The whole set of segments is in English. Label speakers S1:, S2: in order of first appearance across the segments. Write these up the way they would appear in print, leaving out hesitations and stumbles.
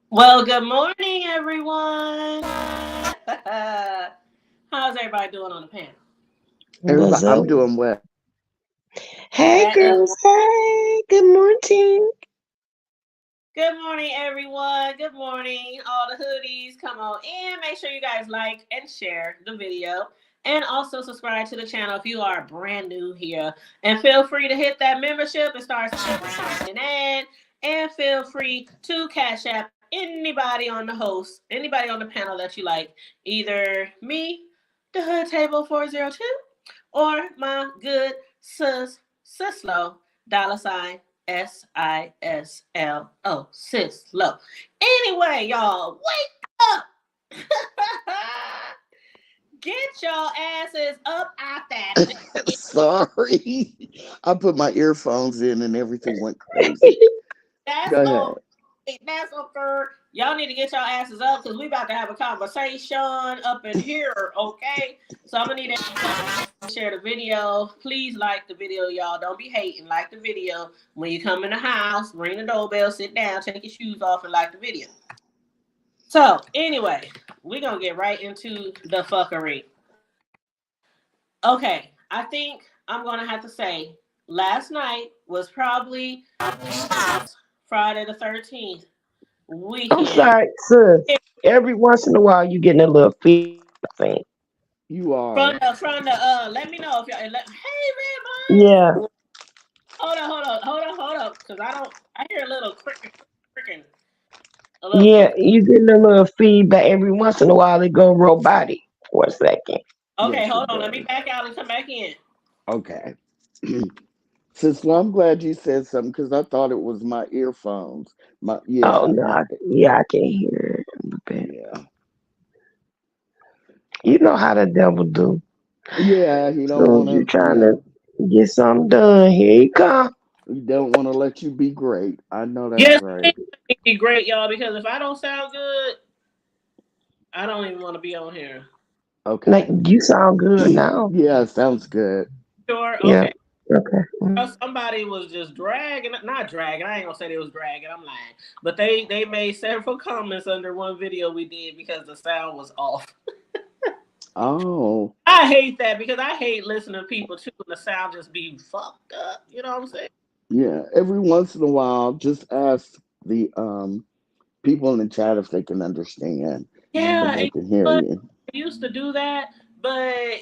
S1: Well, good morning, everyone. How's everybody doing on the panel?
S2: What's
S3: Everybody,
S2: up?
S3: I'm doing well.
S2: Hey,
S1: That
S2: girls. Hey, good morning.
S1: Good morning, everyone. Good morning, all the hoodies. Come on in. Make sure you guys like and share the video, and also subscribe to the channel if you are brand new here. And feel free to hit that membership and start signing in. And feel free to cash app anybody on the host, anybody on the panel that you like, either me, the Hood Table 402, or my good Sislo, $ SISLO, Sislo. Anyway, y'all, wake up! Get your asses up out that bed.
S3: Sorry. I put my earphones in and everything went crazy.
S1: That's
S3: Go
S1: okay.
S3: ahead.
S1: That's okay. Y'all need to get your asses up because we about to have a conversation up in here, okay? So I'm gonna need to share the video. Please like the video, y'all. Don't be hating. Like the video. When you come in the house, ring the doorbell, sit down, take your shoes off, and like the video. So anyway, we're gonna get right into the fuckery. Okay, I think I'm gonna have to say last night was probably Friday the 13th
S2: I'm
S1: weekend.
S2: sorry, sis. Every once in a while, you getting a little feedback thing.
S3: You
S1: From
S3: are.
S1: the let me know if y'all hey Red Vines.
S2: Yeah,
S1: Hold up, because I hear a little cricking, a little
S2: yeah,
S1: click.
S2: you getting a little feedback. Every once in a while, it go robotic for a second.
S1: Okay,
S3: Yes,
S1: hold
S3: it
S1: on, let me
S3: does.
S1: back out and come back in.
S3: Okay. Sister, I'm glad you said something because I thought it was my earphones. My
S2: Oh
S3: yeah,
S2: no, yeah, I can hear it a little bit.
S3: yeah,
S2: You know how the devil do.
S3: yeah. He don't
S2: So
S3: want
S2: you
S3: to.
S2: trying
S3: Yeah,
S2: to get something done? Here you come.
S3: he don't want to let you be great. I know that's
S1: Yes,
S3: right.
S1: it would be great, y'all, because if I don't sound good, I don't even want to be on here.
S2: Like
S3: Okay.
S2: you sound good now.
S3: Yeah, sounds good.
S1: Sure,
S2: Yeah.
S1: okay.
S2: Okay.
S1: Somebody was just dragging, not dragging. I ain't gonna say they was dragging. I'm lying, but they made several comments under one video we did because the sound was off.
S3: Oh,
S1: I hate that because I hate listening to people too, and the sound just be fucked up. You know what I'm saying?
S3: yeah. Every once in a while, just ask the people in the chat if they can understand, if
S1: Yeah,
S3: they
S1: and
S3: can hear
S1: but
S3: you.
S1: I used to do that, but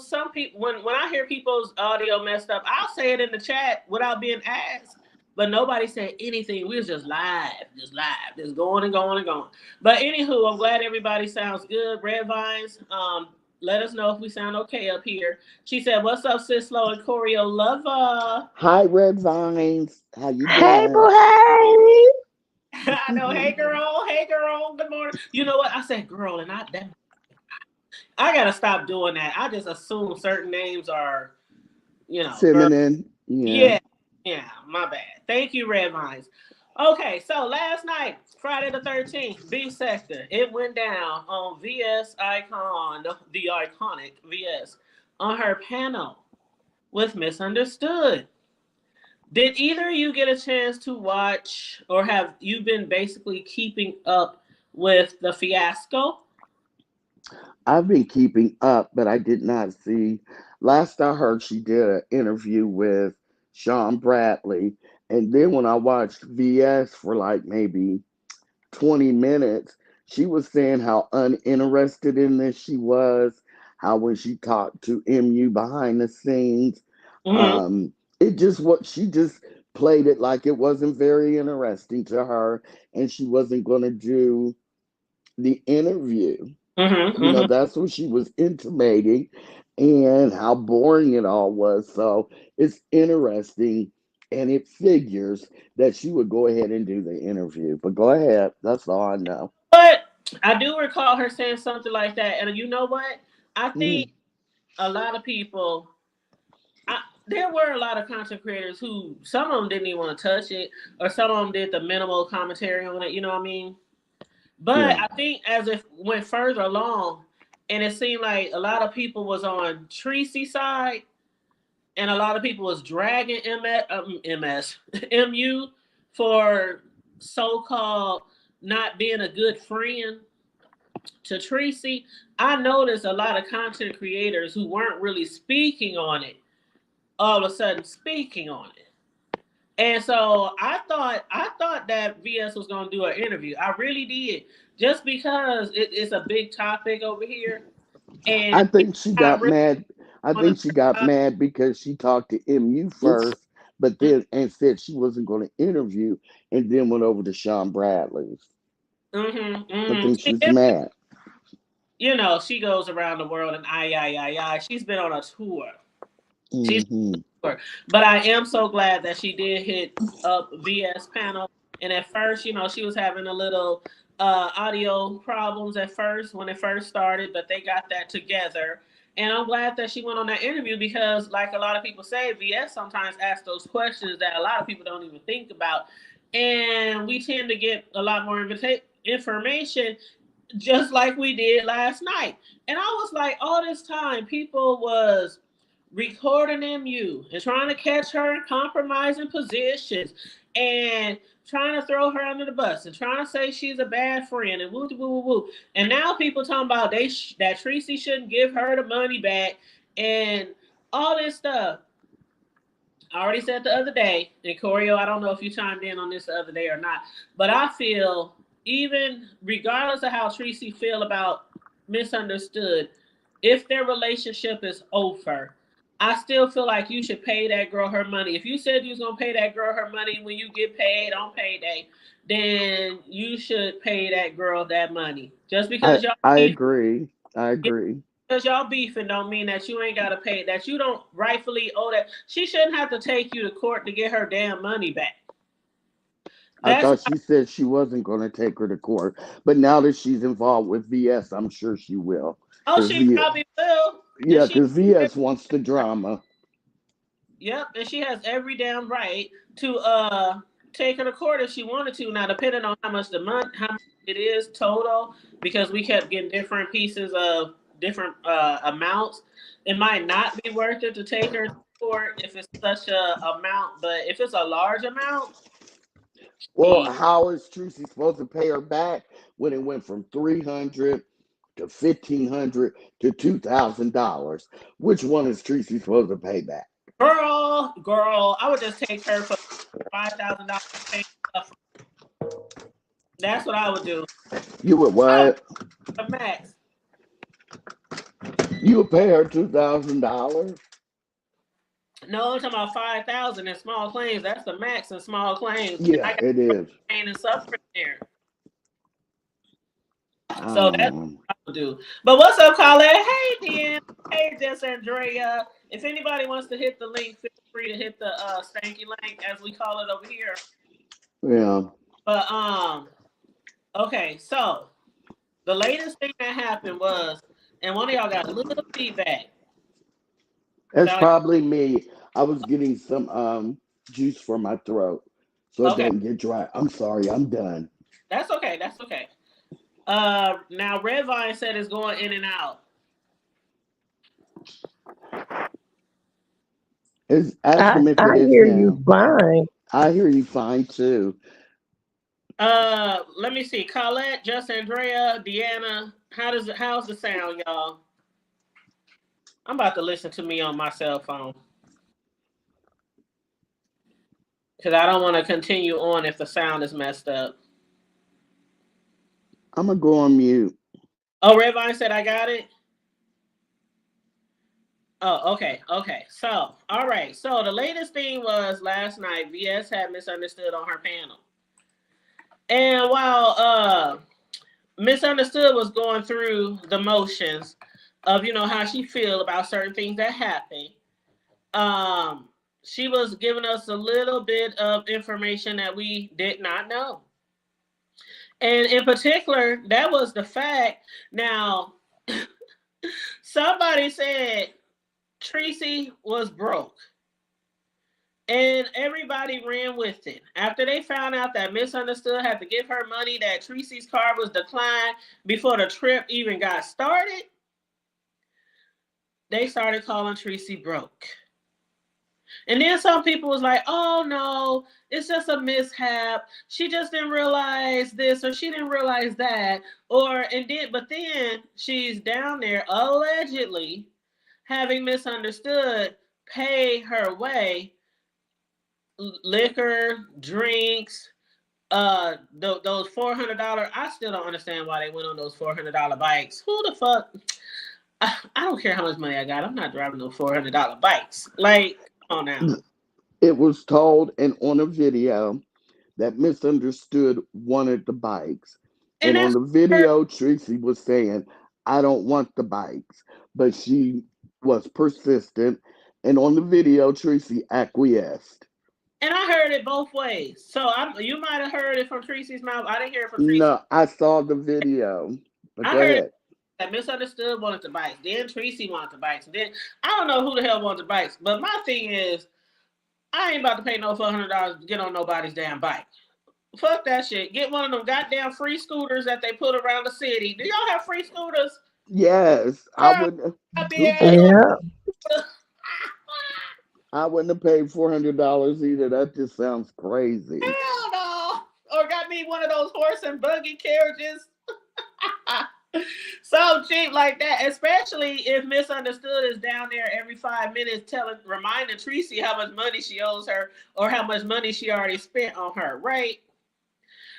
S1: some people when I hear people's audio messed up, I'll say it in the chat without being asked. But nobody said anything. We was just live, just going and going and going. But anywho, I'm glad everybody sounds good. Red Vines, let us know if we sound okay up here. She said, "What's up, Sislo and Choreo Lover?"
S3: Hi, Red Vines. How you
S2: Hey,
S3: doing?
S2: boo, hey.
S1: I know. Hey girl, good morning. You know what? I said girl, and I gotta stop doing that. I just assume certain names are, girl.
S3: Feminine. Yeah.
S1: Yeah, yeah, my bad. Thank you, Red Vines. Okay, so last night, Friday the 13th, B Sector, it went down on VS Icon, the iconic VS, on her panel with Misunderstood. Did either of you get a chance to watch, or have you been basically keeping up with the fiasco?
S3: I've been keeping up, but I did not see. Last I heard, she did an interview with Sean Bradley. And then when I watched VS for like maybe 20 minutes, she was saying how uninterested in this she was, how when she talked to MU behind the scenes,
S1: Mm-hmm.
S3: um, it just what she just played it like it wasn't very interesting to her and she wasn't going to do the interview.
S1: Mm-hmm.
S3: You know,
S1: Mm-hmm.
S3: that's what she was intimating and how boring it all was. So it's interesting and it figures that she would go ahead and do the interview. But go ahead. That's all I know.
S1: But I do recall her saying something like that. And you know what? I think
S3: Mm,
S1: a lot of people, there were a lot of content creators who, some of them didn't even want to touch it, or some of them did the minimal commentary on it. You know what I mean? But
S3: yeah.
S1: I think as it went further along, and it seemed like a lot of people was on Treecey's side, and a lot of people was dragging MS, MU for so-called not being a good friend to Treecey, I noticed a lot of content creators who weren't really speaking on it, all of a sudden speaking on it. And so I thought that VS was gonna do an interview. I really did, just because it's a big topic over here,
S3: I
S1: and people
S3: think she
S1: not
S3: got
S1: really
S3: mad. I
S1: want to
S3: think she got
S1: talk
S3: mad because she talked to MU first, but
S1: about.
S3: then and said she wasn't going to interview, and then went over to Sean Bradley's.
S1: Mm-hmm,
S3: I think
S1: mm-hmm.
S3: she's mad.
S1: She goes around the world and I. She's been on a tour. She's
S3: Hmm.
S1: But I am so glad that she did hit up VS panel. And at first, she was having a little audio problems at first when it first started, but they got that together. And I'm glad that she went on that interview because, like a lot of people say, VS sometimes asks those questions that a lot of people don't even think about. And we tend to get a lot more information just like we did last night. And I was like, all this time, people was recording MU and trying to catch her in compromising positions and trying to throw her under the bus and trying to say she's a bad friend and woo woo woo woo. And now people talking about that Treecey shouldn't give her the money back and all this stuff. I already said the other day, and Corio, I don't know if you chimed in on this the other day or not, but I feel even regardless of how Treecey feel about misunderstood, if their relationship is over, I still feel like you should pay that girl her money. If you said you was gonna pay that girl her money when you get paid on payday, then you should pay that girl that money. Just
S3: I
S1: because y'all
S3: I
S1: beef,
S3: agree. I agree.
S1: because y'all beefing don't mean that you ain't gotta pay, that you don't rightfully owe that. She shouldn't have to take you to court to get her damn money back.
S3: I
S1: That's
S3: thought she said she wasn't going to take her to court, but now that she's involved with VS, I'm sure she will.
S1: oh,
S3: Because
S1: she probably will. And
S3: yeah, because VS wants the drama.
S1: yep, and she has every damn right to take her to court if she wanted to. Now, depending on how much it is total, because we kept getting different pieces of different amounts, it might not be worth it to take her to court if it's such a amount. But if it's a large amount,
S3: Well,
S1: she,
S3: how is Tracy supposed to pay her back when it went from 300 to 1,500 to $2,000? Which one is Tracy supposed to pay back?
S1: girl, I would just take her for $5,000 paying stuff. That's what I would do.
S3: You would
S1: Oh,
S3: what?
S1: the max.
S3: You would pay her $2,000?
S1: No, I'm talking about 5,000 in small claims. That's the max in small claims. And I
S3: Yeah,
S1: got
S3: it is.
S1: pain and suffering there. So that's
S3: Um,
S1: what I would do. But what's up, Colette? Hey, Dan. Hey, Jess Andrea. If anybody wants to hit the link, feel free to hit the stanky link, as we call it over here.
S3: yeah,
S1: But okay. So the latest thing that happened was, and one of y'all got a little feedback.
S3: that's
S1: Sound
S3: probably me. I was getting some juice for my throat so it
S1: okay.
S3: doesn't get dry. I'm sorry, I'm done.
S1: That's okay. That's okay. Now Redvine said it's going in and out.
S3: Ask him if
S2: I
S3: it is
S2: hear you
S3: now.
S2: fine.
S3: I hear you fine too.
S1: Let me see. Colette, Just Andrea, Deanna. How's the sound, y'all? I'm about to listen to me on my cell phone because I don't want to continue on if the sound is messed up.
S3: I'm gonna go on mute.
S1: Oh, Redvine said I got it. Oh, okay, okay. So, all right. So the latest thing was last night. VS had misunderstood on her panel, and while misunderstood was going through the motions of how she feel about certain things that happen, um she was giving us a little bit of information that we did not know, and in particular that was the fact. Now somebody said Treecey was broke, and everybody ran with it after they found out that misunderstood had to give her money, that Treecey's car was declined before the trip even got started. They started calling Treecey broke. And then some people was like, oh no, it's just a mishap. She just didn't realize this or she didn't realize that. But then she's down there allegedly having misunderstood pay her way liquor, drinks, those $400. I still don't understand why they went on those $400 bikes. Who the fuck? I don't care how much money I got. I'm not driving no $400 bikes. Like, come on now.
S3: It was told and on a video that misunderstood wanted the bikes.
S1: And
S3: And on
S1: that's
S3: the
S1: her.
S3: video, Treecey was saying, I don't want the bikes. But she was persistent. And on the video, Treecey acquiesced.
S1: And I heard it both ways. So you might have heard it from Treecey's mouth. I didn't hear it from Treecey.
S3: No, I saw the video. But
S1: I
S3: go
S1: heard it
S3: ahead.
S1: that misunderstood wanted the bikes. Then Treecey wanted the bikes. Then I don't know who the hell wanted the bikes. But my thing is, I ain't about to pay no $400 to get on nobody's damn bike. Fuck that shit. Get one of them goddamn free scooters that they put around the city. Do y'all have free scooters?
S3: Yes, I
S1: Girl,
S3: would.
S1: happy
S3: Who
S1: ass
S3: paid?
S1: on.
S2: Yeah.
S3: I wouldn't have paid $400 either. That just sounds crazy.
S1: Hell no. Or got me one of those horse and buggy carriages. So cheap like that, especially if misunderstood is down there every 5 minutes reminding Treecey how much money she owes her or how much money she already spent on her, right?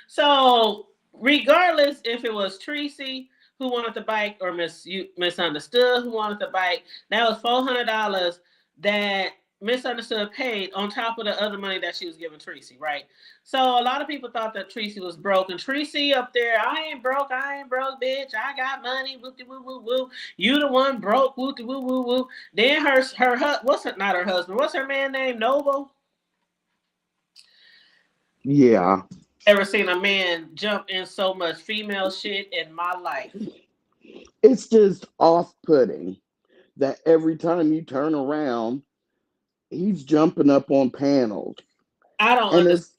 S1: So regardless if it was Treecey who wanted the bike or misunderstood who wanted the bike, that was $400 that misunderstood paid on top of the other money that she was giving Treecey, right? So a lot of people thought that Treecey was broke, and Treecey up there, I ain't broke, bitch. I got money, woo woo woo woo. You the one broke, woo woo woo woo. Then not her husband? What's her man name? Noble.
S3: Yeah.
S1: Ever seen a man jump in so much female shit in my life?
S3: It's just off putting that every time you turn around, he's jumping up on panels.
S1: I don't
S3: And
S1: understand.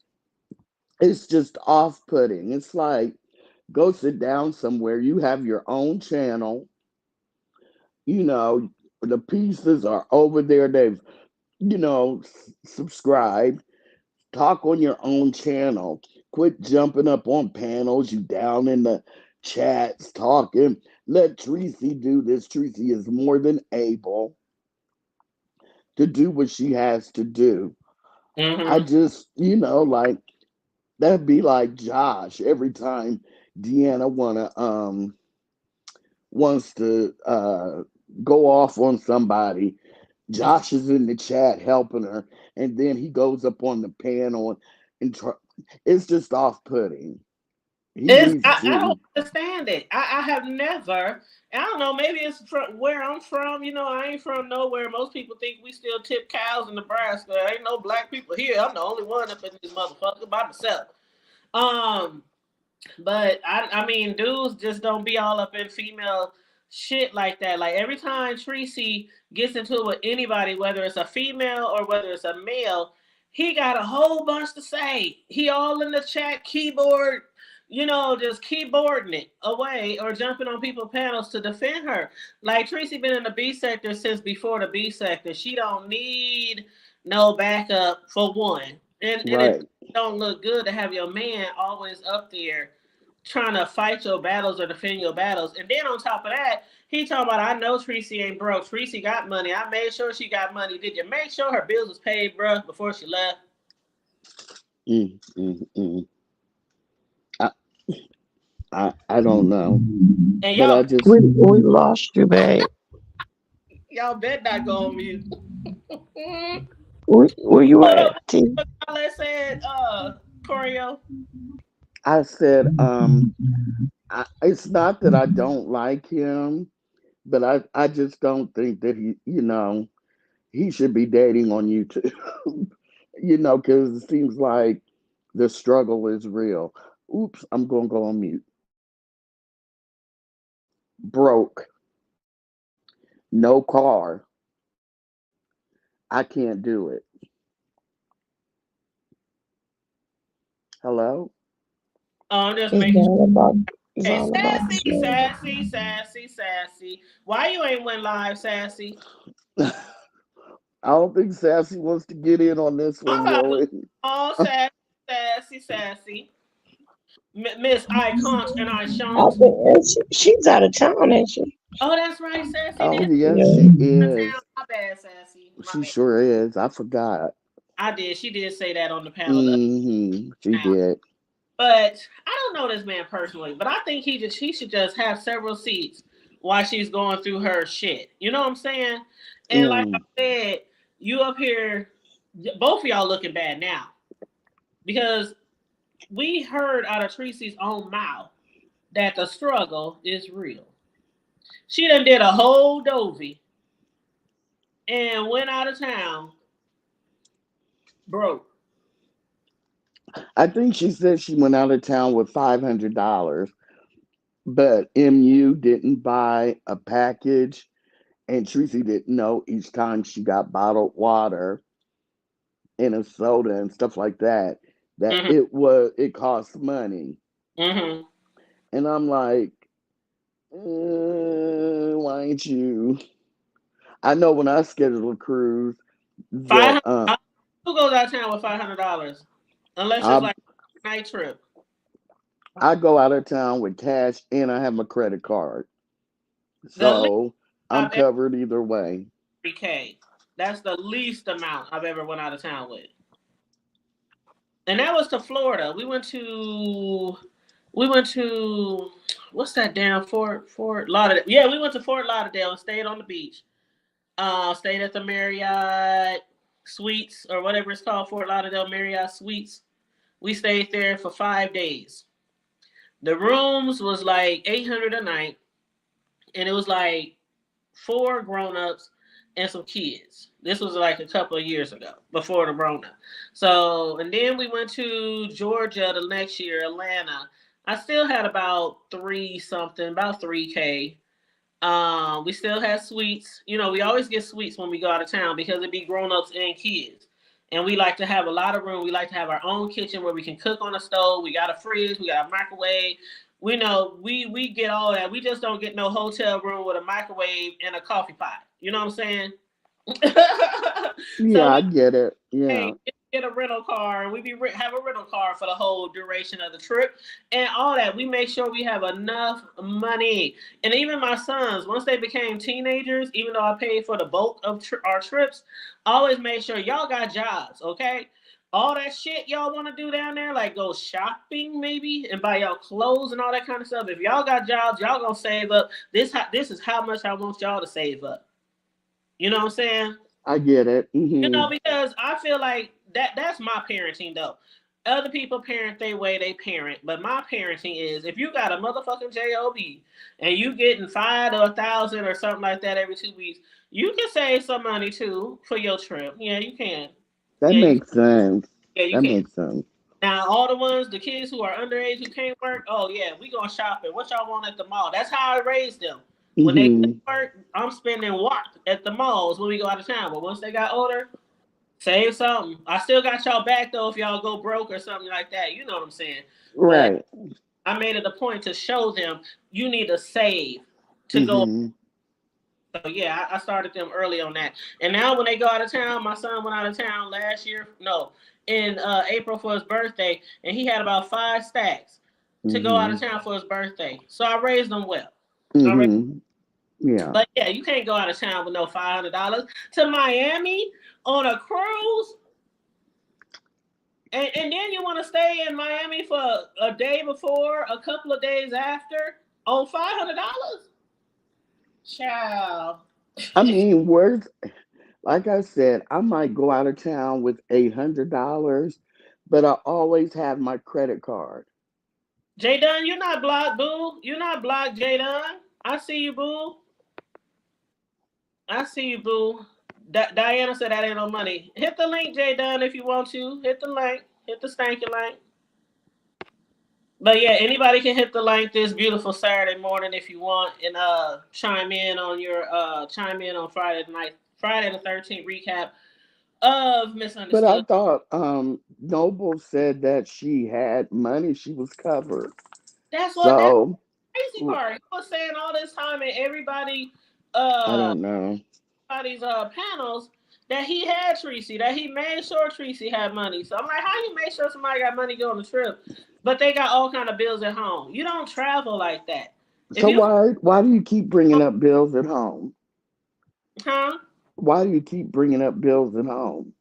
S3: it's just off putting. It's like, go sit down somewhere. You have your own channel. You know, the pieces are over there. They've, subscribed. Talk on your own channel. Quit jumping up on panels. You down in the chats talking. Let Treecey do this. Treecey is more than able to do what she has to do. I
S1: Mm-hmm.
S3: just, like that'd be like Josh every time Deanna wants to go off on somebody. Josh is in the chat helping her, and then he goes up on the panel and it's just off putting. He needs
S1: I don't
S3: to.
S1: understand it. I have never. I don't know. Maybe it's from where I'm from. I ain't from nowhere. Most people think we still tip cows in Nebraska. There ain't no black people here. I'm the only one up in this motherfucker by myself. Um, but I mean, dudes just don't be all up in female shit like that. Like every time Treecey gets into it with anybody, whether it's a female or whether it's a male, he got a whole bunch to say. He all in the chat keyboard, just keyboarding it away or jumping on people's panels to defend her. Like Treecey been in the B sector since before the B sector. She don't need no backup for one. And it
S3: Right.
S1: don't look good to have your man always up there trying to fight your battles or defend your battles. And then on top of that, he talking about, I know Treecey ain't broke. Treecey got money. I made sure she got money. Did you make sure her bills was paid, bruh, before she left?
S3: Mm, mm, mm. I, I don't know,
S1: And
S3: but I
S1: y'all,
S3: just
S2: We lost you, babe.
S1: y'all bet not go on mute.
S2: Where you
S1: Hold
S2: at,
S1: up,
S2: T?
S1: let's say it, choreo.
S3: I said it's not that I don't like him, but I just don't think that he should be dating on YouTube. Because it seems like the struggle is real. Oops, I'm gonna go on mute. Broke, no car. I can't do it. Hello?
S1: I'm just
S2: It's
S1: making sure.
S2: all about it's
S1: Hey,
S2: all about the
S1: sassy,
S2: money.
S1: sassy, sassy, sassy. Why you ain't went live, sassy?
S3: I don't think Sassy wants to get in on this
S1: I'm
S3: one,
S1: about to.
S3: Lori.
S1: Oh, sassy, sassy, sassy. Miss I can't and I
S2: I
S1: shan't.
S2: think she's out of town, ain't she?
S1: Oh, that's right, sassy.
S3: Oh
S1: Did
S3: yeah,
S2: Yeah.
S3: she
S1: town.
S3: is.
S1: My bad, sassy. My
S3: She
S1: bad.
S3: sure is. I forgot.
S1: I did. She did say that on the panel the other
S3: She
S1: time.
S3: did.
S1: But I don't know this man personally. But I think he should just have several seats while she's going through her shit. You know what I'm saying? And like I
S3: Mm.
S1: said, you up here, both of y'all looking bad now because we heard out of Treecey's own mouth that the struggle is real. She done did a whole dovey and went out of town broke.
S3: I think she said she went out of town with $500, but MU didn't buy a package, and Treecey didn't know each time she got bottled water and a soda and stuff like that that
S1: Mm-hmm.
S3: it cost money.
S1: Mm-hmm.
S3: And I'm like, why ain't you? I know when I schedule a cruise
S1: Five
S3: that
S1: hundred. Who goes out of town with $500? Unless it's
S3: I
S1: like a night trip.
S3: I go out of town with cash and I have my credit card,
S1: The least
S3: so I'm
S1: I've ever
S3: covered either way.
S1: 3K. That's the least amount I've ever went out of town with. And that was to Florida. We went to what's that damn Fort Lauderdale. Yeah, we went to Fort Lauderdale and stayed on the beach. Stayed at the Marriott Suites or whatever it's called, Fort Lauderdale Marriott Suites. We stayed there for 5 days. The rooms was like 800 a night, and it was like four grown-ups and some kids. This was like a couple of years ago, before the Rona. So, and then we went to Georgia the next year, Atlanta. I still had about three something, about 3K. We still had suites. You know, we always get suites when we go out of town because it be grown-ups and kids. And we like to have a lot of room. We like to have our own kitchen where we can cook on a stove. We got a fridge. We got a microwave. We know we get all that. We just don't get no hotel room with a microwave and a coffee pot. You know what I'm saying? So
S3: Yeah, I
S1: we
S3: get it. Yeah,
S1: hey, get a rental car, and we have a rental car for the whole duration of the trip, and all that. We make sure we have enough money, and even my sons, once they became teenagers, even though I paid for the bulk of our trips, I always made sure y'all got jobs, okay? All that shit y'all want to do down there, like go shopping maybe and buy y'all clothes and all that kind of stuff. If y'all got jobs, y'all gonna save up. This is how much I want y'all to save up. You know what I'm saying?
S3: I get it.
S1: Because I feel like that's my parenting though. Other people parent their way they parent, but my parenting is if you got a motherfucking job and you getting 5 or 1,000 or something like that every 2 weeks, you can save some money too for your trip. Yeah, you can.
S3: That
S1: Yeah,
S3: makes sense.
S1: you
S3: That
S1: can.
S3: makes sense.
S1: Now all the ones, the kids who are underage who can't work, oh yeah, we going shopping. What y'all want at the mall? That's how I raised them. When they couldn't
S3: Hmm.
S1: work, I'm spending what at the malls when we go out of town. But once they got older, save something. I still got y'all back though if y'all go broke or something like that. You know what I'm saying? But
S3: Right.
S1: I made it a point to show them you need to save to go.
S3: Hmm.
S1: So yeah, I started them early on that. And now when they go out of town, my son went out of town last year. No, in April for his birthday, and he had about 5 stacks to go out of
S3: Hmm.
S1: town for his birthday. So I raised them well. I raised,
S3: Hmm. Yeah.
S1: but yeah, you can't go out of town with no $500 to Miami on a cruise. And then you want to stay in Miami for a day before, a couple of days after, on $500? Child.
S3: I mean, where's like I said, I might go out of town with $800, but I always have my credit card.
S1: J Dunn, you're not blocked, boo. You're not blocked, J Dunn. I see you, boo. I see you, boo. Diana said that ain't no money. Hit the link, J Dunn, if you want to. Hit the link. Hit the stanky link. But yeah, anybody can hit the link this beautiful Saturday morning if you want and chime in on Friday night, Friday the 13th recap of
S3: But I
S1: Misunderstood.
S3: thought Noble said that she had money, she was covered.
S1: That's
S3: So
S1: the crazy part. He was saying all this time and everybody
S3: I
S1: uh
S3: don't know.
S1: everybody's panels that he had Treecey, that he made sure Treecey had money. So I'm like, how you make sure somebody got money to go on the trip, but they got all kind of bills at home? You don't travel like that. If
S3: So
S1: you,
S3: why do you keep bringing up bills at home?
S1: huh?
S3: Why do you keep bringing up bills at home?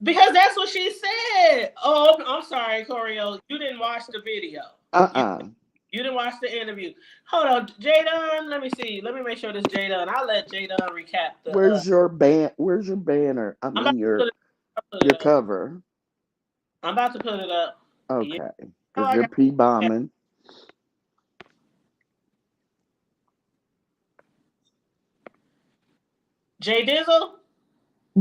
S1: Because that's what she said. Oh, I'm sorry, Corio. You didn't watch the video. You
S3: Uh-uh.
S1: you didn't watch the interview. Hold on, Jadon. Let me see. Let me make sure this Jadon. I'll let Jadon recap the.
S3: Where's your banner? I
S1: I'm about
S3: mean
S1: to put
S3: your
S1: it. I'll put it up.
S3: cover.
S1: I'm about to put it up. Yeah.
S3: Okay.
S1: Oh,
S3: Because
S1: I
S3: you're
S1: got
S3: P
S1: it.
S3: bombing.
S1: Jay Dizzle.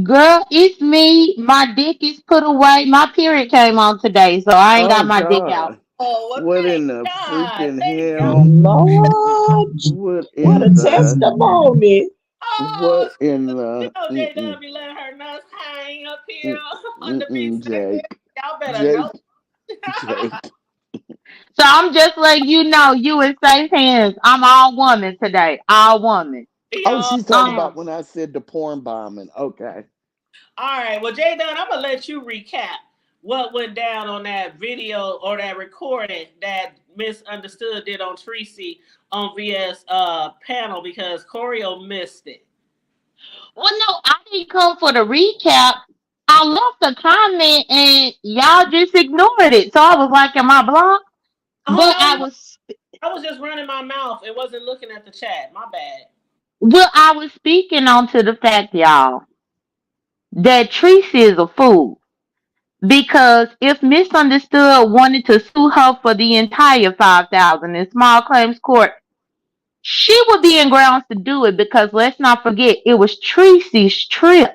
S4: Girl, it's me. My dick is put away. My period came on today, so I ain't
S3: Oh
S4: got my dick out.
S3: God.
S1: Oh well,
S3: What
S1: thank
S3: in the
S1: God.
S3: freaking
S1: Thank God.
S3: hell?
S2: Lord,
S3: What
S2: what a
S3: in the
S2: testimony.
S1: Oh,
S3: what in
S1: you
S3: the
S1: know Jay Dub be letting her nuts hang up here
S3: mm,
S1: on the beach segment.
S3: Jake.
S1: Y'all better know.
S3: Jake. Jake.
S4: So I'm just letting you know you in safe hands. I'm all woman today. All woman.
S3: Oh,
S1: Yo,
S3: she's talking
S4: Um,
S3: about when I said the porn bombing. Okay.
S1: all right. Well, Jay Dunn, I'm gonna let you recap what went down on that video or that recording that Misunderstood did on Treecey on VS panel because Corio missed it.
S4: well, no, I didn't come for the recap. I left a comment and y'all just ignored it. So I was like, am I blocked?
S1: Oh
S4: But
S1: no,
S4: I
S1: no,
S4: was,
S1: I was just running my mouth. It wasn't looking at the chat. My bad.
S4: well, I was speaking on to the fact, y'all, that Treese is a fool. Because if Misunderstood wanted to sue her for the entire 5,000 in small claims court, she would be in grounds to do it because let's not forget it was Tracy's trip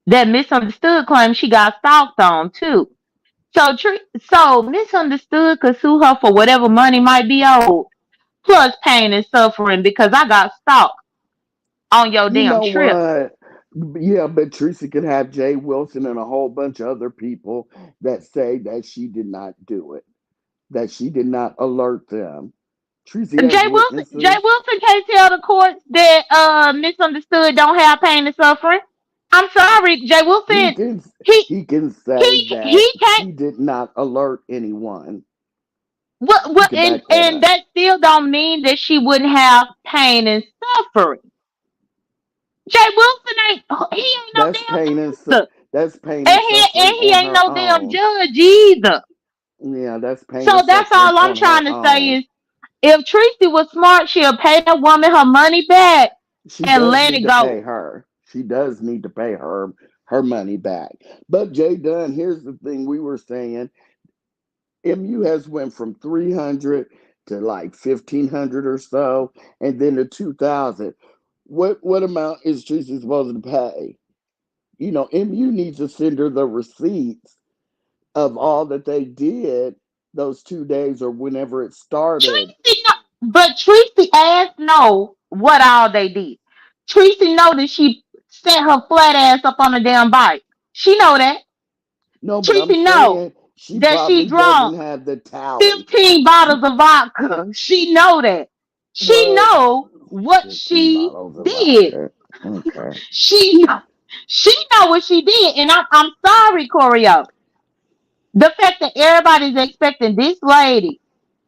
S4: that Misunderstood claimed she got stalked on too. So Misunderstood could sue her for whatever money might be owed, plus pain and suffering because I got stalked on your
S3: You
S4: damn
S3: know
S4: trip.
S3: what? Yeah, but Teresa could have Jay Wilson and a whole bunch of other people that say that she did not do it, that she did not alert them. Teresa has
S4: Jay
S3: witnesses.
S4: Wilson can't tell the courts that Misunderstood don't have pain and suffering. I'm sorry, Jay
S3: He
S4: Wilson.
S3: can
S4: He
S3: he can say that
S4: he can't.
S3: she did not alert anyone. He
S4: What
S3: can back that
S4: and
S3: up.
S4: that still don't mean that she wouldn't have pain and suffering. Jay Wilson ain't he ain't no
S3: That's
S4: damn
S3: pain
S4: doctor,
S3: that's pain and
S4: and
S3: suffering
S4: he
S3: on
S4: ain't
S3: her
S4: no damn
S3: own.
S4: judge either.
S3: Yeah, that's pain
S4: So
S3: and
S4: that's
S3: suffering
S4: all I'm
S3: on her
S4: trying to say
S3: own.
S4: is if Tracy was smart, she'll pay that woman her money back
S3: She
S4: and
S3: does
S4: let
S3: need
S4: it
S3: to pay
S4: go.
S3: her. She does need to pay her money back. But Jay Dunn, here's the thing we were saying. MU has went from 300 to like 1500 or so, and then to 2000. What amount is Tracy supposed to pay? You know, MU needs to send her the receipts of all that they did those 2 days or whenever it started.
S4: Tracy know, but Tracy asked no what all they did. Tracy know that she set her flat ass up on a damn bike. She know that.
S3: No, but I'm
S4: Tracy know
S3: saying she
S4: that she
S3: probably doesn't
S4: drunk
S3: have the tally.
S4: 15
S3: She
S4: bottles of vodka. She know that. She
S3: what?
S4: know what
S3: 15
S4: she
S3: bottles of
S4: did.
S3: vodka. Okay.
S4: She know. She know what she did. And I'm sorry, Corio. The fact that everybody's expecting this lady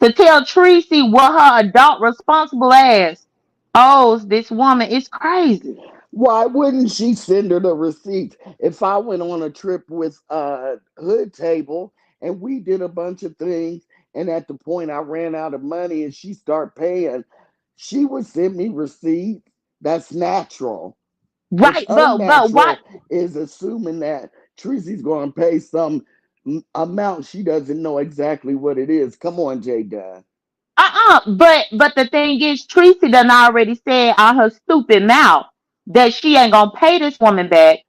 S4: to tell Tracy what her adult responsible ass owes this woman is crazy.
S3: Why wouldn't she send her the receipts? If I went on a trip with Hood Table and we did a bunch of things, and at the point I ran out of money and she start paying, she would send me receipts. That's natural. What's
S4: Right, but what
S3: unnatural is assuming that Tracy's going to pay some amount she doesn't know exactly what it is. Come on, J. Dunn.
S4: but the thing is Tracy done already said on her stupid mouth that she ain't gonna pay this woman back.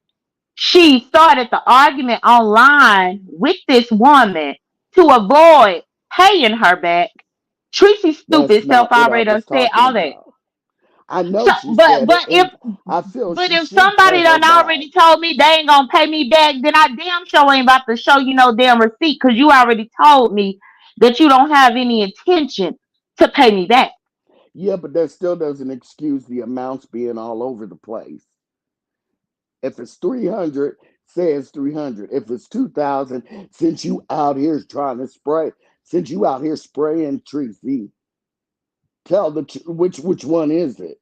S4: She started the argument online with this woman to avoid paying her back. Tracy's
S3: That's
S4: stupid self
S3: not what I
S4: already done
S3: was
S4: said
S3: talking
S4: all that.
S3: about. I know
S4: So,
S3: she said it, and I feel
S4: but
S3: she
S4: if
S3: should pay
S4: somebody
S3: her
S4: done
S3: back.
S4: already told me they ain't gonna pay me back, then I damn sure ain't about to show you no damn receipt because you already told me that you don't have any intention to pay me back.
S3: Yeah, but that still doesn't excuse the amounts being all over the place. If it's 300, say it's 300. If it's 2,000, since you out here trying to spray, since you out here spraying Treecey, tell which one is it?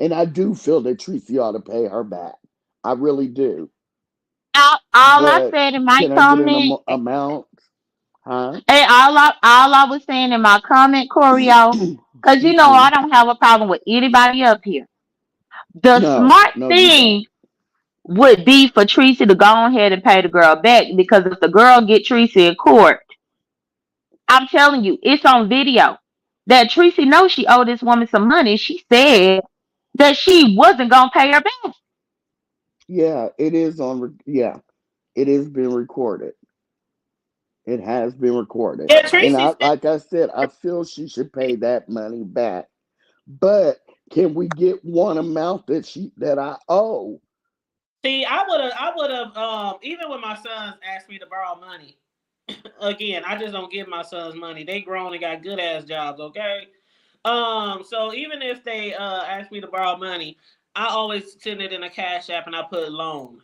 S3: And I do feel that Treecey ought to pay her back. I really do.
S4: All I
S3: But
S4: said in my
S3: can I get an
S4: comment,
S3: amount? Huh?
S4: and all I was saying in my comment, Choreo, because you know I
S3: Mm-mm.
S4: don't have a problem with anybody up here. The
S3: No,
S4: smart
S3: no, you don't.
S4: thing would be for Treecey to go ahead and pay the girl back, because if the girl get Treecey in court, I'm telling you, it's on video that Treecey knows she owed this woman some money. She said that she wasn't gonna pay her back.
S3: Yeah, it is on. Yeah, it is being recorded. It has been recorded,
S1: Yeah,
S3: and
S1: Treecey
S3: I,
S1: said.
S3: like I said, I feel she should pay that money back. But can we get one amount that I owe?
S1: See, I would have. Even when my sons asked me to borrow money, again, I just don't give my sons money. They grown and got good ass jobs. Okay. So even if they ask me to borrow money, I always send it in a cash app and I put loan.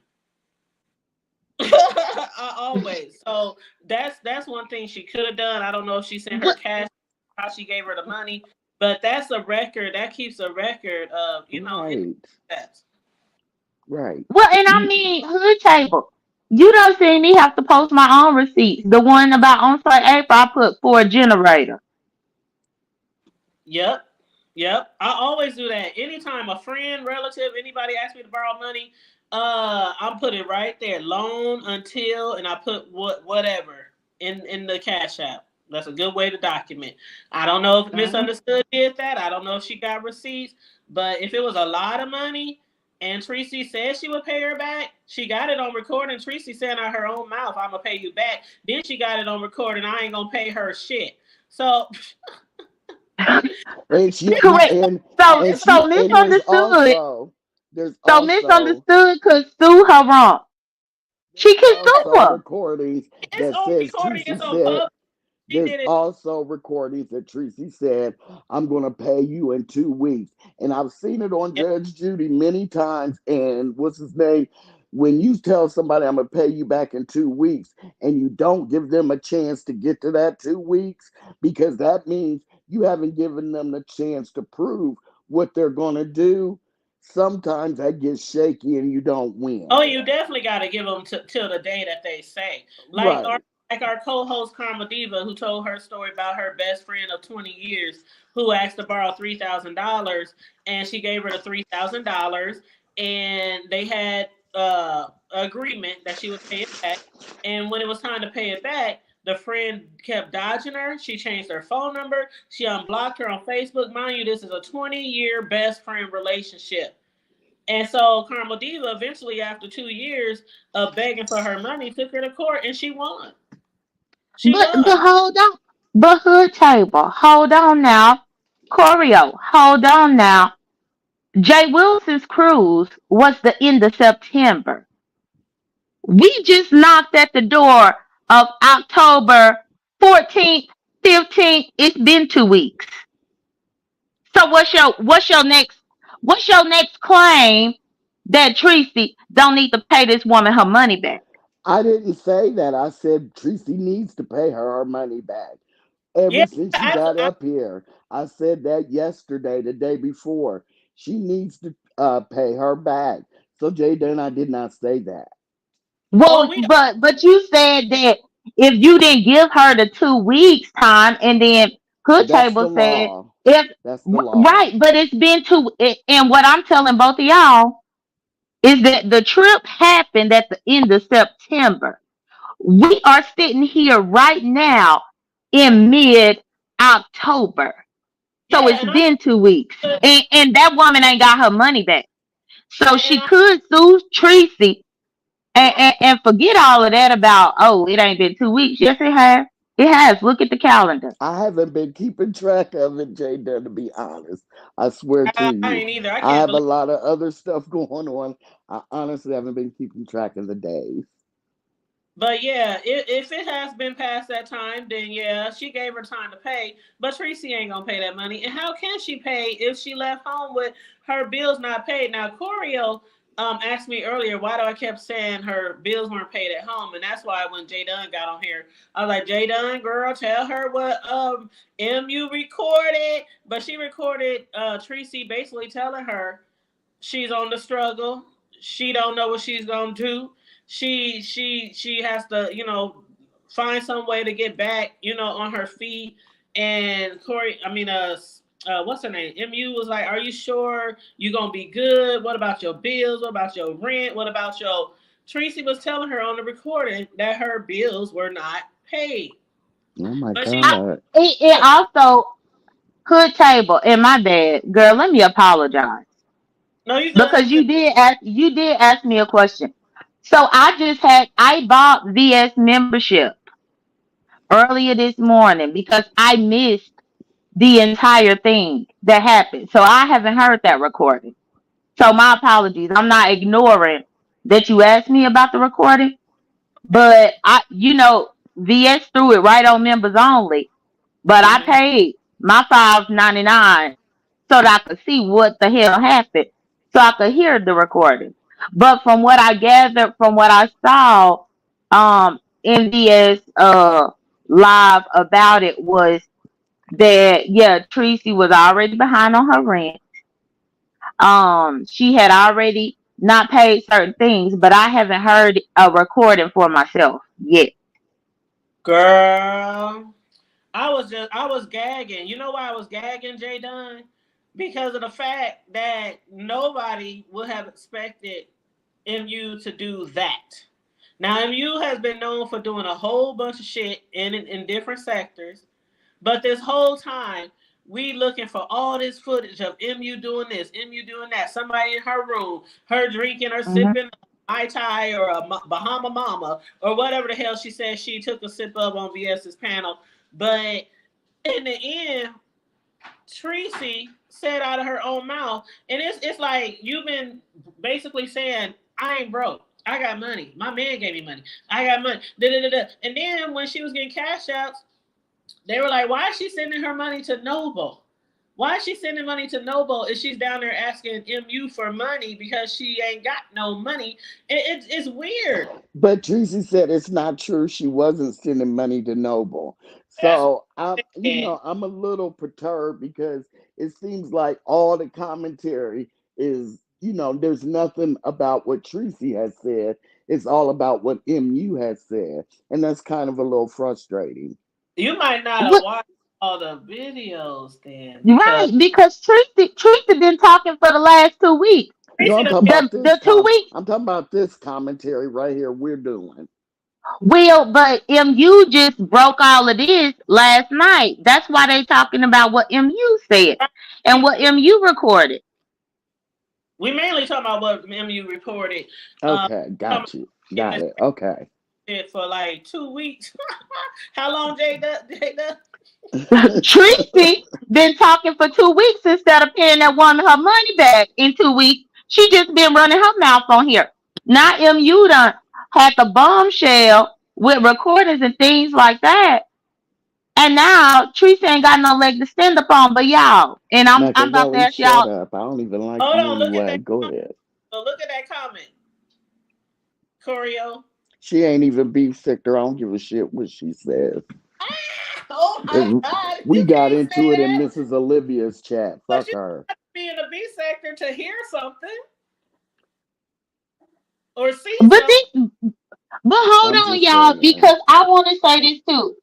S1: I always. So that's one thing she could have done. I don't know if she sent her
S4: What?
S1: cash, how she gave her the money, but that's a record. That keeps a record of in
S3: Right,
S1: steps.
S3: right.
S4: Well, and I mean, hood table. You don't see me have to post my own receipts. The one about on site April, I put for a generator.
S1: Yep. Yep. I always do that. Anytime a friend, relative, anybody asks me to borrow money, I'm put it right there. Loan until and I put whatever in the cash app. That's a good way to document. I don't know if
S3: Uh-huh.
S1: Misunderstood did that. I don't know if she got receipts, but if it was a lot of money and Treecey said she would pay her back, she got it on recording. Treecey said out her own mouth, I'm gonna pay you back. Then she got it on recording, I ain't gonna pay her shit. So
S3: And she
S4: Correct. So,
S3: and
S4: so
S3: she and
S4: misunderstood.
S3: there's
S4: So
S3: also
S4: misunderstood could sue her wrong. She
S3: there's
S4: can sue
S3: also
S4: her.
S3: recordings
S1: it's
S3: that
S1: on
S3: says
S1: recording,
S3: Treecey
S1: it's on
S3: said.
S1: pub. She
S3: There's
S1: did it.
S3: also recordings that Treecey said, I'm going to pay you in 2 weeks. And I've seen it on Judge Judy many times. And what's his name? When you tell somebody I'm going to pay you back in 2 weeks and you don't give them a chance to get to that 2 weeks, because that means you haven't given them the chance to prove what they're going to do, sometimes that gets shaky and you don't
S1: Oh,
S3: win.
S1: you definitely got to give them till the day that they say.
S3: Right.
S1: Like our co-host Karma Diva, who told her story about her best friend of 20 years, who asked to borrow $3,000, and she gave her the $3,000, and they had agreement that she would pay it back. And when it was time to pay it back, the friend kept dodging her. She changed her phone number. She unblocked her on Facebook. Mind you, this is a 20-year best friend relationship. And so Karma Diva eventually, after 2 years of begging for her money, took her to court and she won. She
S4: But
S1: won.
S4: hold on. But hood table, hold on now. Choreo, hold on now. Jay Wilson's cruise was the end of September. We just knocked at the door of October 14th, 15th. It's been 2 weeks. So what's your next claim that Treecey don't need to pay this woman her money back?
S3: I didn't say that. I said Tracy needs to pay her money back.
S1: Yeah,
S3: Ever since she got up here, I said that yesterday, the day before. She needs to pay her back. So, Jaden, I did not say that.
S1: oh,
S4: Well,
S1: we
S4: but you said that if you didn't give her the 2 weeks time, and then Good
S3: That's
S4: Table
S3: the
S4: said
S3: law.
S4: if
S3: That's the law.
S4: right, but it's been and what I'm telling both of y'all is that the trip happened at the end of September. We are sitting here right now in mid October. So
S1: yeah,
S4: it's been 2 weeks. And that woman ain't got her money back. So
S1: and
S4: she
S1: I
S4: could sue Tracy and,
S1: yeah,
S4: and forget all of that about, oh, it ain't been 2 weeks. Yes, it has. It has. Look at the calendar.
S3: I haven't been keeping track of it, Jaden, to be honest. I swear to
S1: I
S3: you.
S1: ain't either. I
S3: I
S1: can't
S3: have a
S1: believe.
S3: lot of other stuff going on. I honestly haven't been keeping track of the days.
S1: But yeah, if it has been past that time, then yeah, she gave her time to pay. But Tracy ain't gonna pay that money. And how can she pay if she left home with her bills not paid? Now, Corio, asked me earlier why do I kept saying her bills weren't paid at home, and that's why when Jay Dunn got on here, I was like, Jay Dunn, girl, tell her what MU recorded, but she recorded Treecey basically telling her she's on the struggle. She don't know what she's gonna do. She has to, find some way to get back, on her feet. And Corey, what's her name? MU was like, "Are you sure you gonna be good? What about your bills? What about your rent? What about your?" Treecey was telling her on the recording that her bills were not paid,
S3: Oh my
S1: but she
S3: God.
S4: It also hood table. And my bad, girl. Let me apologize
S1: no, you good,
S4: because
S1: you good.
S4: you did ask me a question. So I bought VS membership earlier this morning because I missed the entire thing that happened. So I haven't heard that recording. So my apologies. I'm not ignoring that you asked me about the recording, but VS threw it right on members only. But I
S1: Mm-hmm.
S4: paid my $5.99 so that I could see what the hell happened, so I could hear the recording. But from what I gathered, from what I saw, NVS live about it was that yeah, Treecey was already behind on her rent. She had already not paid certain things, but I haven't heard a recording for myself yet.
S1: Girl, I was gagging. You know why I was gagging, Jay Dunn? Because of the fact that nobody would have expected MU to do that. Now MU has been known for doing a whole bunch of shit in different sectors, but this whole time we looking for all this footage of MU doing this, MU doing that. Somebody in her room, her drinking or
S4: Hmm.
S1: sipping Mai Tai or a Bahama Mama or whatever the hell she said she took a sip of on VS's panel. But in the end, Treecey said out of her own mouth, and it's like you've been basically saying, "I ain't broke. I got money. My man gave me money. I got money." Da, da, da, da. And then when she was getting cash outs, they were like, "Why is she sending her money to Noble? Why is she sending money to Noble if she's down there asking MU for money because she ain't got no money?" It's weird.
S3: But Tracy said it's not true. She wasn't sending money to Noble.
S1: That's what
S3: So I'm,
S1: they said.
S3: I'm a little perturbed because it seems like all the commentary is, there's nothing about what Tracy has said. It's all about what MU has said. And that's kind of a little frustrating.
S1: You might not have
S4: What,
S1: watched all the videos then because
S4: right, because Tracy been talking for the last 2 weeks.
S3: No,
S1: Tracy
S3: I'm
S1: done
S3: talking
S1: been
S3: about
S4: The 2 weeks.
S3: I'm talking about this commentary right here we're doing.
S4: Well, but MU just broke all of this last night. That's why they talking about what MU said and
S1: we
S4: what MU recorded.
S1: we mainly talking about what MU reported. Um,
S3: Okay,
S1: talking
S3: got you.
S1: about getting
S3: Got
S1: this
S3: it. Okay.
S1: shit for like 2 weeks. How long, Jada? Jada?
S4: Tracy been talking for 2 weeks instead of paying that woman her money back in 2 weeks. She just been running her mouth on here. Now MU done had the bombshell with recordings and things like that. And now Tracy ain't got no leg to stand up on but y'all. And I'm about to
S3: Machiavelli,
S4: ask
S3: shut
S4: y'all.
S3: up. I don't even like
S1: Hold
S3: you
S1: on, look at that
S3: anyway. Go
S1: comment.
S3: ahead.
S1: So look at that comment, Choreo.
S3: She ain't even beef sector. I don't give a shit what she says.
S1: Ah, oh my
S3: 'Cause
S1: God,
S3: we
S1: you
S3: got
S1: can't say
S3: into it in
S1: that.
S3: Mrs. Olivia's chat.
S1: But
S3: Fuck
S1: you
S3: her.
S1: have to be in the B sector to hear something or see
S4: But
S1: something.
S4: this, but hold
S3: I'm
S4: on,
S3: just
S4: y'all,
S3: saying.
S4: because I want to say this too.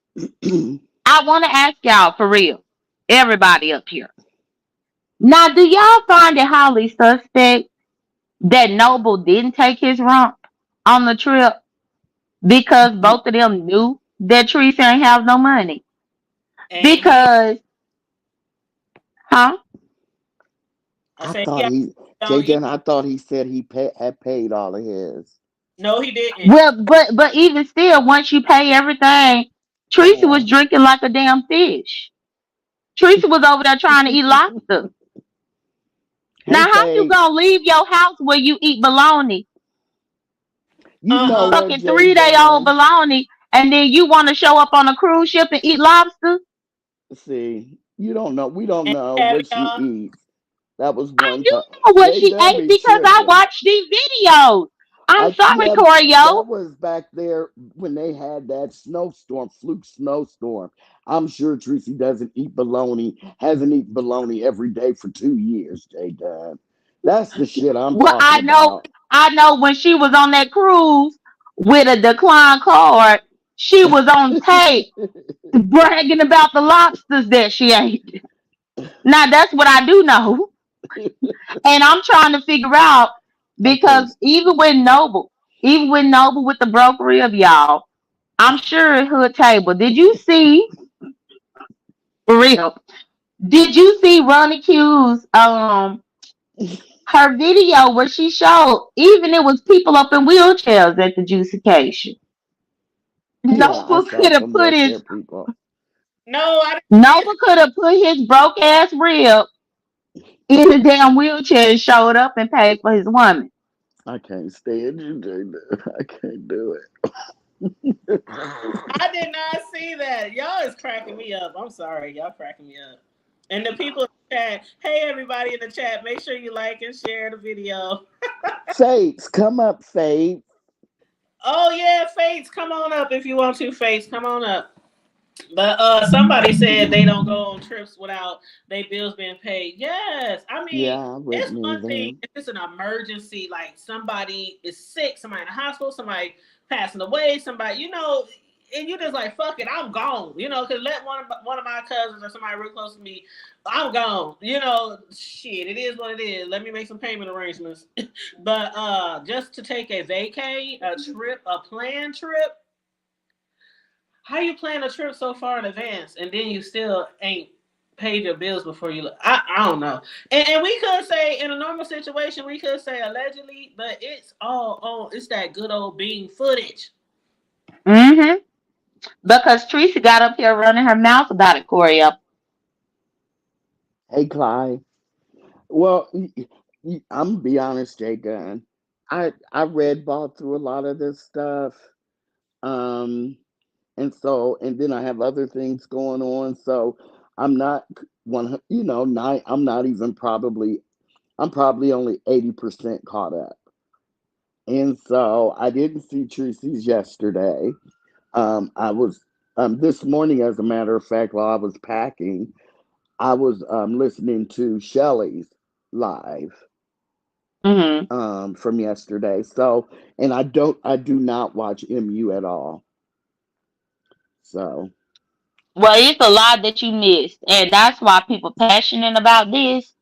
S4: I want to ask y'all for real, everybody up here. Now, do y'all find it highly suspect that Noble didn't take his rump on the trip because both of them knew that Teresa ain't have no money?
S1: And he,
S4: Because, huh?
S1: I
S3: I
S1: said, he
S3: thought he,
S1: don't eat.
S3: Jaden, I thought he said had paid all of his.
S1: No, he didn't.
S4: Well, but even still, once you pay everything, Teresa was
S3: Yeah.
S4: drinking like a damn fish. Teresa was over there trying to eat lobster.
S3: Hey,
S4: Now, how you
S3: Faye,
S4: gonna leave your house where you eat bologna,
S3: you know
S1: Uh-uh.
S3: what,
S4: fucking
S3: Jay
S4: 3 day old
S3: Dunn?
S4: bologna, and then you want to show up on a cruise ship and eat lobster?
S3: See, you don't know. We don't
S1: And
S3: know what she
S1: caviar.
S3: eats. That was
S4: I
S3: one
S4: do
S3: time.
S4: know what
S3: They
S4: she
S3: done
S4: ate
S3: be
S4: because I
S3: tripping.
S4: watched these videos. I'm sorry,
S3: Yeah,
S4: Corio.
S3: that was back there when they had that snowstorm, fluke snowstorm. I'm sure Treecey doesn't eat bologna, hasn't eaten bologna every day for 2 years, J Dub. That's the shit I'm
S4: Well,
S3: talking about.
S4: I know when she was on that cruise with a decline card, she was on tape bragging about the lobsters that she ate. Now that's what I do know. And I'm trying to figure out
S3: I
S4: because
S3: can't.
S4: even with Noble with the broke rib, y'all, I'm sure at her table. Did you see for real? Did you see Ronnie Q's her video where she showed even it was people up in wheelchairs at the juicecation.
S3: Yeah, I
S4: Noble
S3: saw
S4: could have
S3: some
S4: put
S3: wheelchair
S4: his
S3: people.
S1: No, I didn't see
S4: Nova could have put his broke ass rib in a damn wheelchair and showed up and paid for his woman.
S3: I can't stand you, J Dub. I can't do it.
S1: I did not see that. Y'all is cracking me up. I'm sorry. Y'all cracking me up. And the people in the chat, hey everybody in the chat, make sure you like and share the video.
S3: Fates, come up, Fate.
S1: Oh yeah, Fates, come on up if you want to, Fates. Come on up. But somebody said they don't go on trips without their bills being paid. Yes. I mean,
S3: Yeah, I
S1: it's
S3: wouldn't
S1: one thing
S3: either.
S1: if it's an emergency, like somebody is sick, somebody in the hospital, somebody passing away, somebody, and you just like, fuck it, I'm gone. Because let one of my cousins or somebody real close to me, I'm gone. Shit, it is what it is. Let me make some payment arrangements. But just to take a vacay, a trip, a planned trip, how you plan a trip so far in advance and then you still ain't paid your bills before you? I don't know. And we could say in a normal situation we could say allegedly, but it's all on. It's that good old bean footage.
S4: Mm-hmm. Because Treecey got up here running her mouth about it, Corio.
S3: Hey, Clyde. Well, I'm gonna be honest, Jay Gunn. I read ball through a lot of this stuff, um, and then I have other things going on, so I'm not one. Not I'm not even probably. I'm probably only 80% caught up, and so I didn't see Treecey's yesterday. I was this morning, as a matter of fact, while I was packing, I was listening to Shelley's live
S4: Mm-hmm.
S3: from yesterday. So, and I do not watch MU at all. So,
S4: Well, it's a lot that you missed, and that's why people passionate about this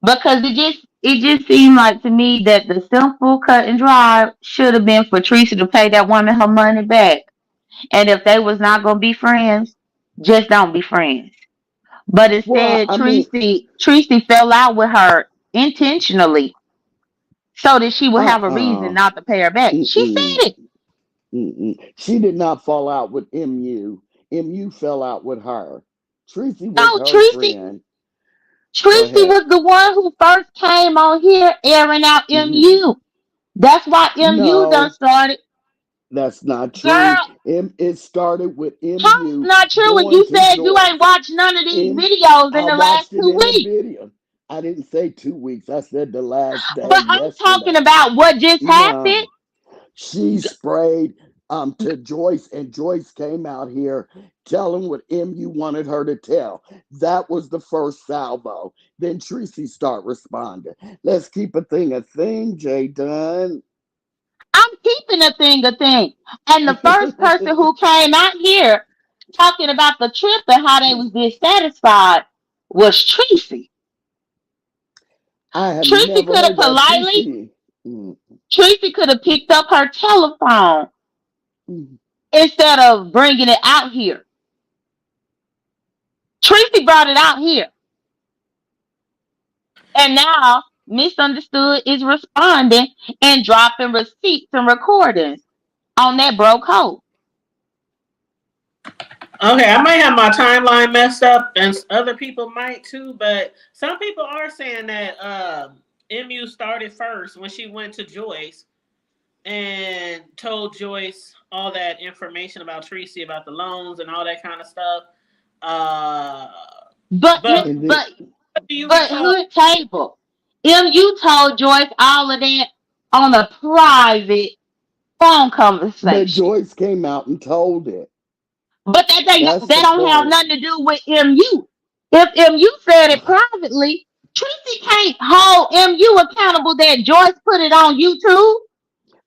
S4: because it just seemed like to me that the simple cut and dry should have been for Teresa to pay that woman her money back, and if they was not gonna be friends, just don't be friends. But
S3: well,
S4: instead,
S3: I mean,
S4: Tracy fell out with her intentionally so that she would have a reason
S3: uh-uh,
S4: not to pay her back. She
S3: mm-mm,
S4: said it.
S3: she did not fall out with MU. MU fell out with her. Tracy was
S4: No,
S3: her friend. Go
S4: Tracy
S3: ahead.
S4: was the one who first came on here airing out
S3: Mhm.
S4: MU. That's why MU done
S3: No,
S4: started.
S3: that's not true.
S4: Girl,
S3: It started with
S4: how's
S3: MU
S4: not true when
S3: going
S4: you
S3: to
S4: said you ain't
S3: Joyce.
S4: watched none of these
S3: M,
S4: videos in
S3: I
S4: the last
S3: watched it
S4: two
S3: in the
S4: weeks?
S3: video. I didn't say 2 weeks. I said the last day,
S4: But I'm talking
S3: yesterday.
S4: about what just happened.
S3: No, she sprayed to Joyce, and Joyce came out here telling what MU wanted her to tell. That was the first salvo. Then Treecey start responding. Let's keep a thing, Jay Dunn.
S4: I'm keeping a thing a thing. And the first person who came out here talking about the trip and how they was dissatisfied was Tracy.
S3: I have
S4: Tracy
S3: never
S4: could have
S3: heard that
S4: politely,
S3: Treecey. Mm,
S4: Tracy could have picked up her telephone
S3: mm.
S4: instead of bringing it out here. Tracy brought it out here. And now Misunderstood is responding and dropping receipts and recordings on that broke hoe.
S1: Okay, I might have my timeline messed up, and other people might too. But some people are saying that MU started first when she went to Joyce and told Joyce all that information about Treecey, about the loans and all that kind of stuff. Uh,
S4: But
S1: but
S3: And then,
S4: but
S1: What do you
S4: But
S1: recall?
S4: hood table. You told Joyce all of that on a private phone
S3: But
S4: conversation.
S3: Joyce came out and told it.
S4: But
S3: That's
S4: that
S3: the
S4: don't have
S3: point.
S4: nothing to do with MU. If MU said it privately, Treecey can't hold MU accountable that Joyce put it on YouTube.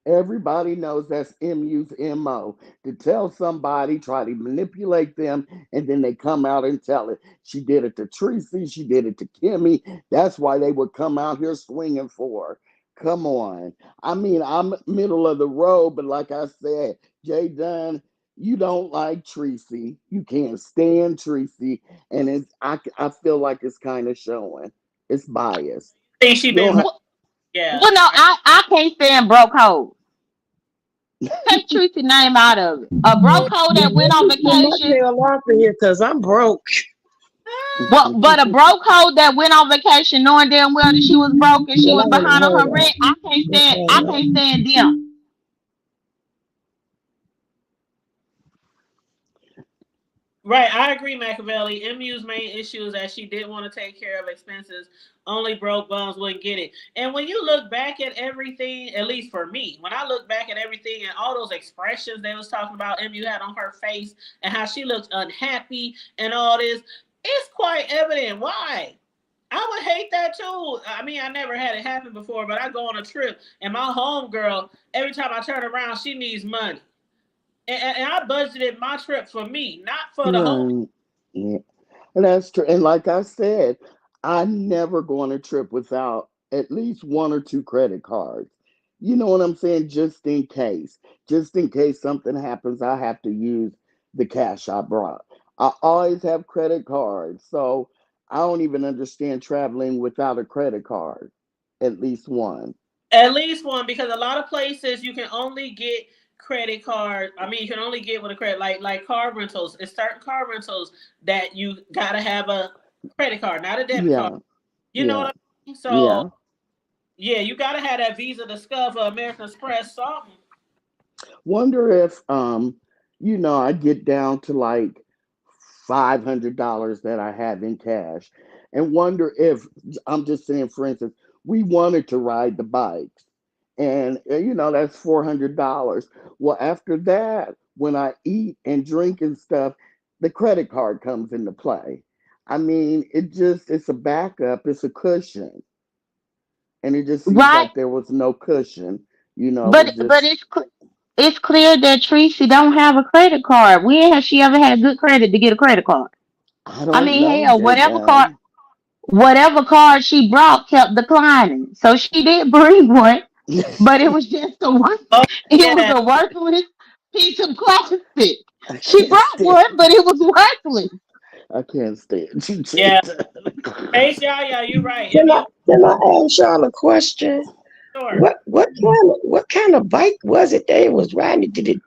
S3: Everybody knows that's MU's MO to tell somebody, try to manipulate them, and then they come out and tell it. She did it to Treecey, she did it to Kimmy. That's why they would come out here swinging for her. Come on. I mean, I'm middle of the road, but like I said, Jay Dunn, you don't like Treecey. You can't stand Treecey, and I feel like it's kind of showing. It's biased.
S1: I think she
S3: You don't
S1: been,
S3: have.
S4: Well,
S1: yeah.
S4: well no, I can't stand broke hoes. Take Treecey name out of it. A broke hoe
S2: Yeah,
S4: that went
S2: let
S4: on
S2: me get my
S4: vacation.
S2: tail off of here because I'm broke.
S4: Well, but a broke hoe that went on vacation knowing damn well that she was broke and she
S2: Well,
S4: was behind on
S2: hold
S4: her
S2: on.
S4: rent. I
S2: Hold
S4: can't
S2: on.
S4: stand them.
S1: Right, I agree, Machiavelli. MU's main issue is that she didn't want to take care of expenses. Only broke bums wouldn't get it. And when you look back at everything, at least for me, when I look back at everything and all those expressions they was talking about MU had on her face and how she looked unhappy and all this, it's quite evident why. I would hate that too. I mean, I never had it happen before, but I go on a trip and my home girl, every time I turn around, she needs money. And I budgeted my trip for me, not for the whole.
S3: Right. Yeah. And that's true. And like I said, I never go on a trip without at least one or two credit cards. You know what I'm saying? Just in case. Just in case something happens, I have to use the cash I brought. I always have credit cards. So I don't even understand traveling without a credit card. At least one.
S1: At least one, because a lot of places you can only get credit card. I mean, you can only get with a credit, like car rentals. It's certain car rentals that you gotta have a credit card, not a debit card.
S3: Yeah.
S1: You know
S3: Yeah.
S1: what I mean? So
S3: Yeah.
S1: yeah, you gotta have that Visa, Discover, American Express, something.
S3: Wonder if I get down to like $500 that I have in cash, and wonder if I'm just saying, for instance, we wanted to ride the bikes, and that's $400. Well, after that, when I eat and drink and stuff, the credit card comes into play. I mean, it's a backup, it's a cushion, and it just seems
S4: Right?
S3: like there was no cushion. It
S4: But
S3: was just.
S4: it's clear that Tracy don't have a credit card. When has she ever had good credit to get a credit card?
S3: I
S4: I
S3: don't
S4: mean,
S3: know,
S4: hell,
S3: Jay Dunn.
S4: whatever card she brought kept declining. So she did bring one, but it was just a one.
S1: Oh
S4: It was
S1: yeah,
S4: a worthless piece of plastic.
S3: I
S4: She
S3: can't
S4: brought
S3: stand.
S4: one, but it was worthless.
S3: I can't stand you, Jay
S1: yeah.
S3: Dunn.
S1: Hey, yeah, you're right. MU,
S2: Can I ask y'all a question?
S1: sure.
S2: What kind of bike was it they was riding? Did it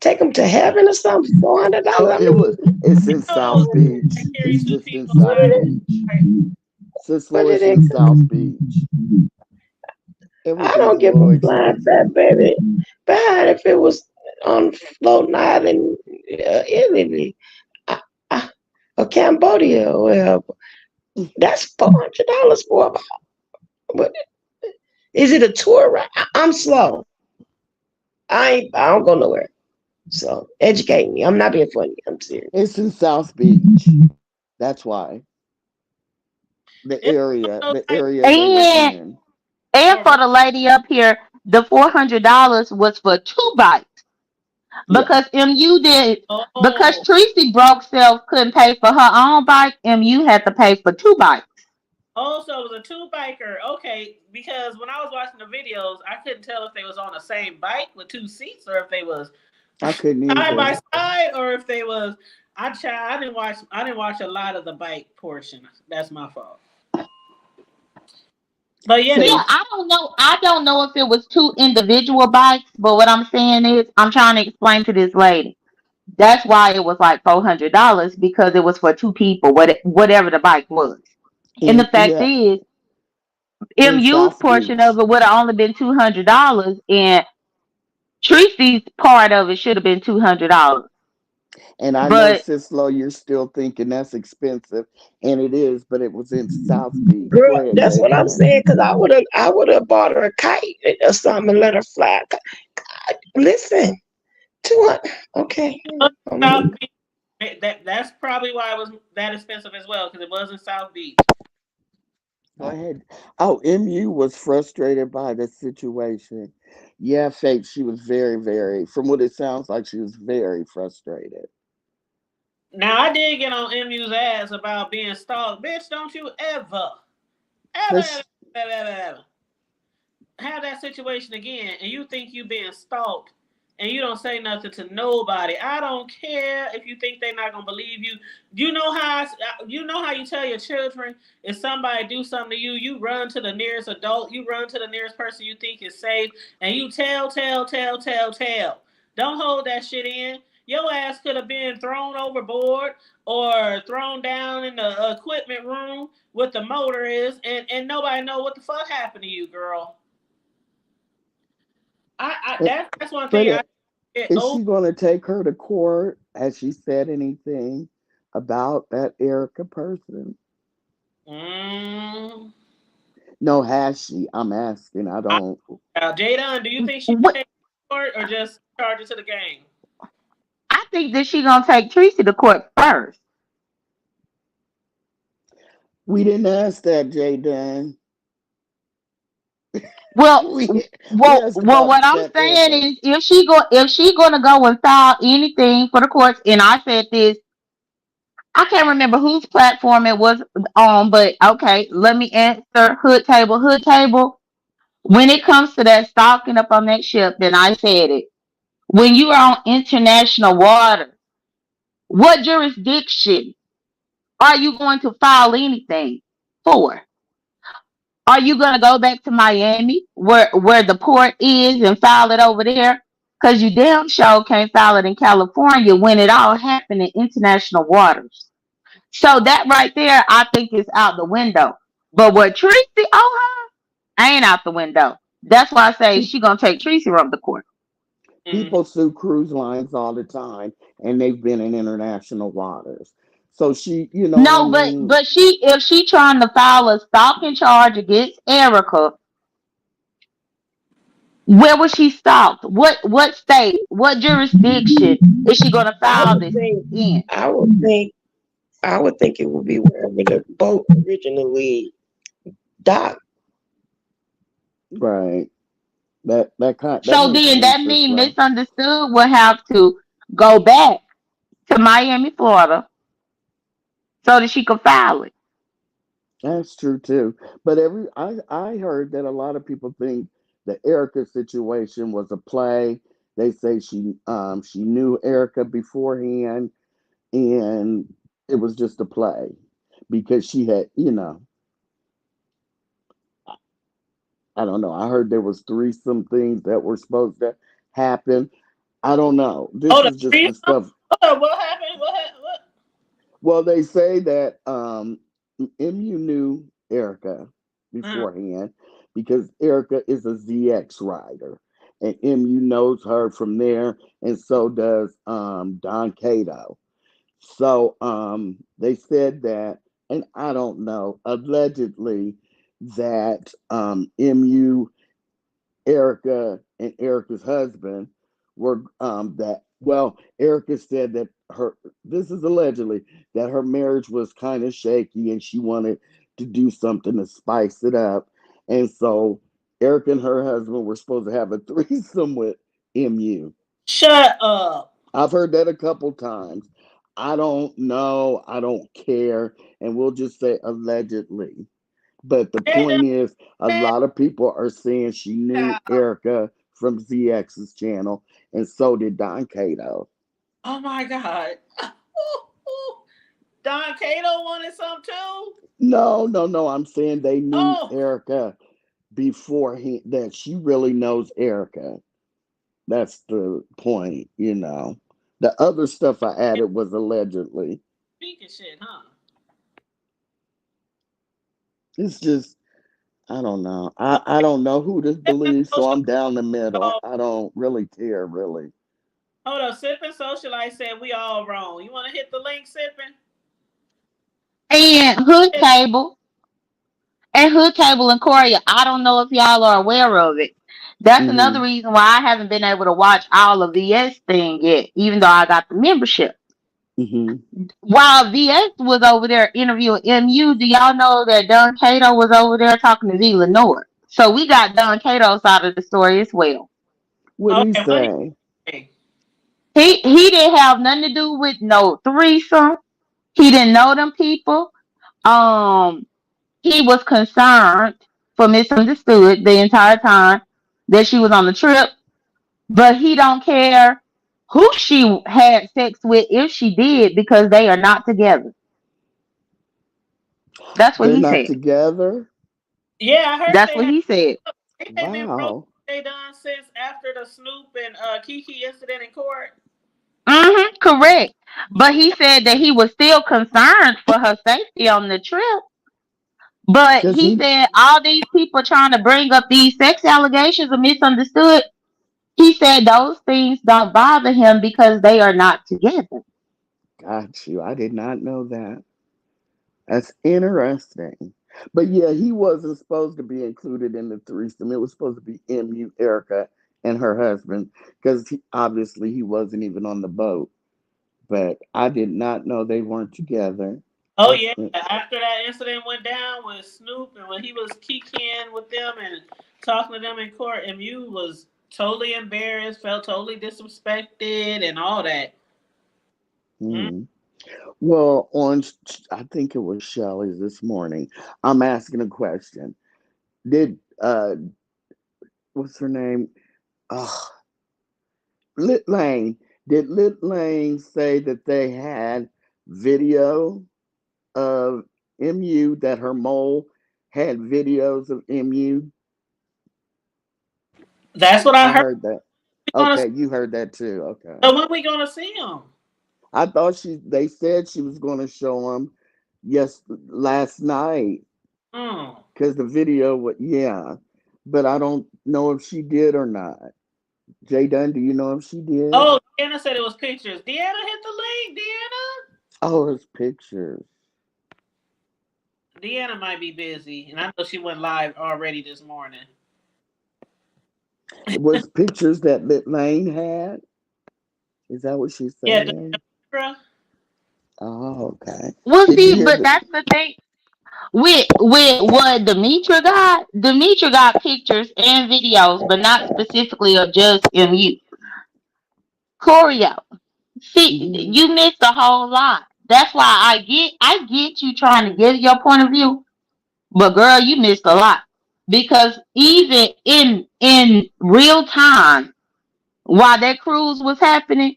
S2: take them to heaven or something? $400.
S3: Oh,
S2: I mean,
S3: it's in
S1: Oh,
S3: South Beach.
S1: I carry
S3: It's
S1: two
S3: just in
S1: people
S2: what
S3: South
S1: side
S2: did it?
S3: Beach.
S1: by side.
S3: Sis
S2: What did
S3: Lois
S2: it?
S3: in South Beach.
S2: I
S3: Everything's
S2: don't
S3: a
S2: give
S3: little
S2: a flying fat
S3: expensive.
S2: baby. Bad if it was on floating island, Italy, uh, uh, or Cambodia, or wherever. That's $400 for. What is it? A tour ride? I'm slow. I don't go nowhere. So educate me. I'm not being funny. I'm serious.
S3: It's in South Beach. That's why. The
S1: It's
S3: area,
S1: those
S3: the
S1: type.
S3: area they were
S4: And
S3: in.
S4: and
S1: Oh,
S4: for the lady up here, the $400 was for two bites
S3: Yeah.
S4: because MU did because
S1: oh,
S4: Tracy broke self couldn't pay for her own bike. MU had to pay for two bikes.
S1: oh, so it was a two biker. Okay, because when I was watching the videos, I couldn't tell if they was on the same bike with two seats or if they was
S3: I couldn't
S1: side by
S3: either.
S1: side or if they was. I didn't watch a lot of the bike portion. That's my fault. But yeah, they
S4: Yeah,
S3: Say,
S1: was.
S4: I don't know if it was two individual bikes, but what I'm saying is I'm trying to explain to this lady. That's why it was like $400 because it was for two people, whatever the bike was. And the fact
S3: yeah,
S4: is,
S3: in
S4: MU's
S3: South
S4: portion of
S3: Beach.
S4: it would have only been $200, and Tracy's part of it should have been $200.
S3: And I know,
S4: But
S3: Cislo, you're still thinking that's expensive, and it is, but it was in South Beach.
S2: Girl,
S3: Go ahead,
S2: that's what I'm
S3: Jaden.
S2: saying. Cause I would have bought her a kite or something and let her fly. Listen, 200. Okay, I'm gonna
S1: South
S2: leave.
S1: Beach. That's probably why it was that expensive as well, because it was in South Beach.
S3: Go ahead. Oh, MU was frustrated by the situation. Yeah, Faith, she was very, very, from what it sounds like, she was very frustrated.
S1: Now I did get on MU's ass about being stalked. Bitch, don't you ever,
S3: But
S1: ever, ever, ever, ever have that situation again and you think you being stalked and you don't say nothing to nobody. I don't care if you think they're not gonna believe you. You know how you tell your children if somebody do something to you, you run to the nearest adult, you run to the nearest person you think is safe, and you tell, tell, tell, tell, tell. Don't hold that shit in. Your ass could have been thrown overboard or thrown down in the equipment room with the motor is, and nobody know what the fuck happened to you, girl. That's one
S3: but
S1: thing I get
S3: is
S1: over.
S3: she going to take her to court? Has she said anything about that Erica person?
S1: Mm.
S3: No, has she? I'm asking. I
S1: I,
S3: don't.
S1: Jada, do you think she should
S4: what
S1: take it to court or just charge it to the game?
S4: I think that she gonna take Treecey to court first.
S3: We didn't ask that, Jaden.
S4: Well,
S3: We we
S4: well,
S3: asked
S4: well.
S3: about
S4: What I'm
S3: that
S4: saying
S3: Erica.
S4: is, if she gonna go and file anything for the courts, and I said this, I can't remember whose platform it was on, but okay, let me answer. Hood table, hood table. When it comes to that stalking up on that ship, then I said it. When you are on international water, what jurisdiction are you going to file anything for? Are you gonna go back to Miami where the port is and file it over there? Cause you damn sure can't file it in California when it all happened in international waters. So that right there, I think is out the window. But what Treecey owe her ain't out the window. That's why I say
S3: Pe-
S4: she gonna take Treecey from the court.
S1: Mm.
S3: People sue cruise lines all the time, and they've been in international waters. So she, you know what I
S4: No, but
S3: mean?
S4: but she if she trying to file a stalking charge against Erica, where was she stalked? What state? What jurisdiction is she gonna
S2: I
S4: file
S2: would
S4: this
S2: think.
S4: in?
S2: I would think. I would think it would be wherever the boat originally docked.
S3: Right. That
S4: So
S3: makes
S4: then
S3: sense,
S4: that means
S3: Cislo.
S4: Misunderstood will have to go back to Miami, Florida, so that she could file it.
S3: That's true too. But I heard that a lot of people think the Erica situation was a play. They say she knew Erica beforehand, and it was just a play because she had, I don't know. I heard there was threesome things that were supposed to happen. I don't know.
S1: Oh,
S3: This
S1: the
S3: is just
S1: threesome?
S3: the stuff.
S1: What happened? What happened? What?
S3: Well, they say that MU knew Erica
S1: Uh,
S3: beforehand because Erica is a ZX rider, and MU knows her from there, and so does Don Cato. So they said that, and I don't know, allegedly that MU, Erica, and Erica's husband were that well, Erica said that her this is allegedly that her marriage was kind of shaky and she wanted to do something to spice it up. And so Erica and her husband were supposed to have a threesome with MU.
S1: Shut up.
S3: I've heard that a couple times. I don't know. I don't care. And we'll just say allegedly. But the
S1: Jada,
S3: point is, a lot of people are saying she knew Erica from ZX's channel, and so did Don Cato.
S1: oh my God. Don Cato wanted some too?
S3: No, no, no. I'm saying they knew
S1: Oh,
S3: Erica before that she really knows Erica. That's the point. The other stuff I
S1: and
S3: added was allegedly.
S1: speaking shit, huh?
S3: It's just I don't know. I don't know who to
S1: That's
S3: believe, so
S1: social
S3: I'm down the middle.
S1: media.
S3: I don't really care, really.
S1: Hold up, Sipping Socialite said we all wrong. You want to hit the link, Sipping?
S4: And Hood Table and Korea. I don't know if y'all are aware of it. That's another
S3: Hmm.
S4: reason why I haven't been able to watch all of VS thing yet, even though I got the membership.
S3: Hmm.
S4: While VS was over there interviewing MU, do y'all know that Don Cato was over there talking to V Lenore? So we got Don Cato's side of the story as well.
S3: What'd he
S1: Okay, what do
S3: say?
S1: you think?
S4: He didn't have nothing to do with no threesome. He didn't know them people. Um, he was concerned for misunderstood the entire time that she was on the trip, but he don't care who she had sex with if she did because they are not together. That's what
S3: They're
S4: he
S3: not
S4: said.
S3: together?
S1: Yeah, I heard
S4: That's what he said.
S1: they've been broke.
S3: Wow.
S1: They done since after the Snoop and Kiki incident in court.
S4: Correct. But he said that he was still concerned for her safety on the trip. But
S3: Because
S4: he
S3: he,
S4: said all these people trying to bring up these sex allegations are misunderstood. He said those things don't bother him because they are not together.
S3: got you. I did not know that. That's interesting. But yeah, he wasn't supposed to be included in the threesome. It was supposed to be MU, Erica, and her husband, because obviously he wasn't even on the boat. But I did not know they weren't together.
S1: Oh
S3: That's
S1: yeah, after that incident went down with Snoop and when he was kikiing with them and talking to them in court, MU was totally embarrassed, felt totally disrespected, and all that. Mm.
S3: mm. Well, I think it was Shelley's this morning. I'm asking a question. Did what's her name? Oh, Lit Lane. Did Lit Lane say that they had video of MU, that her mole had videos of MU?
S1: That's what I
S3: I
S1: heard.
S3: heard that.
S1: We gonna,
S3: Okay, you heard that too. Okay.
S1: so when we gonna see him?
S3: I thought they said she was going to show him last night
S1: Mm.
S3: because the video yeah, but I don't know if she did or not. Jay Dunn, do you know if she did?
S1: Oh, Deanna said it was pictures. Deanna hit the link.
S3: Oh, it's pictures.
S1: Deanna might be busy, and I know she went live already this morning.
S3: It was pictures that Lit Lane had. Is that what she's
S1: Yeah,
S3: saying?
S1: Deidre.
S3: Oh, okay.
S4: Well,
S3: Did you
S4: see,
S3: hear
S4: but
S3: the?
S4: that's the thing. With what Demetra got pictures and videos, but not specifically of just MU. Choreo. See,
S3: Hmm.
S4: you missed a whole lot. That's why I get you trying to give your point of view, but girl, you missed a lot. Because even in real time, while that cruise was happening,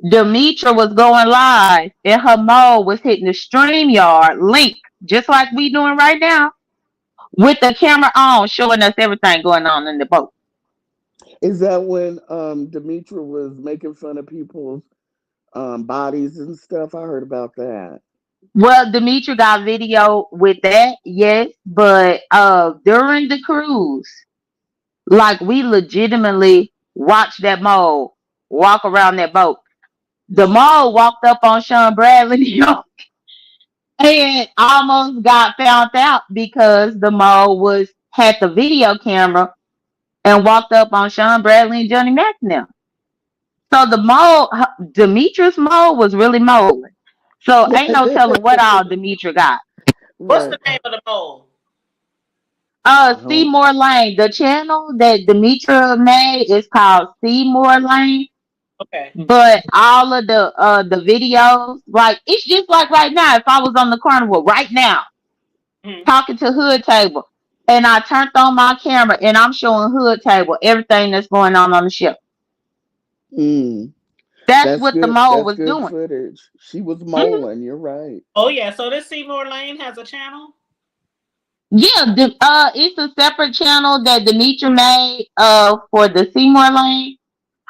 S4: Demetra was going live and her mole was hitting the StreamYard link, just like we doing right now, with the camera on, showing us everything going on in the boat.
S3: Is that when Demetra was making fun of people's bodies and stuff? I heard about that.
S4: Well, Demetra got video with that, yes, but during the cruise, like we legitimately watched that mole walk around that boat. The mole walked up on Sean Bradley and almost got found out because the mole was had the video camera and walked up on Sean Bradley and Johnny McNair. So the mole, Demetra's mole was really moling. So ain't no telling what all Demetra got.
S1: What's
S3: Right.
S1: the name of the bowl?
S3: I don't.
S4: Seymour Lane. The channel that Demetra made is called Seymour Lane.
S1: Okay.
S4: But all of the videos, like it's just like right now, if I was on the carnival right now
S1: Mm.
S4: talking to Hood Table and I turned on my camera and I'm showing Hood Table everything that's going on the ship.
S3: Mm,
S4: That's
S3: that's
S4: what the
S3: good.
S4: mole
S3: That's
S4: was
S3: good
S4: doing.
S3: footage. She was
S4: Mhm.
S3: moling. You're right.
S1: Oh yeah, so this Seymour Lane has a channel.
S4: Yeah, it's a separate channel that Demetra made for the Seymour Lane.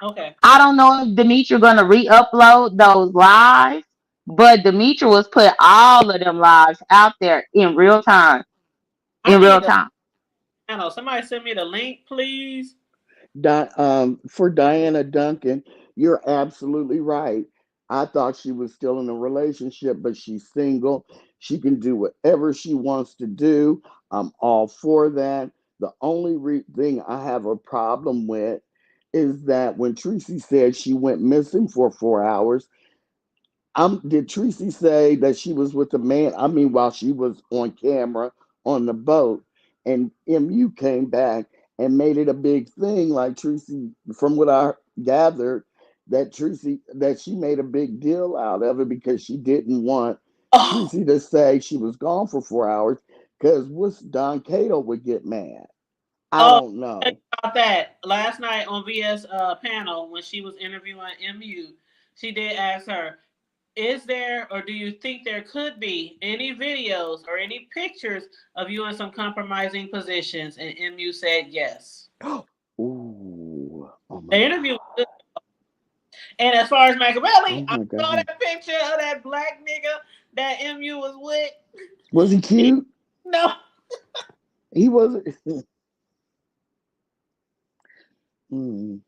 S1: Okay.
S4: I don't know if Demetra gonna re-upload those lives, but Demetra was put all of them lives out there in real time.
S1: I
S4: In
S1: need
S4: real
S1: the
S4: time.
S1: channel. Somebody send me the link, please.
S3: For Diana Duncan, you're absolutely right. I thought she was still in a relationship, but she's single. She can do whatever she wants to do. I'm all for that. The only thing I have a problem with is that when Treecey said she went missing for 4 hours, did Treecey say that she was with a man? I mean, while she was on camera on the boat, and MU came back and made it a big thing. Like Treecey, from what I gathered, that she made a big deal out of it because she didn't want
S1: Oh,
S3: Treecey to say she was gone for 4 hours because what's Don Cato would get mad. I
S1: oh,
S3: don't
S1: think
S3: know.
S1: about that. Last night on VS panel when she was interviewing MU, she did ask her, "Is there or do you think there could be any videos or any pictures of you in some compromising positions?" And MU said yes.
S3: Ooh, oh my
S1: The interview was
S3: god,
S1: good. And as far as
S3: oh
S1: Machiavelli, I
S3: my
S1: saw
S3: god,
S1: that picture of that black nigga that MU was with.
S3: was he
S1: He,
S3: cute?
S1: no,
S3: He wasn't. Mm.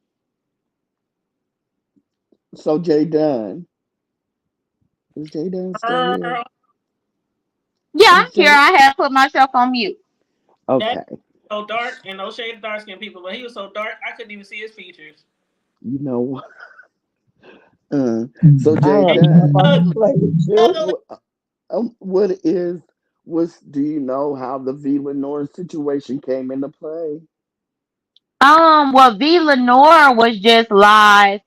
S3: So Jay Dunn, is Jay Dunn still here?
S1: girl,
S4: Yeah, I'm
S3: Is
S4: here.
S3: Jay
S4: I had put myself on mute.
S1: that
S3: okay?
S1: so dark and no shade of dark skinned people, but he was so dark I couldn't even see his features.
S3: You know, uh, so
S2: I
S3: Jay
S1: And
S2: am
S1: he
S2: not
S3: Dunn,
S2: about to
S1: ugly,
S2: play with you.
S1: ugly.
S3: what is what's do you know how the V Lenore situation came into play?
S4: Well, V Lenore was just live,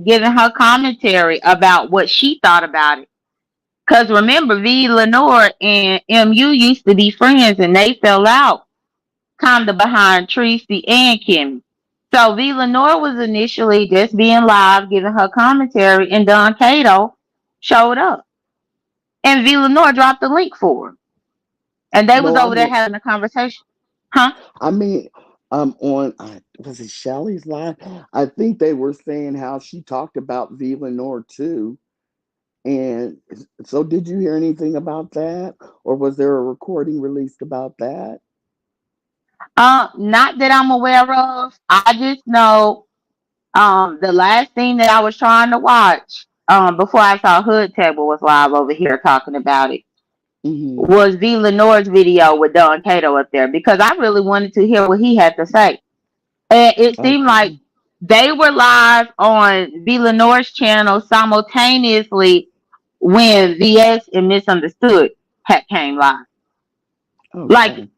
S4: giving her commentary about what she thought about it. Cause remember, V Lenore and MU used to be friends, and they fell out kind of behind Treecey and Kimmy. So V Lenore was initially just being live, giving her commentary, and Don Cato showed up, and V Lenore dropped the link for her, and they was
S3: No, I
S4: over there
S3: mean,
S4: having a conversation. Huh?
S3: I mean, on was it Shelly's live? I think they were saying how she talked about V Lenore too. And so, did you hear anything about that, or was there a recording released about that?
S4: Not that I'm aware of. I just know the last thing that I was trying to watch before I saw Hood Table was live over here talking about it
S3: Hmm.
S4: was V Lenore's video with Don Cato up there because I really wanted to hear what he had to say. And it seemed like
S3: Okay.
S4: they were live on V Lenore's channel simultaneously when VS and Misunderstood had came live. Like
S3: Okay.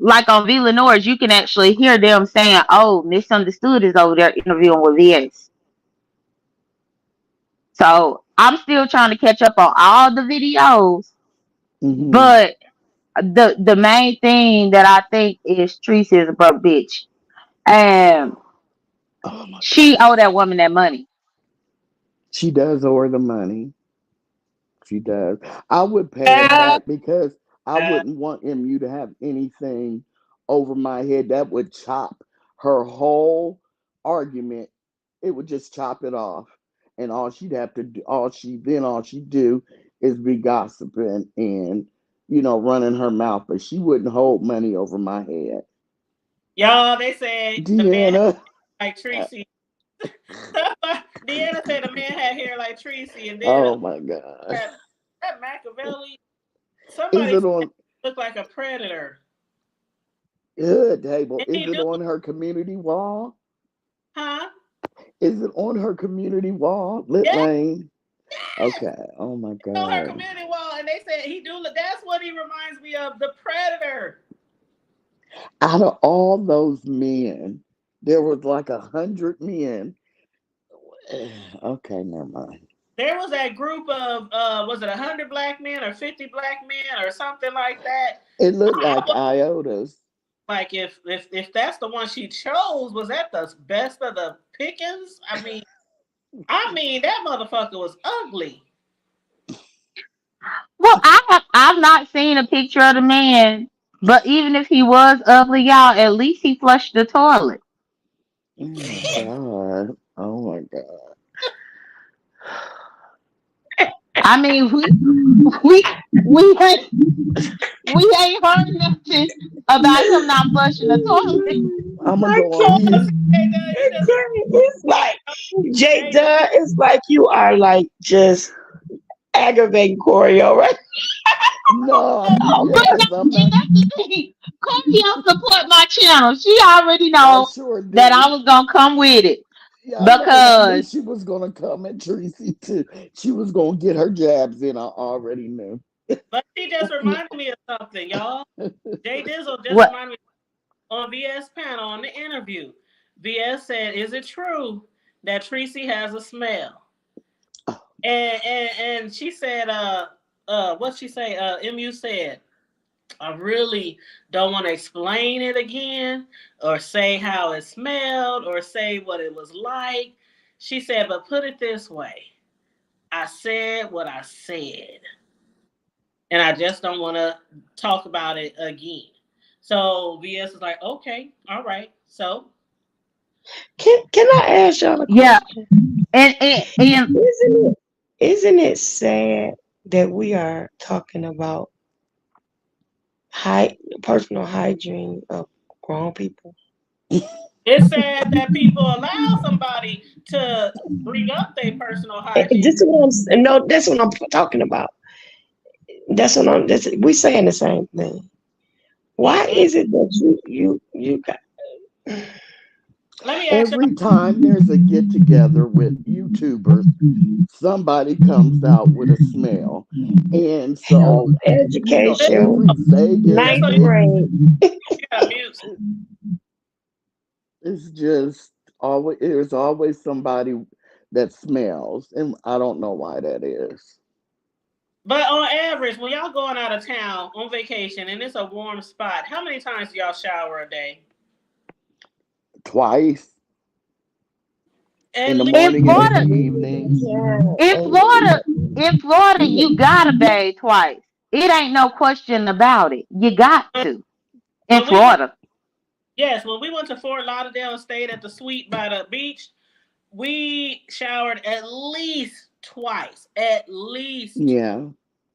S4: like on V Lenore's, you can actually hear them saying, "Oh, Misunderstood is over there interviewing with VS." So I'm still trying to catch up on all the videos,
S3: Hmm.
S4: but the main thing that I think is Treecey is a broke bitch, and
S3: Oh my
S4: she
S3: God.
S4: owe that woman that money.
S3: She does owe her the money. She does. I would pay it
S1: Yeah.
S3: back because I wouldn't want MU to have anything over my head that would chop her whole argument. It would just chop it off. And all she'd have to do, all she'd do is be gossiping and, running her mouth, but she wouldn't hold money over my head.
S1: Y'all, they said the man had
S3: Deanna.
S1: like Treecey. Deanna said the man had hair like Treecey, and then
S3: Oh my God.
S1: that Machiavelli.
S3: Is
S1: Somebody
S3: it
S1: said
S3: on
S1: looked like a predator.
S3: Hood Table?
S1: And
S3: Is
S1: he
S3: it
S1: do,
S3: on her community wall?
S1: huh?
S3: Is it on her community wall? Lit
S1: Yes,
S3: Lane? Okay. Oh my
S1: it's on her
S3: God.
S1: community wall, and they said he do. That's what he reminds me of, the predator.
S3: Out of all those men, there was like 100 men. Okay, never mind.
S1: There was that group of was it 100 black men or 50 black men or something like that?
S3: It looked
S1: I
S3: like
S1: was
S3: iotas.
S1: like, if that's the one she chose, was that the best of the pickings? I mean that motherfucker was ugly.
S4: Well, I've not seen a picture of the man, but even if he was ugly, y'all, at least he flushed the toilet.
S3: Oh my God. Oh my God.
S4: I mean, we we ain't we ain't heard nothing about him not flushing the toilet.
S3: I'm gonna
S2: I
S3: go on
S2: can't.
S3: mute.
S1: Hey, Doug, you just
S2: It's like Jay
S1: Jay.
S2: Dunn. It's like you are like just aggravating Corio, right?
S3: No,
S4: But no,
S3: yes, I'm
S4: and
S3: not.
S4: that's the thing. Corio support my channel. She already
S3: I
S4: know
S3: sure
S4: that I
S3: do.
S4: was gonna come with it
S3: Yeah, I know, and I knew
S4: because
S3: she was gonna come at Treecey too. She was gonna get her jabs in. I already knew.
S1: But she just reminded me of something, y'all. Jay Dizzle just
S4: what
S1: reminded me on VS panel on the interview. VS said, "Is it true that Treecey has a smell?" And she said, what she say? Mu said, "I really don't want to explain it again, or say how it smelled, or say what it was like." She said, "But put it this way, I said what I said, and I just don't want to talk about it again." So VS is like, "Okay, all right." So
S2: Can I ask y'all a
S4: yeah,
S2: question?
S4: and
S2: Isn't it sad that we are talking about personal hygiene of grown people?
S1: it's sad that people allow somebody to bring up their personal hygiene.
S2: This is what no, that's what I'm talking about. That's what I'm. We saying the same thing. Why
S1: Mm-mm.
S2: is it that you got?
S1: Let me ask
S3: Every
S1: y'all.
S3: time there's a get together with YouTubers, somebody comes out with a smell, and
S2: Health
S3: so
S2: education,
S3: every Vegas,
S2: ninth
S1: So
S2: grade.
S1: you got mute.
S3: it's just always there's always somebody that smells, and I don't know why that is.
S1: But on average, when y'all going out of town on vacation and it's a warm spot, how many times do y'all shower a day?
S3: Twice in
S1: At
S3: the
S1: least.
S4: in
S3: morning and in the
S4: Florida,
S3: evenings.
S2: Yeah,
S4: in Florida, in Florida, you gotta bathe twice. It ain't no question about it. You got to in
S1: When we went,
S4: Florida.
S1: yes, when we went to Fort Lauderdale and stayed at the suite by the beach, we showered at least twice. At least.
S3: Yeah,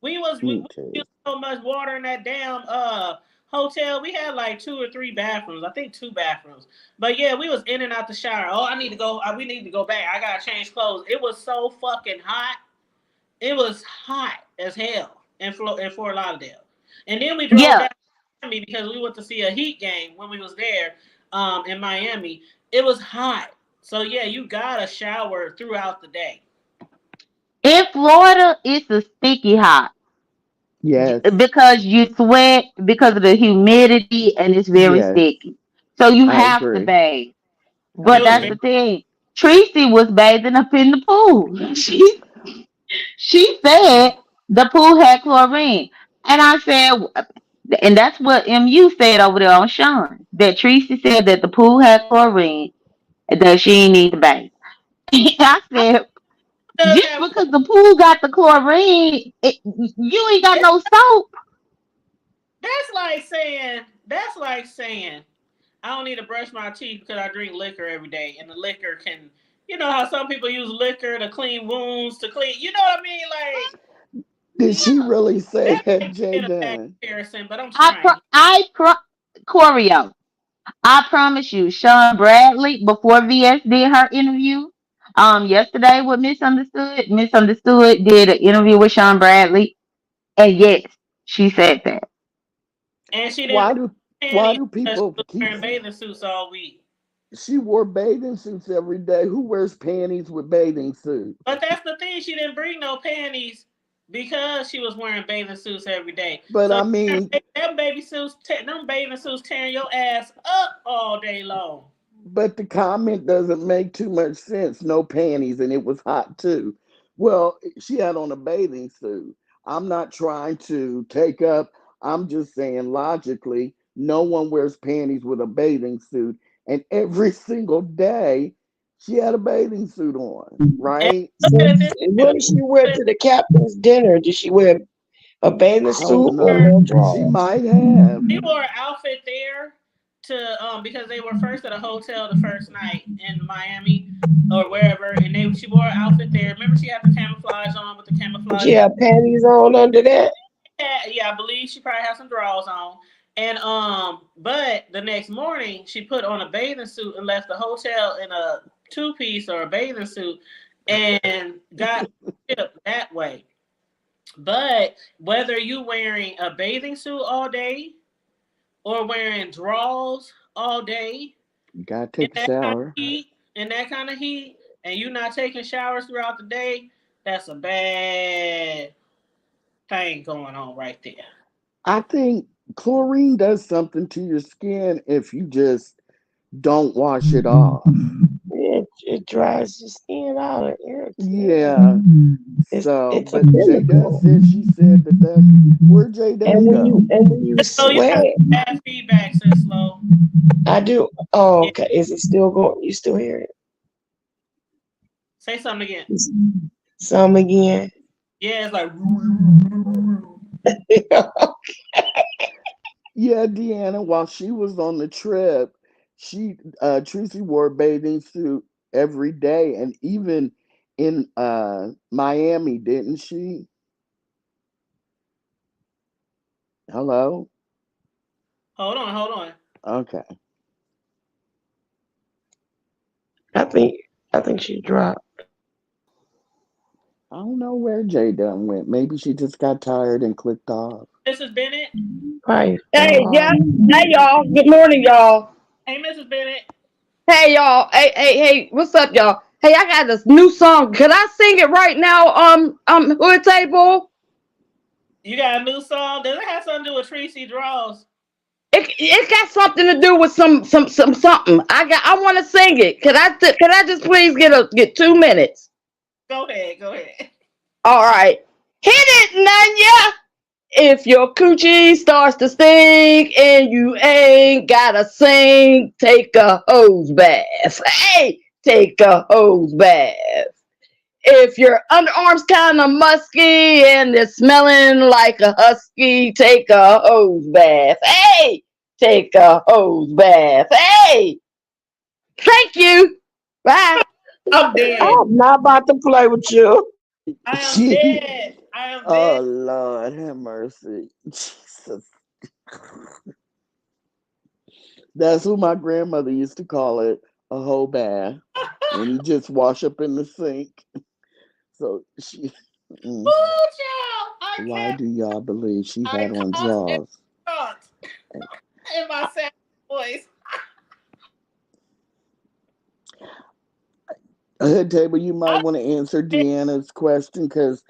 S1: We
S3: me too.
S1: used so much water in that damn hotel. We had like two or three bathrooms. I think two bathrooms. But yeah, we was in and out the shower. Oh, I need to go. We need to go back. I gotta change clothes. It was so fucking hot. It was hot as hell in Fort Lauderdale. And then we drove
S4: Yeah.
S1: down to Miami because we went to see a Heat game when we was there in Miami. It was hot. So yeah, you gotta shower throughout the day.
S4: In Florida, it's a sticky hot
S3: Yes,
S4: because you sweat because of the humidity and it's very
S3: yes,
S4: sticky. So you
S3: I
S4: have to
S3: agree.
S4: bathe.
S3: I
S1: It
S4: But
S1: was
S4: that's
S1: very
S3: agree.
S4: the thing. Tracy was bathing up in the pool. She said the pool had chlorine. And I said, and that's what MU said over there on Sean. That Tracy said that the pool had chlorine and that she didn't need to bathe. I said,
S1: does
S4: just
S1: have
S4: because the pool got the chlorine, you ain't got no soap.
S1: that's like saying I don't need to brush my teeth because I drink liquor every day, and the liquor can, you know how some people use liquor to clean wounds, to clean, you know what I mean? Like,
S3: Did
S1: no,
S3: she really say
S1: that
S3: that,
S1: might
S3: Jay
S1: be a bad
S3: Dunn?
S1: comparison, but I'm
S4: I pro-
S1: trying.
S4: I pro- Choreo. I promise you, Sean Bradley before VS did her interview. Yesterday with Misunderstood did an interview with Sean Bradley, and yes, she said that.
S1: And she didn't
S3: Why
S1: bring
S3: do why
S1: panties
S3: do
S1: because she
S3: people
S1: was
S3: keep?
S1: wearing bathing suits all week.
S3: She wore bathing suits every day. Who wears panties with bathing suits?
S1: But that's the thing, she didn't bring no panties because she was wearing bathing suits every day.
S3: But
S1: So
S3: I mean,
S1: them baby suits, them bathing suits tearing your ass up all day long.
S3: but the comment doesn't make too much sense. No panties, and it was hot too. Well, she had on a bathing suit. I'm not trying to take up, I'm just saying logically, no one wears panties with a bathing suit. And every single day, she had a bathing suit on,
S1: And
S3: right?
S1: look
S2: So
S1: at it this way,
S2: what did she wear to the captain's dinner? Did she wear a bathing
S3: I don't
S2: suit or
S1: her,
S3: know.
S2: no
S3: She
S2: drawers?
S3: might have.
S1: she wore an outfit there to because they were first at a hotel the first night in Miami or wherever, and she wore an outfit there. Remember, she had the camouflage on with the camouflage
S2: She
S1: vest.
S2: had panties on under that.
S1: yeah, I believe she probably had some drawers on. And but the next morning she put on a bathing suit and left the hotel in a two piece or a bathing suit and got shipped that way. But whether you wearing a bathing suit all day or wearing drawers all day
S3: Gotta
S1: in
S3: take a
S1: that kind of
S3: shower.
S1: heat, and you not taking showers throughout the day, that's a bad thing going on right there.
S3: I think chlorine does something to your skin if you just don't wash it off.
S2: It dries your skin out and irritates.
S3: Yeah. So,
S2: It's a
S3: but J Dunn
S2: chemical.
S3: said she said that that's where J Dunn go.
S2: And when you
S1: So you got
S2: sweat,
S1: bad feedback, sis slow.
S2: I do. Oh,
S1: Yeah.
S2: okay. Is it still going? You still hear
S1: Say something again.
S2: it? Some again.
S1: Yeah, it's like
S3: Yeah, Deanna, while she was on the trip, she Treecey wore a bathing suit every day, and even in Miami, didn't she? Hello?
S1: hold on.
S3: Okay.
S2: I think I think she dropped.
S3: I don't know where J Dunn went. Maybe she just got tired and clicked off.
S1: Mrs. Bennett.
S2: Probably
S5: Hey,
S2: fell
S5: yeah.
S2: off.
S5: Hey, y'all. Good morning, y'all.
S1: Hey, Mrs. Bennett.
S5: Hey, y'all. Hey. What's up, y'all? Hey, I got this new song. Could I sing it right now? Hood table.
S1: You got a new song? Does it have something to do with Treecey Draws?
S5: It got something to do with some something. I want to sing it. Could I just please get 2 minutes?
S1: Go ahead, go ahead.
S5: All right. Hit it, Nanya. If your coochie starts to stink and you ain't gotta sing, take a hose bath. Hey, take a hose bath. If your underarm's kind of musky and it's smelling like a husky, take a hose bath. Hey, take a hose bath. Hey, thank you. Bye.
S1: I'm dead.
S2: I'm not about to play with you.
S1: I am
S3: She,
S1: dead. I am
S3: oh
S1: dead.
S3: Lord, have mercy. Jesus. That's what my grandmother used to call it, a whole bath. When you just wash up in the sink. So she,
S1: Ooh,
S3: mm,
S1: child. I
S3: why
S1: can't.
S3: do y'all believe she
S1: I
S3: had on
S1: coughed and
S3: drawers?
S1: talked in my sad voice.
S3: Ahead table, you might
S1: I
S3: want to answer Deanna's question because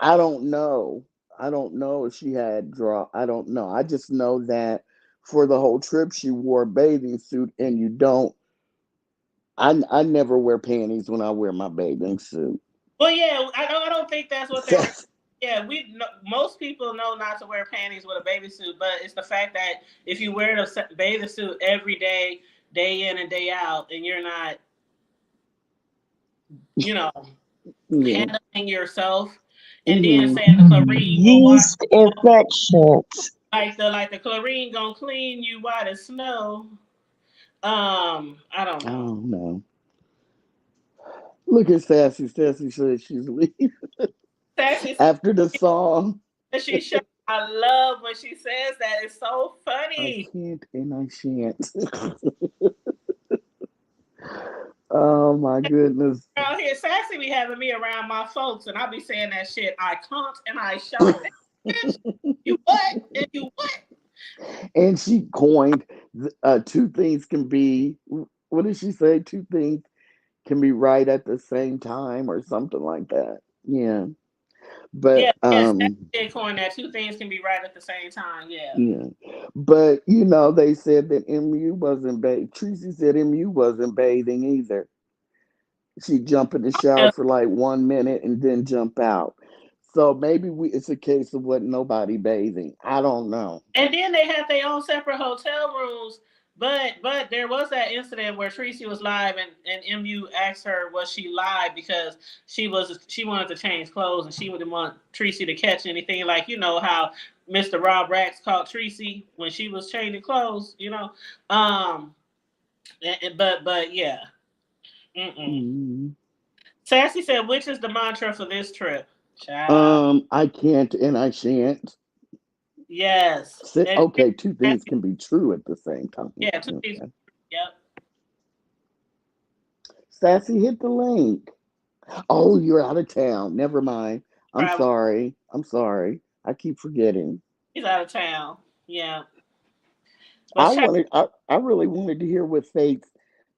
S3: I don't know. I don't know if she had draw. I don't know. I just know that for the whole trip she wore a bathing suit, and you don't. I never wear panties when I wear my bathing suit.
S1: Well, yeah, I don't think that's what they were.
S3: That's,
S1: Yeah, most people know not to wear panties with a bathing suit, but it's the fact that if you wear the bathing suit every day, day in and day out, and you're not, you know,
S3: yeah.
S1: handling yourself, and then
S3: Hmm.
S1: saying the chlorine will wash
S2: Yeast infections.
S1: like the chlorine gonna clean you white as snow. I don't
S3: I
S1: know.
S3: don't know. Look at Sassy. Sassy said she's leaving
S1: Sassy
S3: after the song.
S1: said she shut. I love when she says that. It's so
S3: I
S1: funny.
S3: can't and I shan't. Oh my goodness.
S1: Around here, Sassy be having me around my folks, and I be saying that shit. I can't and I shan't. Bitch, you what? And you what?
S3: And she coined two things can be, what did she say? Two things can be right at the same time or something like that. Yeah.
S1: Yeah,
S3: But
S1: yes, Sassy did coin that. Two things can be right at the same time. Yeah.
S3: yeah. But you know, they said that MU wasn't bathing. Tracy said MU wasn't bathing either. She'd jump in the shower
S1: Yeah.
S3: for like 1 minute and then jump out. So maybe it's a case of what nobody bathing. I don't know.
S1: And then they had their own separate hotel rooms. But there was that incident where Treecey was live and MU asked her was she live because she wanted to change clothes and she didn't want Treecey to catch anything like how Mr. Rob Rax caught Treecey when she was changing clothes. Um but yeah. Mm-mm.
S3: Mm.
S1: Sassy said which is the mantra for this trip? Child.
S3: I can't and I shan't.
S1: Yes. And
S3: Okay, two things can be true at the same time.
S1: yeah, two things.
S3: Okay.
S1: Yep.
S3: Sassy, hit the link. Oh, you're out of town. Never mind. I'm
S1: Travel.
S3: sorry. I'm sorry. I keep forgetting.
S1: He's out of town. Yeah. But
S3: I wanted. I really wanted to hear what Faith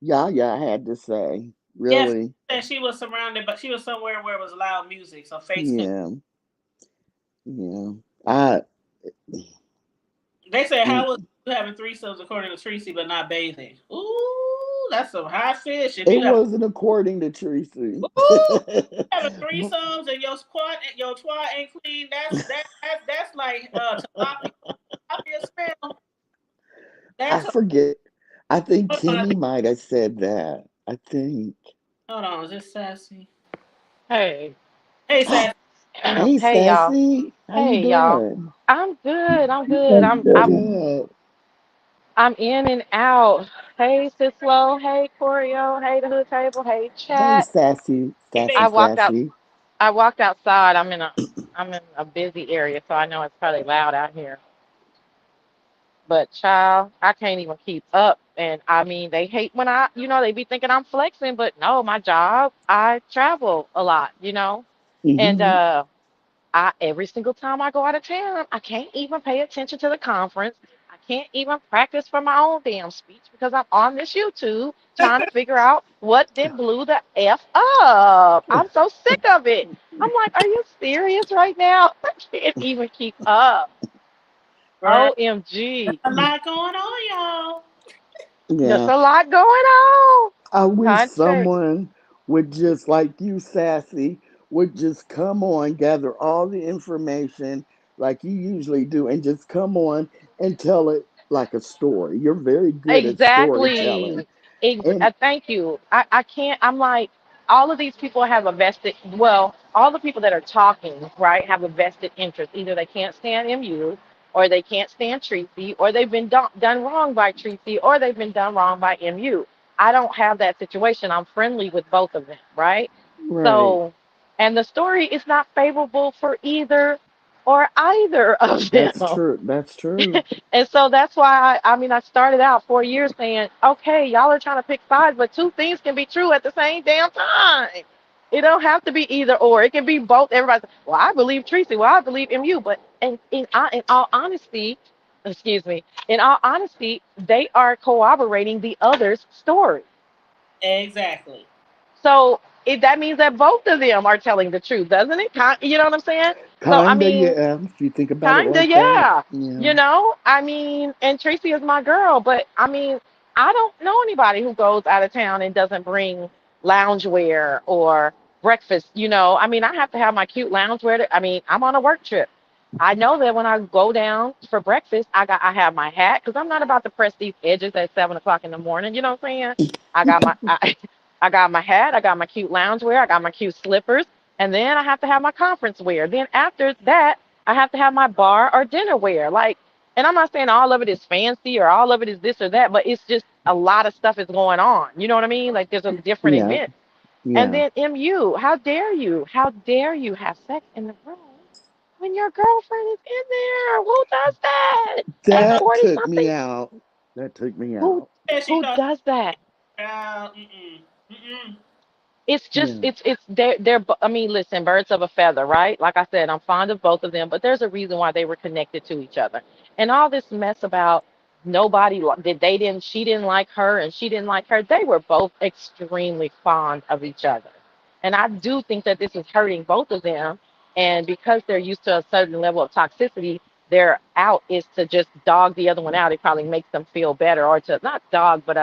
S3: Yaya had to say.
S1: yes,
S3: Really.
S1: and she was surrounded, but she was somewhere where it was loud music, so Face could.
S3: Yeah. Yeah. I.
S1: They said,
S3: mm,
S1: "How was you having threesomes according to Treecey, but not bathing?" Ooh, that's some high fish. If
S3: It
S1: you have,
S3: wasn't according to Treecey.
S1: ooh, having threesomes and your twat ain't clean. That's like tilapia smell.
S3: I
S1: That's
S3: forget. I think
S1: hold on,
S3: Kimmy might have said that. I think.
S1: hold on, is this sassy?
S6: Hey,
S1: Hey, sassy.
S3: Hey,
S6: hey y'all.
S3: Sassy. How you
S6: Hey y'all.
S3: doing?
S6: I'm good. I'm good.
S2: That's
S6: I'm
S2: good.
S6: I'm
S3: Good.
S6: I'm in and out. Hey Sislo. Hey Corio. Hey the hood table. Hey
S3: Hey,
S6: chat.
S3: Sassy.
S1: Hey,
S3: Sassy,
S6: I
S1: baby.
S6: walked out.
S3: Sassy.
S6: I walked outside. I'm in a busy area, so I know it's probably loud out here. But child, I can't even keep up. And I mean, they hate when they be thinking I'm flexing, but no, my job, I travel a lot, and
S3: Hmm.
S6: I every single time I go out of town, I can't even pay attention to the conference. I can't even practice for my own damn speech because I'm on this YouTube trying to figure out what then blew the F up. I'm so sick of it. I'm like, are you serious right now? I can't even keep up.
S1: Girl,
S6: OMG.
S1: a lot going on, y'all.
S6: There's
S3: Yeah.
S6: a lot going on.
S3: I wish
S6: Trying to tell
S3: someone would just like you, Sassy, would just come on, gather all the information like you usually do, and just come on and tell it like a story. You're very good at storytelling.
S6: exactly.
S3: And
S6: Thank you. I can't, I'm like, all of these people have a vested, well, all the people that are talking, right, have a vested interest. Either they can't stand MU, or they can't stand Treacy, or they've been done wrong by Treacy, or they've been done wrong by MU. I don't have that situation. I'm friendly with both of them, right?
S3: right,
S6: So, and the story is not favorable for either or either of them.
S3: that's true. That's true.
S6: And so that's why I started out 4 years saying, okay, y'all are trying to pick sides, but two things can be true at the same damn time. It don't have to be either or. It can be both. Everybody, well, I believe Treacy. Well, I believe MU. But in all honesty, excuse me, in all honesty, they are corroborating the other's story.
S1: Exactly.
S6: So that means that both of them are telling the truth, doesn't it? You know what I'm saying? So I
S3: Kinda,
S6: mean,
S3: yeah. If you think about it
S6: kinda,
S3: like that,
S6: yeah.
S3: yeah.
S6: And Tracy is my girl, but I don't know anybody who goes out of town and doesn't bring loungewear or breakfast. I have to have my cute loungewear. I'm on a work trip. I know that when I go down for breakfast, I have my hat because I'm not about to press these edges at 7 o'clock in the morning. You know what I'm saying? I got my I got my hat, I got my cute loungewear, I got my cute slippers, and then I have to have my conference wear. Then after that, I have to have my bar or dinner wear. And I'm not saying all of it is fancy or all of it is this or that, but it's just a lot of stuff is going on. You know what I mean? Like there's a different
S3: Yeah,
S6: event. And
S3: yeah.
S6: then MU, how dare you? How dare you have sex in the room when your girlfriend is in there? Who does that? At
S3: That
S6: 40
S3: took me
S6: something?
S3: out. That took me
S6: Who
S3: out.
S1: Yeah, she
S6: who
S1: thought,
S6: does that?
S1: mm-mm, mm-mm.
S6: It's just
S3: Yeah.
S6: it's listen, birds of a feather, right? Like I said, I'm fond of both of them, but there's a reason why they were connected to each other. And all this mess about did they didn't she didn't like her and she didn't like her. They were both extremely fond of each other. And I do think that this is hurting both of them. And because they're used to a certain level of toxicity, their out is to just dog the other one out. It probably makes them feel better, or to not dog, but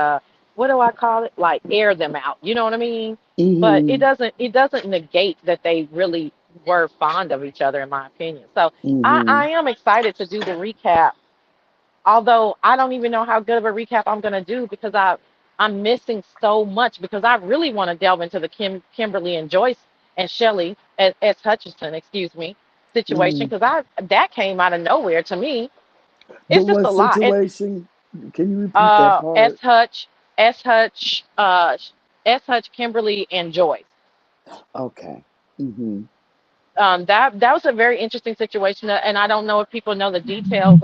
S6: what do I call it? Like air them out. You know what I mean? But
S3: Hmm.
S6: it doesn't negate that they really were fond of each other, in my opinion. So I
S3: Hmm.
S6: am excited to do the recap, although I don't even know how good of a recap I'm gonna do because I'm missing so much because I really want to delve into the Kimberly and Joyce and Shelley S. Hutchinson, excuse me, situation
S3: Hmm.
S6: because I that came out of nowhere to me.
S3: The
S6: It's just
S3: what
S6: a lot.
S3: situation? Can you repeat that
S6: S.
S3: part?
S6: Hutch, S. Hutch, S. Hutch, Kimberly, and Joyce.
S3: Okay. Hmm.
S6: That was a very interesting situation, and I don't know if people know the details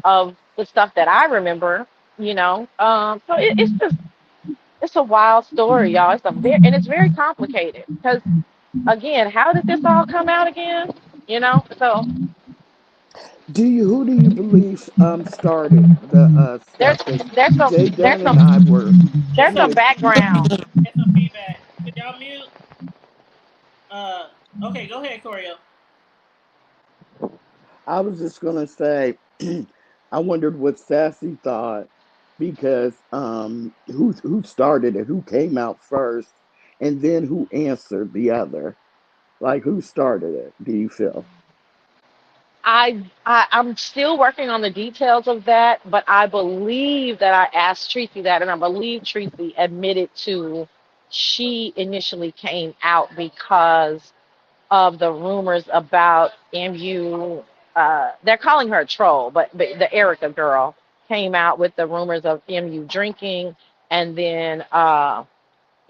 S6: of the stuff that I remember. So it's just it's a wild story, y'all. It's very complicated because again, how did this all come out again? So
S3: Who do you believe started the
S6: there's
S3: stuff? Because
S6: there's some
S3: Jay
S6: there's
S3: Dunn and
S6: some
S3: I were
S1: It's
S6: there's
S1: some
S6: some
S3: good.
S6: background.
S1: it's some feedback. Could y'all mute? Uh, okay, go ahead, Corio.
S3: I was just gonna say, I wondered what Sassy thought because who started it, who came out first, and then who answered the other. Like who started it? Do you feel?
S6: I'm still working on the details of that, but I believe that I asked Treecey that, and I believe Treecey admitted to she initially came out because of the rumors about MU. They're calling her a troll, but the Erica girl came out with the rumors of MU drinking, and then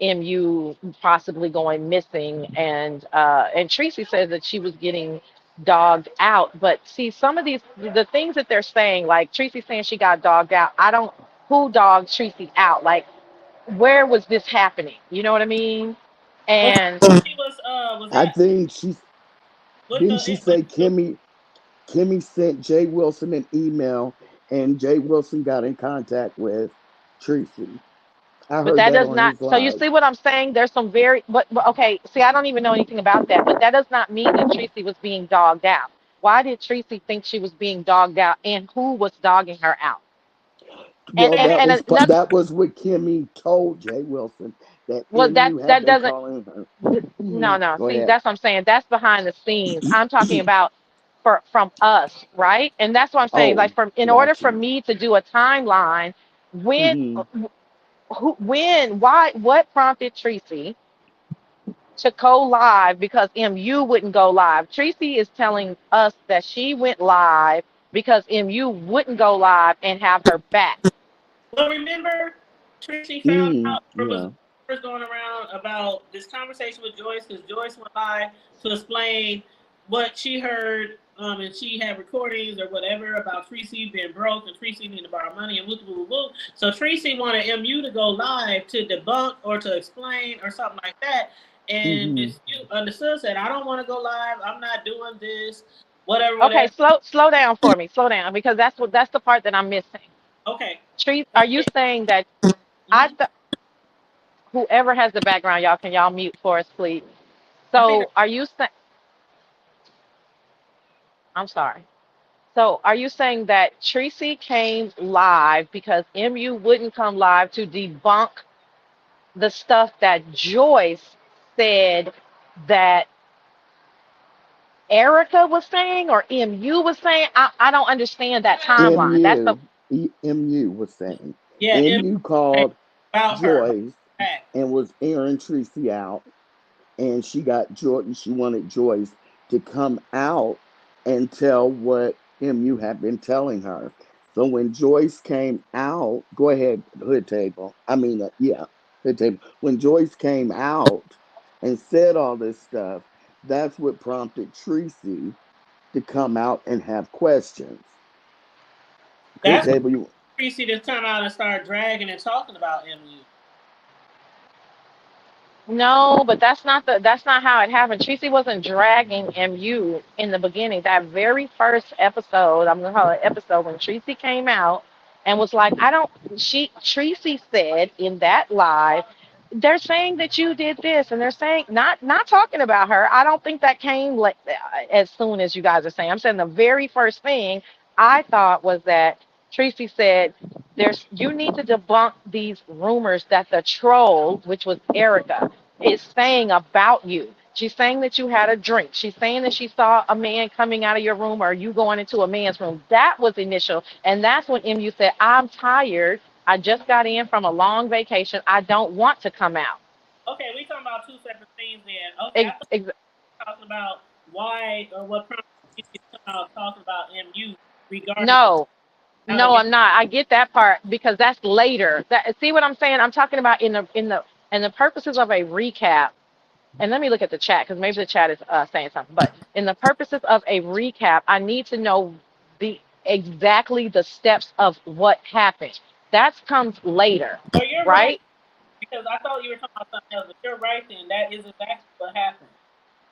S6: MU possibly going missing, and Treecey says that she was getting dogged out. But see, some of the things that they're saying, like Treecey saying she got dogged out. I don't who dogged Treecey out. Like where was this happening? You know what I mean?
S1: Well,
S6: And
S1: she was
S3: I
S1: that
S3: think she's
S1: with
S3: didn't she
S1: with
S3: say Kimmy sent Jay Wilson an email and Jay Wilson got in contact with Tracy. I
S6: but
S3: heard
S6: that
S3: that
S6: does
S3: on
S6: not.
S3: his
S6: So you
S3: live.
S6: see what I'm saying? There's some very but okay. See, I don't even know anything about that, but that does not mean that Treecey was being dogged out. Why did Treecey think she was being dogged out, and who was dogging her out? And
S3: Well,
S6: and
S1: that
S6: and another
S3: that was what Kimmy told Jay Wilson that
S6: well
S3: MU had
S6: that
S3: been
S6: doesn't
S3: calling her.
S6: no.
S3: Go
S6: See,
S3: ahead.
S6: that's what I'm saying. That's behind the scenes. I'm talking about from us, right? And that's what I'm saying.
S3: Oh,
S6: Like from in order
S3: got
S6: for
S3: you.
S6: me to do a timeline, when
S3: Hmm.
S6: why what prompted Treecey to go live because MU wouldn't go live. Treecey is telling us that she went live because MU wouldn't go live and have her back.
S1: well, remember, Tracy found
S3: Hmm.
S1: out there was
S3: Yeah.
S1: rumors going around about this conversation with Joyce because Joyce went live to explain what she heard, and she had recordings or whatever about Tracy being broke and Tracy needing to borrow money and woo woo woo woo. So Tracy wanted MU to go live to debunk or to explain or something like that. And
S3: Hmm.
S1: Miss you understood said, I don't want to go live. I'm not doing this. Whatever,
S6: Okay,
S1: whatever.
S6: slow down for me. Slow down because that's the part that I'm missing.
S1: Okay.
S6: Treece,
S1: So,
S6: are you saying that I
S1: mhm.
S6: th- whoever has the background, y'all can y'all mute for us, please?
S1: I think
S6: So are you saying? I'm sorry. So are you saying that Treecey came live because MU wouldn't come live to debunk the stuff that Joyce said that Erica was saying or MU was saying? I don't understand that timeline. That's the
S3: MU was saying.
S1: yeah,
S3: MU called
S1: about her
S3: Joyce
S1: back.
S3: and was airing Tracy out, and she got Jordan. She wanted Joyce to come out and tell what MU had been telling her. So when Joyce came out, go ahead, hood table. I mean, yeah, hood table. When Joyce came out and said all this stuff, that's what prompted Tracy to come out and have questions. Hood
S1: That's what
S3: table, you.
S1: Tracy just come out and start dragging and talking about MU.
S6: no, but that's not how it happened. Tracy wasn't dragging MU in the beginning. That very first episode, I'm gonna call it episode when Tracy came out and was like, I don't Tracy said in that live, they're saying that you did this and they're saying not talking about her. I don't think that came like as soon as you guys are saying. I'm saying the very first thing I thought was that Tracy said there's you need to debunk these rumors that the troll, which was Erica, is saying about you. She's saying that you had a drink. She's saying that she saw a man coming out of your room or you going into a man's room. That was initial. And that's when MU said, I'm tired. I just got in from a long vacation. I don't want to come out.
S1: Okay, we talking about two separate things then. Okay, I
S6: Ex-
S1: thought
S6: ex-
S1: we were talking about why or what prompted Tracy to come out talking about MU regarding the
S6: no, no,
S1: allegation.
S6: I'm not. I get that part because that's later. That see what I'm saying? I'm talking about in the purposes of a recap. and let me look at the chat because maybe the chat is saying something. But in the purposes of a recap, I need to know the exactly the steps of what happened. That comes later,
S1: Oh, you're right,
S6: right?
S1: because I thought you were talking about something else, but you're right then. That is exactly what happened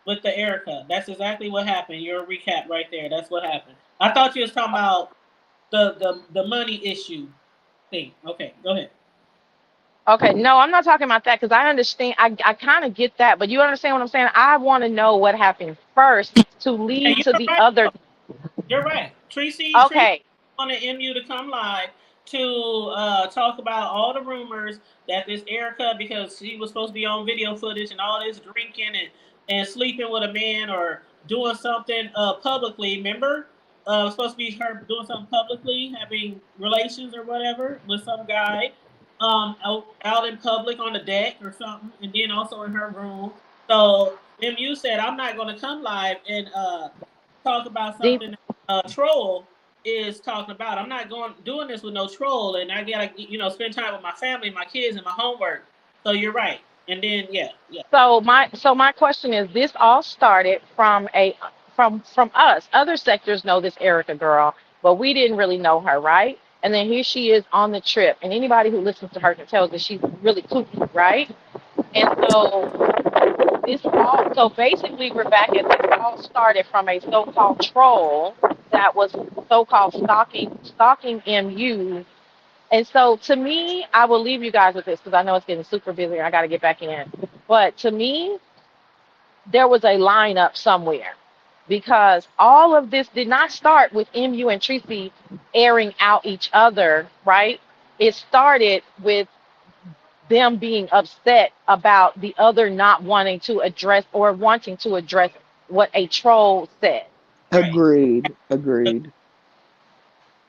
S1: with the Erica. That's exactly what happened. Your recap right there. That's what happened. I thought you was talking about the money issue thing. Okay, go ahead.
S6: Okay, no, I'm not talking about that because I understand. I kind of get that, but you understand what I'm saying? I want to know what happened first to
S1: Yeah,
S6: lead to
S1: you're
S6: the
S1: right.
S6: other.
S1: You're right. Treecey
S6: Okay,
S1: wanted MU to come live to talk about all the rumors that this Erica, because she was supposed to be on video footage and all this drinking and sleeping with a man or doing something publicly. Remember? It was supposed to be her doing something publicly, having relations or whatever with some guy out in public on the deck or something, and then also in her room. So MU said, I'm not going to come live and talk about
S6: the
S1: something troll is talking about. I'm not going doing this with no troll, and I gotta spend time with my family, my kids, and my homework. So you're right. And then yeah, yeah.
S6: so my question is: this all started from us. Other sectors know this Erica girl, but we didn't really know her, right? And then here she is on the trip, and anybody who listens to her can tell that she's really kooky, right? And so basically, Rebecca, this all started from a so-called troll that was so-called stalking MU. And so to me, I will leave you guys with this because I know it's getting super busy and I got to get back in. But to me, there was a lineup somewhere because all of this did not start with MU and Treecey airing out each other, right? It started with them being upset about the other not wanting to address or wanting to address what a troll said.
S1: Right.
S3: Agreed. Agreed.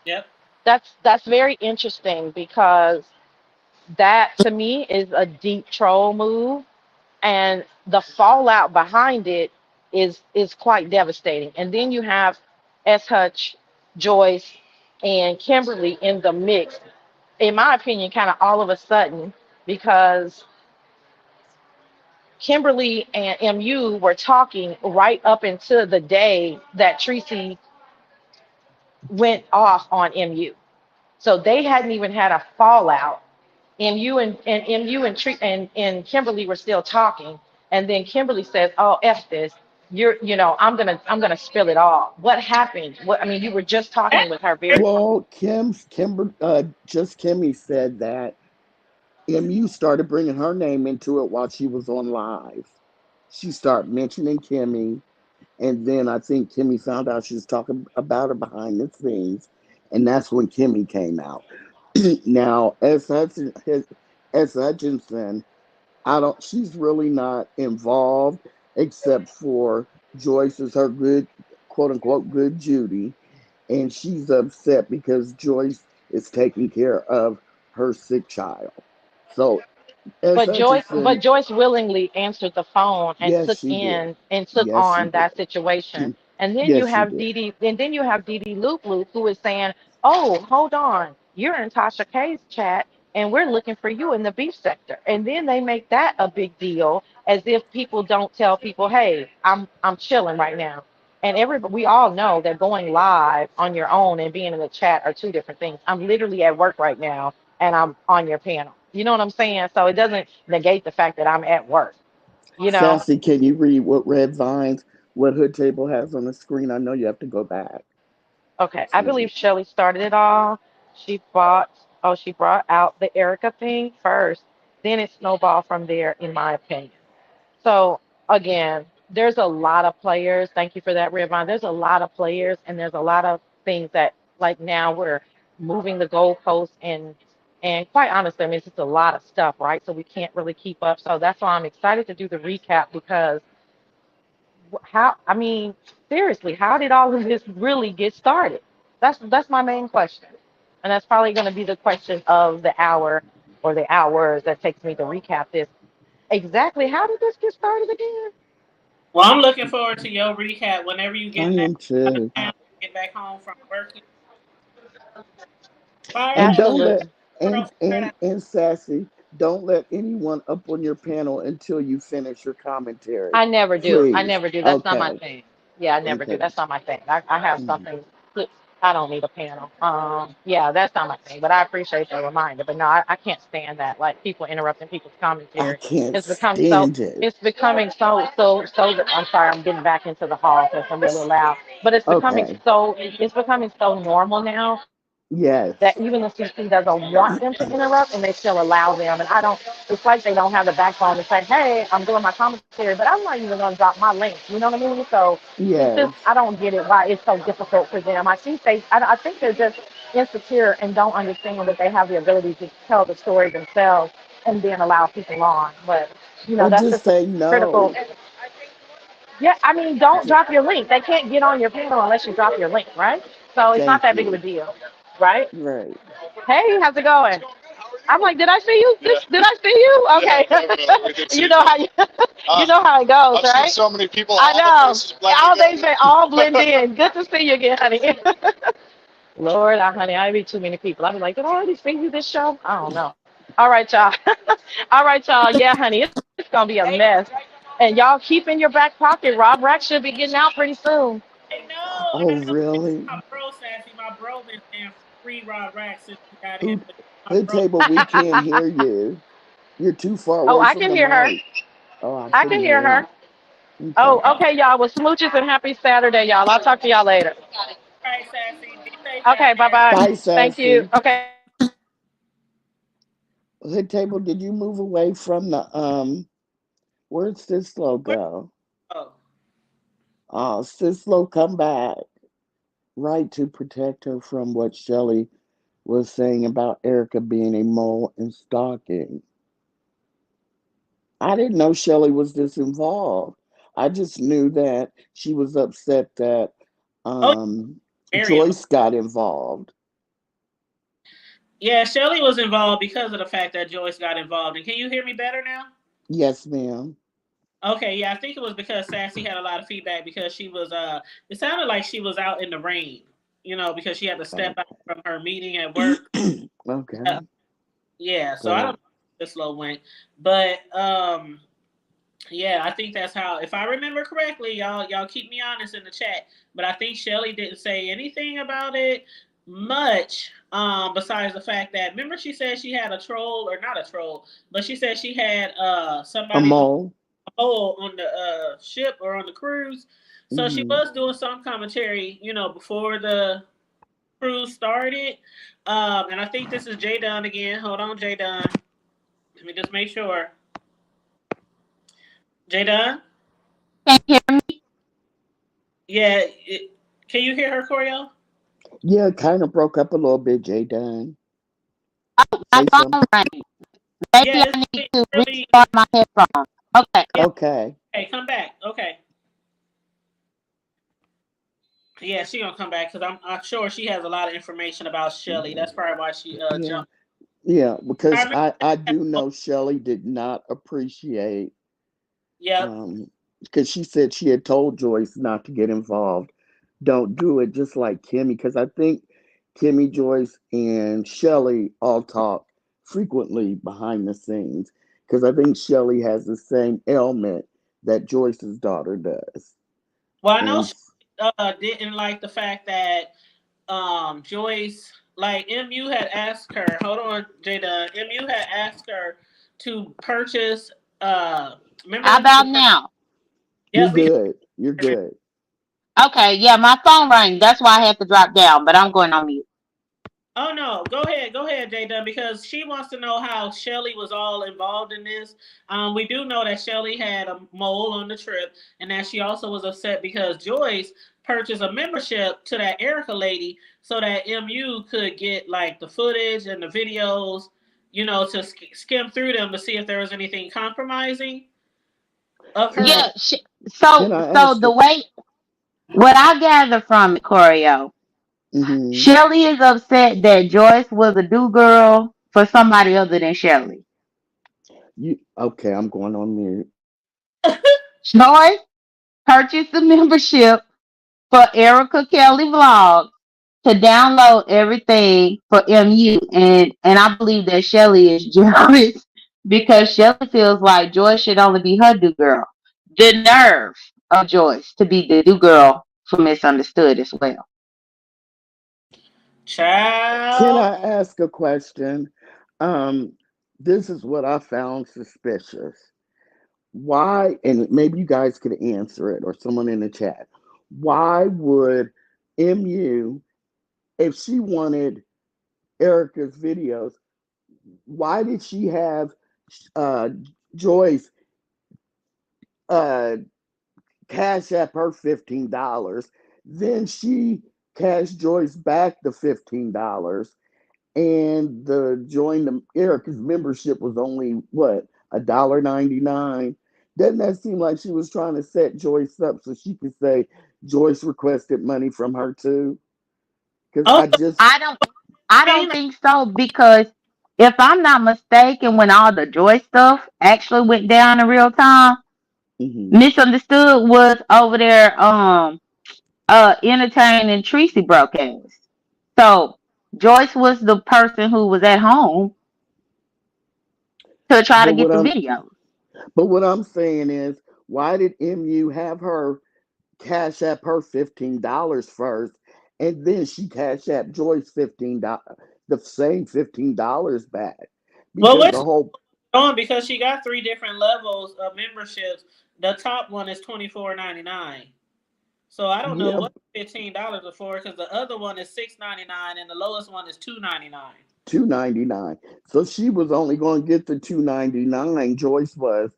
S1: Yep.
S6: That's very interesting because that to me is a deep troll move, and the fallout behind it is quite devastating. And then you have S. Hutch, Joyce, and Kimberly in the mix. In my opinion, kind of all of a sudden, because Kimberly and MU were talking right up until the day that Treecey went off on MU. So they hadn't even had a fallout. MU and Kimberly were still talking. And then Kimberly says, "Oh, F this. I'm gonna spill it all. What happened? What I mean, you were just talking
S1: That's
S6: with her very
S3: Well, Kimmy said that MU started bringing her name into it while she was on live. She started mentioning Kimmy, and then I think Kimmy found out she was talking about her behind the scenes, and that's when Kimmy came out. Now, as Hutchinson, I don't. She's really not involved except for Joyce is her good, quote unquote, good Judy, and she's upset because Joyce is taking care of her sick child. So, as
S6: But
S3: Hutchinson,
S6: Joyce willingly answered the phone and
S3: yes, she did.
S6: took
S3: Yes, she
S6: on
S3: did.
S6: that situation. And then you
S3: Yes, she
S6: have
S3: did.
S6: Dee Dee Loop Loop who is saying, "Oh, hold on, you're in Tasha K's chat, and we're looking for you in the beef sector." And then they make that a big deal, as if people don't tell people, "Hey, I'm chilling right now." And we all know that going live on your own and being in the chat are two different things. I'm literally at work right now and I'm on your panel. You know what I'm saying? So it doesn't negate the fact that I'm at work. You know?
S3: Sassy, can you read what Red Vines, what Hood Table has on the screen? I know you have to go back
S6: Okay. I
S3: to
S6: believe
S3: it.
S6: Shelly started it all. She brought out the Erica thing first. Then it snowballed from there, in my opinion. So again, there's a lot of players. Thank you for that, Redvine. There's a lot of players, and there's a lot of things that, like, now we're moving the goalposts, and quite honestly, I mean, it's just a lot of stuff, right? So we can't really keep up. So that's why I'm excited to do the recap because how? I mean, seriously, how did all of this really get started? That's my main question, and that's probably going to be the question of the hour or the hours that takes me to recap this. Exactly, how did this get started again?
S1: Well, I'm looking forward to your recap whenever you
S3: I
S1: get back
S3: am too.
S1: get back home from work. Fire
S3: And
S1: that
S3: don't let
S6: Absolutely.
S1: girl, fire that.
S3: and Sassy. Don't let anyone up on your panel until you finish your commentary.
S6: I never do. I
S3: Please.
S6: never do. That's not my
S3: Okay.
S6: thing. Yeah, I never do.
S3: Okay.
S6: That's not my thing. I have
S3: Mhm.
S6: something. I don't need a panel. Yeah, that's not my thing. But I appreciate the reminder. But no, I can't stand that. Like people interrupting people's
S3: I
S6: commentary.
S3: can't
S6: It's become so.
S3: stand it.
S6: It's becoming so. I'm sorry. I'm getting back into the hall because I'm a little loud. But it's becoming
S3: Okay.
S6: so. It's becoming so normal now that
S3: Yes.
S6: even the CC doesn't want them to interrupt and they still allow them. And I don't, it's like they don't have the backbone to say, hey, I'm doing my commentary, but I'm not even going to drop my link. You know what I mean? So it's just,
S3: Yes.
S6: I don't get it why it's so difficult for them. I think they're just insecure and don't understand that they have the ability to tell the story themselves and then allow people on. But,
S3: Or
S6: that's
S3: just
S6: just a
S3: say
S6: critical.
S3: no.
S6: Yeah, I mean, don't
S3: J-
S6: drop your link. They can't get on your panel unless you drop your link, right? So it's not
S3: Thank
S6: that big of a
S3: you.
S6: deal, right?
S3: Right.
S6: Hey, how's it going? I'm like, did I see you? Did I see you? Okay. You know how you, you know how it goes, I've right? Seen so many people. I know. All they all blend in. Good to see you again, honey. Lord, honey, I be too many people. I be like, did I already see you this show? I don't know. All right, y'all. All right, y'all. Yeah, honey, it's gonna be a mess. And y'all keep in your back pocket. Rob Rack should be getting out pretty soon.
S1: I
S3: Oh,
S1: know.
S3: really?
S1: My bro, Sassy, my bro been saying free Rod Rack since we got in.
S3: Who?
S1: But my
S3: Hood
S1: bro,
S3: table, we can't hear you. You're too far
S6: Oh,
S3: away
S6: I
S3: from
S6: can
S3: the
S6: hear her.
S3: mic. Oh, I
S6: I can
S3: couldn't
S6: hear
S3: hear
S6: her.
S3: him. Okay.
S6: Oh, okay, y'all. Well, smooches and happy Saturday, y'all. I'll talk to y'all later.
S1: all right, Sassy, be safe out
S6: Okay, bye
S1: there.
S6: bye.
S3: Bye,
S6: Thank you.
S3: Sassy.
S6: Okay.
S3: Hood table, did you move away from the where'd Sislo
S1: Where?
S3: go?
S1: Oh,
S3: Sislo come back. Right, to protect her from what Shelley was saying about Erica being a mole and stalking. I didn't know Shelley was this involved. I just knew that she was upset that
S1: oh,
S3: um,
S1: very involved.
S3: Joyce got involved.
S1: Yeah, Shelly was involved because of the fact that Joyce got involved. And can you hear me better now?
S3: Yes, ma'am.
S1: Okay, yeah, I think it was because Sassy had a lot of feedback because she was it sounded like she was out in the rain, because she had to step out
S3: Okay.
S1: from her meeting at work. Uh,
S3: Okay.
S1: yeah, so I don't
S3: Good.
S1: know how this slow went. But yeah, I think that's how if I remember correctly, y'all keep me honest in the chat. But I think Shelly didn't say anything about it much, besides the fact that remember she said she had a troll or not a troll, but she said she had
S3: A
S1: somebody
S3: mole.
S1: hole on the ship or on the cruise. So she
S3: Hmm.
S1: was doing some commentary, before the cruise started. And I think this is Jay Dunn again. Hold on, Jay Dunn. Let me just make sure. Jay Dunn?
S4: Can you hear me?
S1: Yeah. Can you hear her, Corio?
S3: Yeah, kind of broke up a little bit, Jay Dunn.
S4: My
S3: Say
S4: phone
S3: some.
S4: rang.
S1: Yeah,
S4: Maybe
S1: it's
S4: I need to
S1: really.
S4: restart my headphones. Okay.
S1: Yeah.
S3: Okay.
S1: Okay, come back. Okay. Yeah, she gonna come back because I'm sure she has a lot of information about Shelly.
S3: Yeah.
S1: That's probably why she
S3: Yeah.
S1: jumped.
S3: Yeah,
S1: I
S3: because
S1: remember.
S3: I do know Shelley did not appreciate
S1: Yep.
S3: um because she said she had told Joyce not to get involved. Don't do it, just like Kimmy, because I think Kimmy, Joyce, and Shelley all talk frequently behind the scenes. Because I think Shelley has the same ailment that Joyce's daughter does.
S1: Well, I know
S3: And
S1: she didn't like the fact that Joyce, like MU had asked her. Hold on, Jada. MU had asked her to purchase. Remember
S4: How
S1: when we
S4: about
S1: was?
S4: now?
S3: you're
S1: Yep, we can.
S3: good. You're good.
S4: Okay, yeah, my phone rang. That's why I had to drop down, but I'm going on mute.
S1: Oh no, go ahead, J Dub, because she wants to know how Shelly was all involved in this. We do know that Shelly had a mole on the trip, and that she also was upset because Joyce purchased a membership to that Erica lady so that MU could get like the footage and the videos, to skim through them to see if there was anything compromising of her.
S3: Can
S4: Yeah,
S3: can I
S4: so
S3: ask
S4: the
S3: you?
S4: way what I gather from it, Choreo,
S3: Hmm.
S4: Shelly is upset that Joyce was a do girl for somebody other than Shelly.
S3: You okay? I'm going on mute.
S4: Joyce purchased the membership for Erica Kelly Vlogs to download everything for MU, and I believe that Shelly is jealous because Shelly feels like Joyce should only be her do girl. The nerve of Joyce to be the do girl for Misunderstood as well.
S3: Can
S1: Child.
S3: I ask a question? Um, this is what I found suspicious. Why, and maybe you guys could answer it or someone in the chat. Why would MU, if she wanted Erica's videos, why did she have uh, Joyce uh, cash app her $15? Then she cashed Joyce back the $15, and the join the Erica's membership was only what, $1.99. Doesn't that seem like she was trying to set Joyce up so she could say Joyce requested money from her too? Because
S1: Oh,
S3: I just
S4: I don't I don't
S1: Tina.
S4: think so because if I'm not mistaken, when all the Joy stuff actually went down in real time,
S3: mhm.
S4: Misunderstood was over there entertaining Treecey broadcast. So Joyce was the person who was at home to try
S3: But
S4: to
S3: what
S4: get the
S3: I'm
S4: videos.
S3: but what I'm saying is, why did MU have her cash app her $15 first, and then she cash app Joyce $15, the same $15 back?
S1: Well,
S3: Because
S1: which
S3: the whole
S1: on because she got three different levels of memberships. The top one is $24.99. So I don't know
S3: yeah,
S1: what $15 are for because the other one is $6.99 and the lowest one is $2.99.
S3: 299. So she was only going to get the 299. Joyce was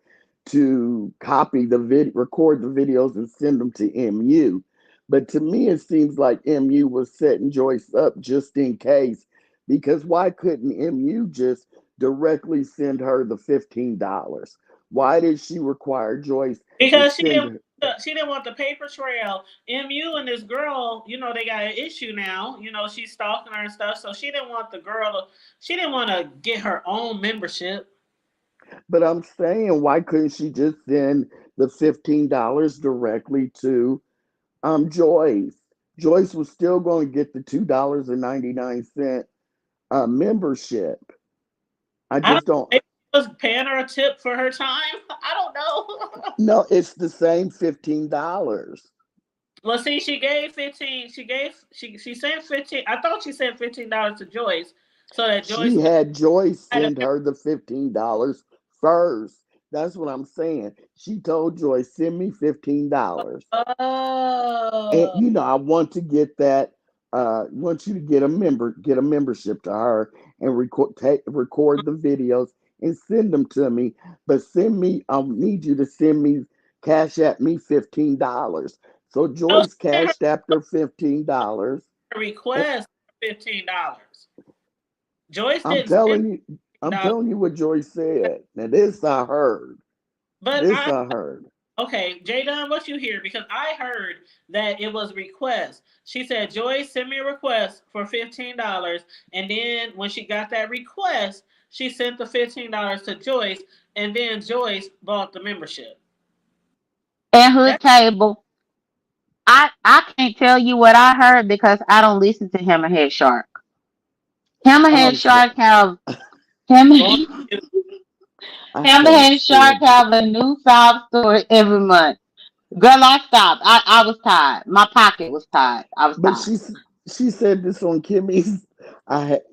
S3: to copy the record the videos and send them to MU. But to me, it seems like MU was setting Joyce up just in case. Because why couldn't MU just directly send her the $15? Why did she require Joyce to
S1: Because
S3: send her?
S1: she didn't want the paper trail. MU and this girl, they got an issue now. She's stalking her and stuff. So she didn't want the girl to. She didn't want to get her own membership.
S3: But I'm saying, why couldn't she just send the $15 directly to Joyce? Joyce was still going to get the $2.99 membership. I
S1: I don't.
S3: just don't.
S1: Maybe she was paying her a tip for her time. I don't know.
S3: No, it's the same $15.
S1: Well, see, she gave 15. She sent 15. I thought she sent $15 to Joyce so that Joyce
S3: She
S1: could
S3: had Joyce
S1: buy
S3: send her the $15 first. That's what I'm saying. She told Joyce, send me $15. And
S1: Oh.
S3: I want to get that. Want you to get a membership to her, and record the videos and send them to me. But send me. I need you to send me, cash at me $15. So
S1: No, she
S3: Joyce
S1: sent
S3: cashed after $15.
S1: her
S3: And
S1: request for $15. Joyce
S3: I'm
S1: didn't send
S3: telling you, I'm
S1: $15.
S3: telling you what Joyce said. Now this I heard.
S1: But
S3: This I heard.
S1: okay, Jadon, what you hear? Because I heard that it was request. She said, Joyce sent me a request for $15. And then when she got that request, she sent the $15 to Joyce. And then Joyce bought the membership.
S4: And Hood
S1: That's
S4: Table, I can't tell you what I heard because I don't listen to Hammerhead Shark. Hammerhead
S3: I'm so
S4: Shark have Hammer,
S1: going.
S3: I can't
S4: Hammerhead Shark
S3: stand
S4: have a new sob story every month. Girl, I stopped. I was tired. My pocket was tired. I was
S3: But
S4: tired.
S3: she said this on Kimmy's.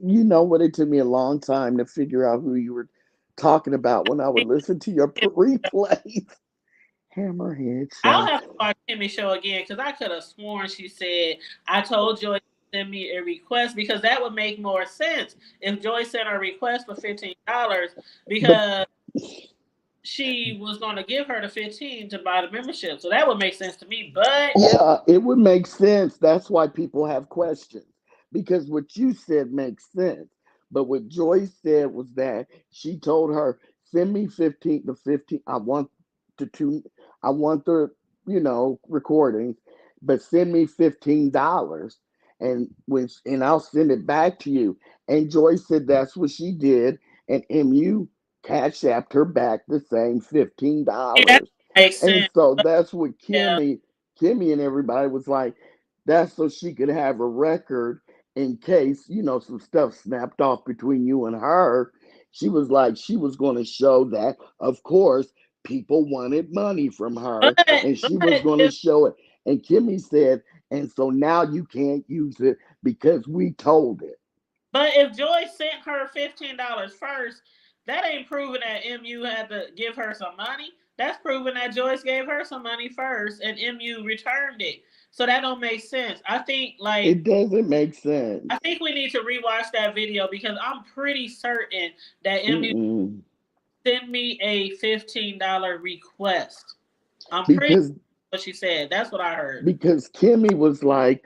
S3: You know what? It took me a long time to figure out who you were talking about when I would listen to your replays. Hammerhead
S1: I'll
S3: Shark.
S1: have to watch Kimmy show again because I could have sworn she said, I told Joyce to send me a request because that would make more sense if Joyce sent her request for $15
S3: But
S1: because she was going to give her the 15 to buy the membership. So that would make sense to me. But
S3: yeah, it would make sense. That's why people have questions, because what you said makes sense. But what Joyce said was that she told her, "Send me 15 to 15. the two. I want the recordings, but send me $15, and I'll send it back to you." And Joyce said that's what she did, and MU cash apped her back the same fifteen
S1: yeah, that
S3: dollars.
S1: makes
S3: And
S1: sense.
S3: so that's what
S1: Yeah.
S3: Kimmy and everybody was like, that's so she could have a record in case, some stuff snapped off between you and her. She was like, she was going to show that, of course, people wanted money from
S1: But
S3: her, and she was
S1: but
S3: going to
S1: if
S3: show it. And Kimmy said, and so now you can't use it because we told it.
S1: but if Joy sent her $15 first, that ain't proving that MU had to give her some money. That's proving that Joyce gave her some money first and MU returned it. So that don't make sense.
S3: It doesn't make sense.
S1: I think we need to rewatch that video because I'm pretty certain that MU
S3: Mm-mm.
S1: sent me a $15 request. I'm pretty
S3: Because
S1: what she said. That's what I heard.
S3: Kimmy was like,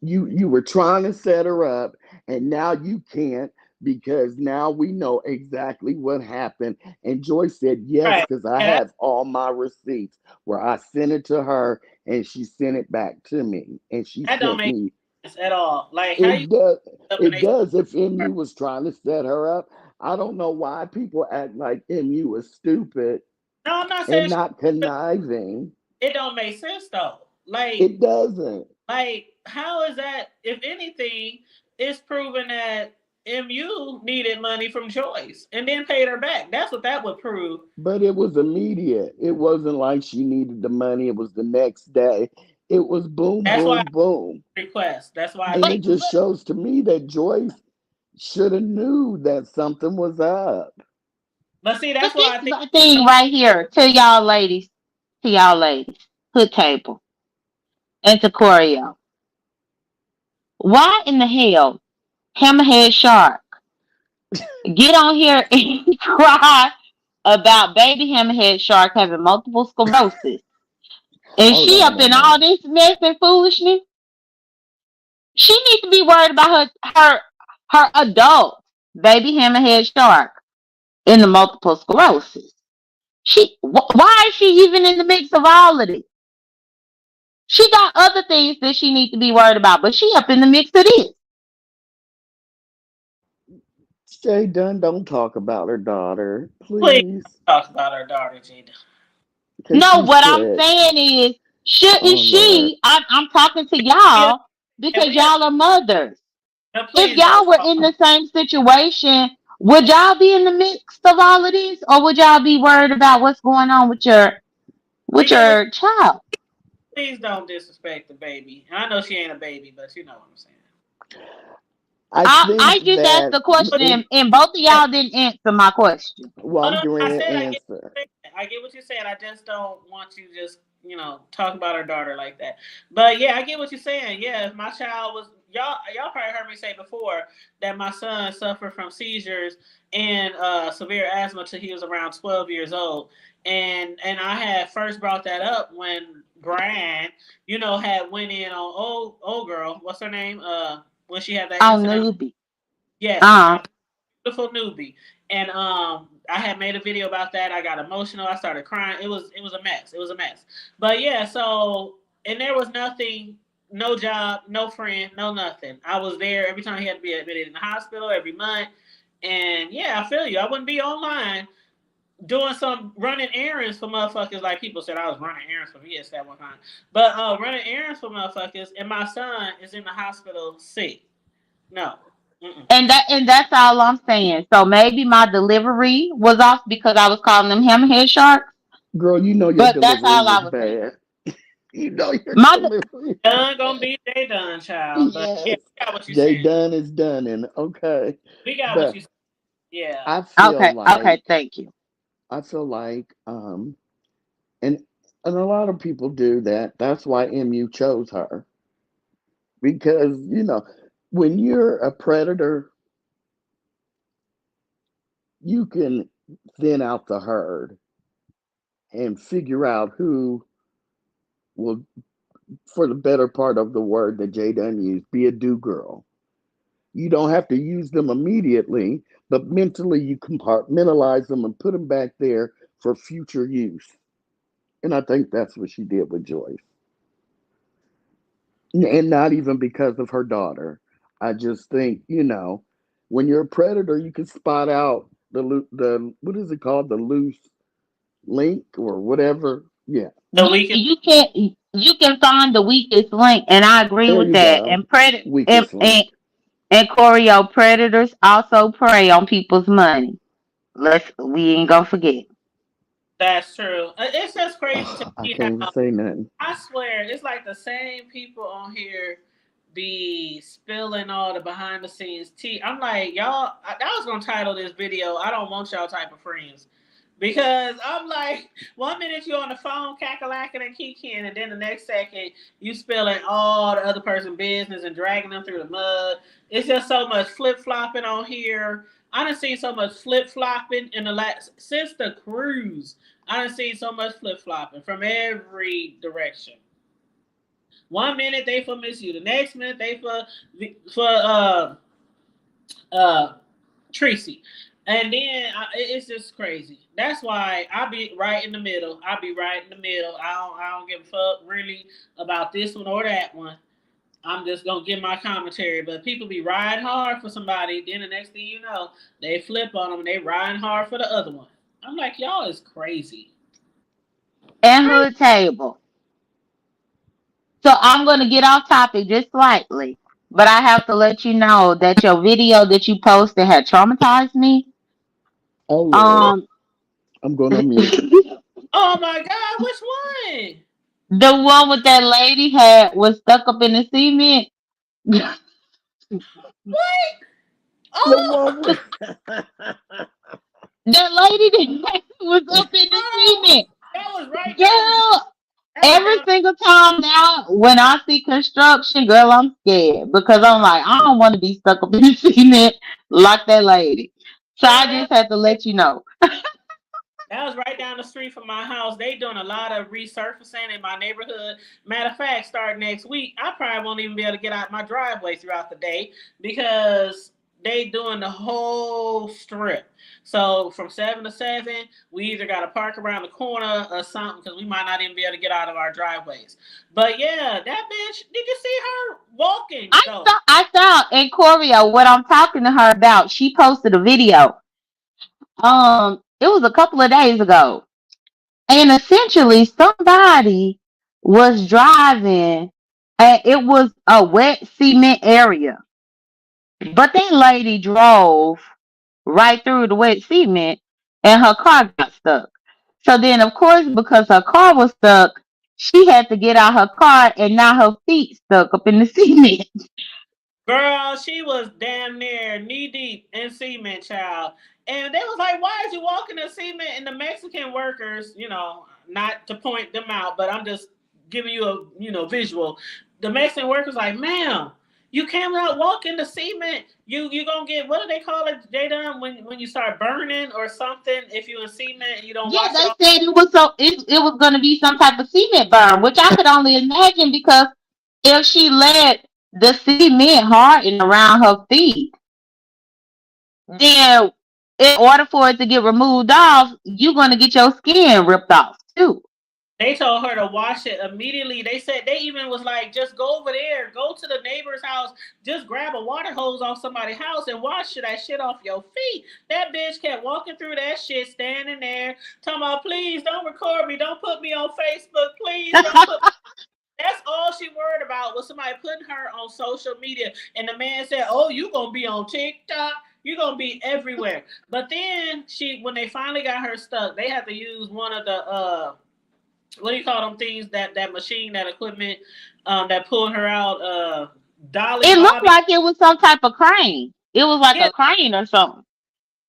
S3: you were trying to set her up, and now you can't because now we know exactly what happened. And Joyce said yes
S1: Right.
S3: because I
S1: Yeah,
S3: have all my receipts where I sent it to her and she sent it back to me, and she
S1: that don't
S3: sent
S1: make
S3: me.
S1: sense at all. Like how you
S3: It does.
S1: up and
S3: It
S1: they
S3: does. If MU was trying to set her up, I don't know why people act like MU is stupid
S1: no, I'm not
S3: and
S1: saying
S3: not conniving.
S1: it don't make sense though.
S3: It doesn't.
S1: How is that? If anything, it's proven that MU needed money from Joyce and then paid her back. That's what that would prove.
S3: But it was immediate. It wasn't like she needed the money. It was the next day. It was boom,
S1: That's why
S3: boom, boom.
S1: I request. That's why I
S3: And
S1: think.
S3: it just shows to me that Joyce should have knew that something was up.
S1: But see,
S4: But
S1: that's
S4: this
S1: why I
S4: is
S1: think.
S4: the thing right here. To y'all ladies, hood table, and to Choreo. Why in the hell Hammerhead Shark get on here and cry about baby Hammerhead Shark having multiple sclerosis? And
S3: Hold
S4: she
S3: on
S4: up
S3: a
S4: in all
S3: minute.
S4: this mess and foolishness. She needs to be worried about her adult baby Hammerhead Shark in the multiple sclerosis. Why is she even in the mix of all of this? She got other things that she needs to be worried about, but she up in the mix of this.
S3: Shay Dunn, don't talk about her daughter,
S1: Please
S3: please.
S1: talk about her daughter, Jada.
S3: Because
S4: No,
S3: she's
S4: what I'm
S3: sick.
S4: saying is, shouldn't
S3: Oh, Lord.
S4: she? I'm talking to
S1: Yeah,
S4: y'all
S1: and
S4: because
S1: we have.
S4: y'all are mothers.
S1: But
S4: If
S1: please don't
S4: y'all were
S1: talk.
S4: in the same situation, would y'all be in the mix of all of this, or would y'all be worried about what's going on
S1: We
S4: with
S1: get what.
S4: your child?
S1: Please don't disrespect the baby. And I know she ain't a baby, but you know what I'm saying.
S3: I
S4: I
S3: think
S4: just asked
S3: that
S4: the question,
S3: it,
S4: and both of y'all didn't answer my question.
S3: well,
S1: Oh
S3: I'm
S1: no,
S3: getting
S1: I
S3: ready to
S1: said
S3: answer.
S1: I get what you're saying. I just don't want you just talk about her daughter like that. But yeah, I get what you're saying. Yeah, if my child was y'all probably heard me say before that my son suffered from seizures and severe asthma till he was around 12 years old, and I had first brought that up when Brian had went in on old girl. What's her name? When she had that
S4: On
S1: incident.
S4: newbie.
S1: Yes,
S4: Uh
S1: my beautiful newbie. And I had made a video about that. I got emotional. I started crying. It was a mess. It was a mess. But yeah, so and there was nothing, no job, no friend, no nothing. I was there every time he had to be admitted in the hospital every month. And yeah, I feel you. I wouldn't be online doing some running errands for motherfuckers like people said I was running errands for VS that one time. But running errands for motherfuckers and my son is in the hospital sick. No. Mm-mm.
S4: and that's all I'm saying. So maybe my delivery was off because I was calling them hammerhead sharks.
S3: Girl, you know your
S4: But that's
S3: delivery
S4: all I
S3: was
S4: was saying.
S3: bad. You know your
S4: My
S3: delivery was
S1: Done gonna
S3: bad.
S1: be Jay done, child. But yeah,
S3: Yes.
S1: we got what you
S3: Jay
S1: saying.
S3: Dunn is done and okay.
S1: We got what
S3: But
S1: you said. Yeah.
S3: I feel
S4: okay, okay,
S3: like
S4: thank you.
S3: I feel like and and a lot of people do that. That's why MU chose her. Because, when you're a predator, you can thin out the herd and figure out who will, for the better part of the word that Jay Dunn used, be a do girl. You don't have to use them immediately, but mentally you compartmentalize them and put them back there for future use. And I think that's what she did with Joyce. And not even because of her daughter. I just think, when you're a predator, you can spot out the what is it called, the loose link or whatever. Yeah,
S1: The
S4: You
S1: leaking.
S4: you can you can find the weakest link, and I agree
S3: there
S4: with
S3: you
S4: that.
S3: go.
S4: And predator and,
S3: Weakest
S4: and
S3: link.
S4: and Choreo predators also prey on people's money. We ain't gonna forget.
S1: That's true. It's just crazy to
S3: I
S1: me
S3: can't even
S1: how
S3: say nothing.
S1: I swear it's like the same people on here be spilling all the behind the scenes tea. I'm like, y'all, I was gonna title this video, I don't want y'all type of friends. Because I'm like, one minute you're on the phone cackalacking and kikiing, and then the next second you spilling all the other person's business and dragging them through the mud. It's just so much flip flopping on here. I done seen so much flip flopping in the last since the cruise. I done seen so much flip flopping from every direction. One minute they for Miss You, the next minute they for uh Treecey. And then it's just crazy. That's why I be right in the middle. I be right in the middle. I don't give a fuck really about this one or that one. I'm just gonna give my commentary. But people be riding hard for somebody, then the next thing you know, they flip on them and they riding hard for the other one. I'm like, y'all is crazy.
S4: And hood table. So I'm gonna get off topic just slightly, but I have to let you know that your video that you posted had traumatized me.
S3: Oh Lord,
S4: Um,
S3: I'm going on mute.
S4: the
S1: Oh my God, which one?
S4: one with that lady had was stuck up in the cement.
S1: What?
S3: The
S1: Oh,
S3: one with
S4: That lady that was up in the
S1: oh,
S4: cement.
S1: that was right down.
S4: Girl,
S1: That was
S4: every
S1: down.
S4: single time now when I see construction, girl, I'm scared because I'm like, I don't want to be stuck up in the cement like that lady. So
S1: Girl,
S4: I just had to let you know.
S1: that was right down the street from my house. They doing a lot of resurfacing in my neighborhood. Matter of fact, starting next week, I probably won't even be able to get out my driveway throughout the day because they doing the whole strip. So from 7 to 7, we either got to park around the corner or something because we might not even be able to get out of our driveways. But yeah, that bitch. Did you see her walking though?
S4: I saw in Corio what I'm talking to her about. She posted a video. It was a couple of days ago. And essentially somebody was driving and it was a wet cement area. But that lady drove right through the wet cement and her car got stuck. So then of course because her car was stuck, she had to get out her car and now her feet stuck up in the cement.
S1: Girl, she was damn near knee deep in cement, child. And they was like, "Why is you walking in cement?" And the Mexican workers, not to point them out, but I'm just giving you a visual. The Mexican workers like, "Ma'am, you cannot walk in the cement. You gonna get, what do they call it, Jada, when you start burning or something if you in cement and you don't
S4: Yeah,
S1: wash it
S4: they
S1: off."
S4: said it was gonna be some type of cement burn, which I could only imagine because if she let the cement harden around her feet, then in order for it to get removed off, you're gonna get your skin ripped off too.
S1: They told her to wash it immediately. They said they even was like, just go over there, go to the neighbor's house, just grab a water hose off somebody's house and wash that shit off your feet. That bitch kept walking through that shit, standing there, talking about, please don't record me, don't put me on Facebook, please don't put. That's all she worried about was somebody putting her on social media. And the man said, "Oh, you gonna be on TikTok. You're gonna be everywhere." But then when they finally got her stuck, they had to use one of the what do you call them things, that machine, that equipment, that pulled her out, Dolly
S4: It looked
S1: Bobby.
S4: like it was some type of crane. It was like
S1: Yeah,
S4: a crane or something.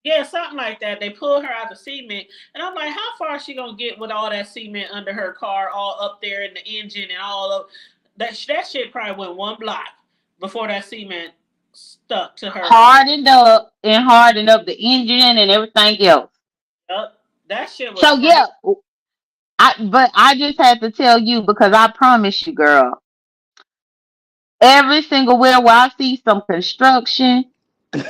S1: yeah, something like that. They pulled her out the cement, and I'm like, how far is she gonna get with all that cement under her car, all up there in the engine and all of that? That shit probably went 1 block before that cement stuck to her.
S4: Hardened up the engine and everything else.
S1: Yup. That shit was
S4: So
S1: crazy.
S4: yeah, but I just had to tell you because I promise you, girl, every single where I see some construction,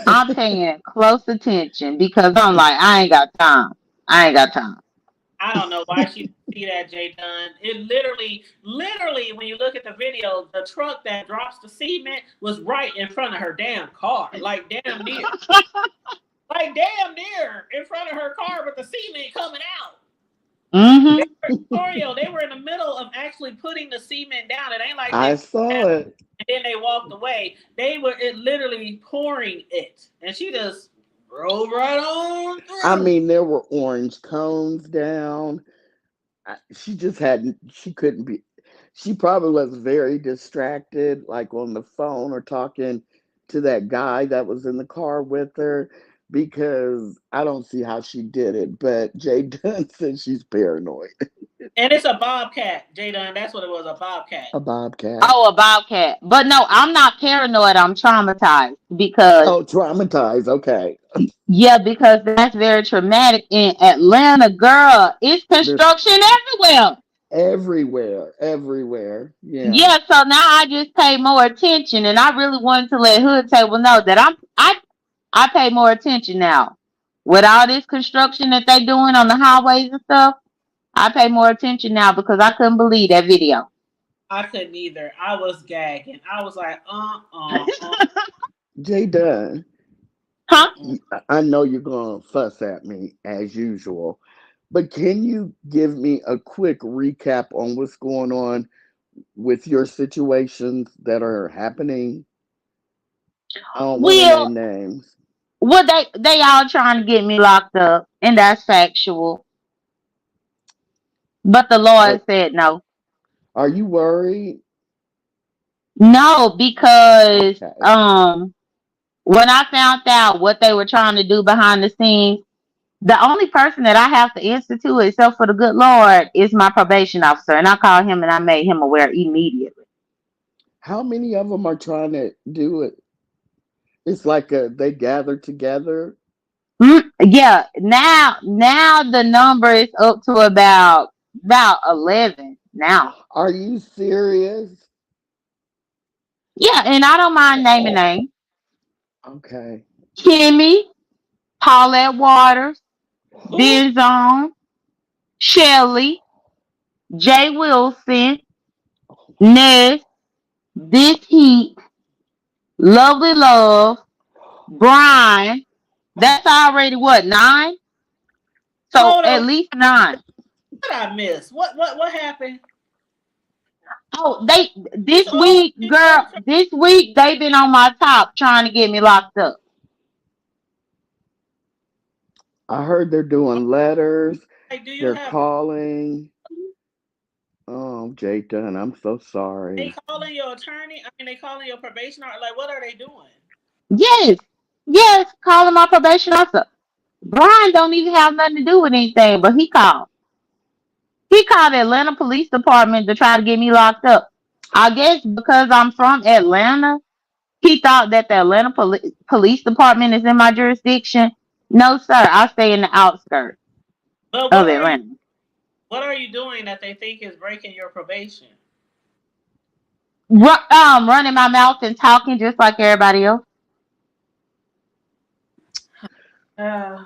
S4: I'm paying close attention because I'm like, I ain't got time. I ain't got time.
S1: I don't know why she didn't see that, Jay Dunn. It literally, when you look at the video, the truck that drops the cement was right in front of her damn car, like damn near in front of her car with the cement coming out. They
S4: Mm-hmm.
S1: were Oreo. They were in the middle of actually putting the cement down. It ain't like they
S3: I
S1: put it down
S3: saw it.
S1: and then they walked away. They were literally pouring it, and she just Roll right on
S3: I
S1: through.
S3: mean, there were orange cones down. She just hadn't, she couldn't be, she probably was very distracted, like on the phone or talking to that guy that was in the car with her, because I don't see how she did it. But Jay Dunn said she's paranoid.
S1: And it's a bobcat, J Dunn. That's what it was, a bobcat.
S3: A bobcat.
S4: Oh, a bobcat. But no, I'm not paranoid. I'm traumatized because,
S3: Oh, traumatized. Okay.
S4: yeah, because that's very traumatic in Atlanta, girl. It's
S3: There's
S4: construction everywhere.
S3: everywhere, everywhere. Yeah.
S4: Yeah, so now I just pay more attention, and I really wanted to let Hood Table know that I pay more attention now. With all this construction that they doing on the highways and stuff, I pay more attention now because I couldn't believe that video.
S1: I couldn't either. I was gagging. I was like,
S3: Jay Dunn,
S4: Huh?
S3: I know you're going to fuss at me as usual, but can you give me a quick recap on what's going on with your situations that are happening? I don't want to
S4: Well,
S3: name names.
S4: well, they all trying to get me locked up, and that's factual. But the
S3: Are,
S4: Lord said no.
S3: are you worried?
S4: No, because
S3: Okay.
S4: when I found out what they were trying to do behind the scenes, the only person that I have to answer to, except for the good Lord, is my probation officer. And I called him and I made him aware immediately.
S3: How many of them are trying to do it? It's like they gather together.
S4: Yeah, now the number is up to about 11 now.
S3: Are you serious?
S4: Yeah, and I don't mind naming names.
S3: Okay.
S4: Kimmy, Paulette Waters,
S1: ooh,
S4: Benzone, Shelly, Jay Wilson, Ness, This Heat, Lovely Love, Brian. That's already what, 9? So
S1: hold
S4: at
S1: on.
S4: least 9.
S1: What I miss? What happened?
S4: Oh, they
S1: It's
S4: this
S1: all
S4: week,
S1: these
S4: girl,
S1: folks.
S4: this week they've been on my top trying to get me locked up.
S3: I heard they're doing letters.
S1: Like, do you
S3: They're
S1: have?
S3: calling. Oh, Jay Dunn, I'm so
S1: They
S3: sorry.
S1: calling your attorney? I mean, they calling your probation? Or like, what are they doing?
S4: Yes, yes, calling my probation officer. Brian don't even have nothing to do with anything, but he called. He called the Atlanta Police Department to try to get me locked up. I guess because I'm from Atlanta, he thought that the Atlanta Police Department is in my jurisdiction. No, sir, I stay in the outskirts
S1: But
S4: of Atlanta.
S1: what are you doing that they think is breaking your probation?
S4: Running my mouth and talking just like everybody else.
S1: Uh,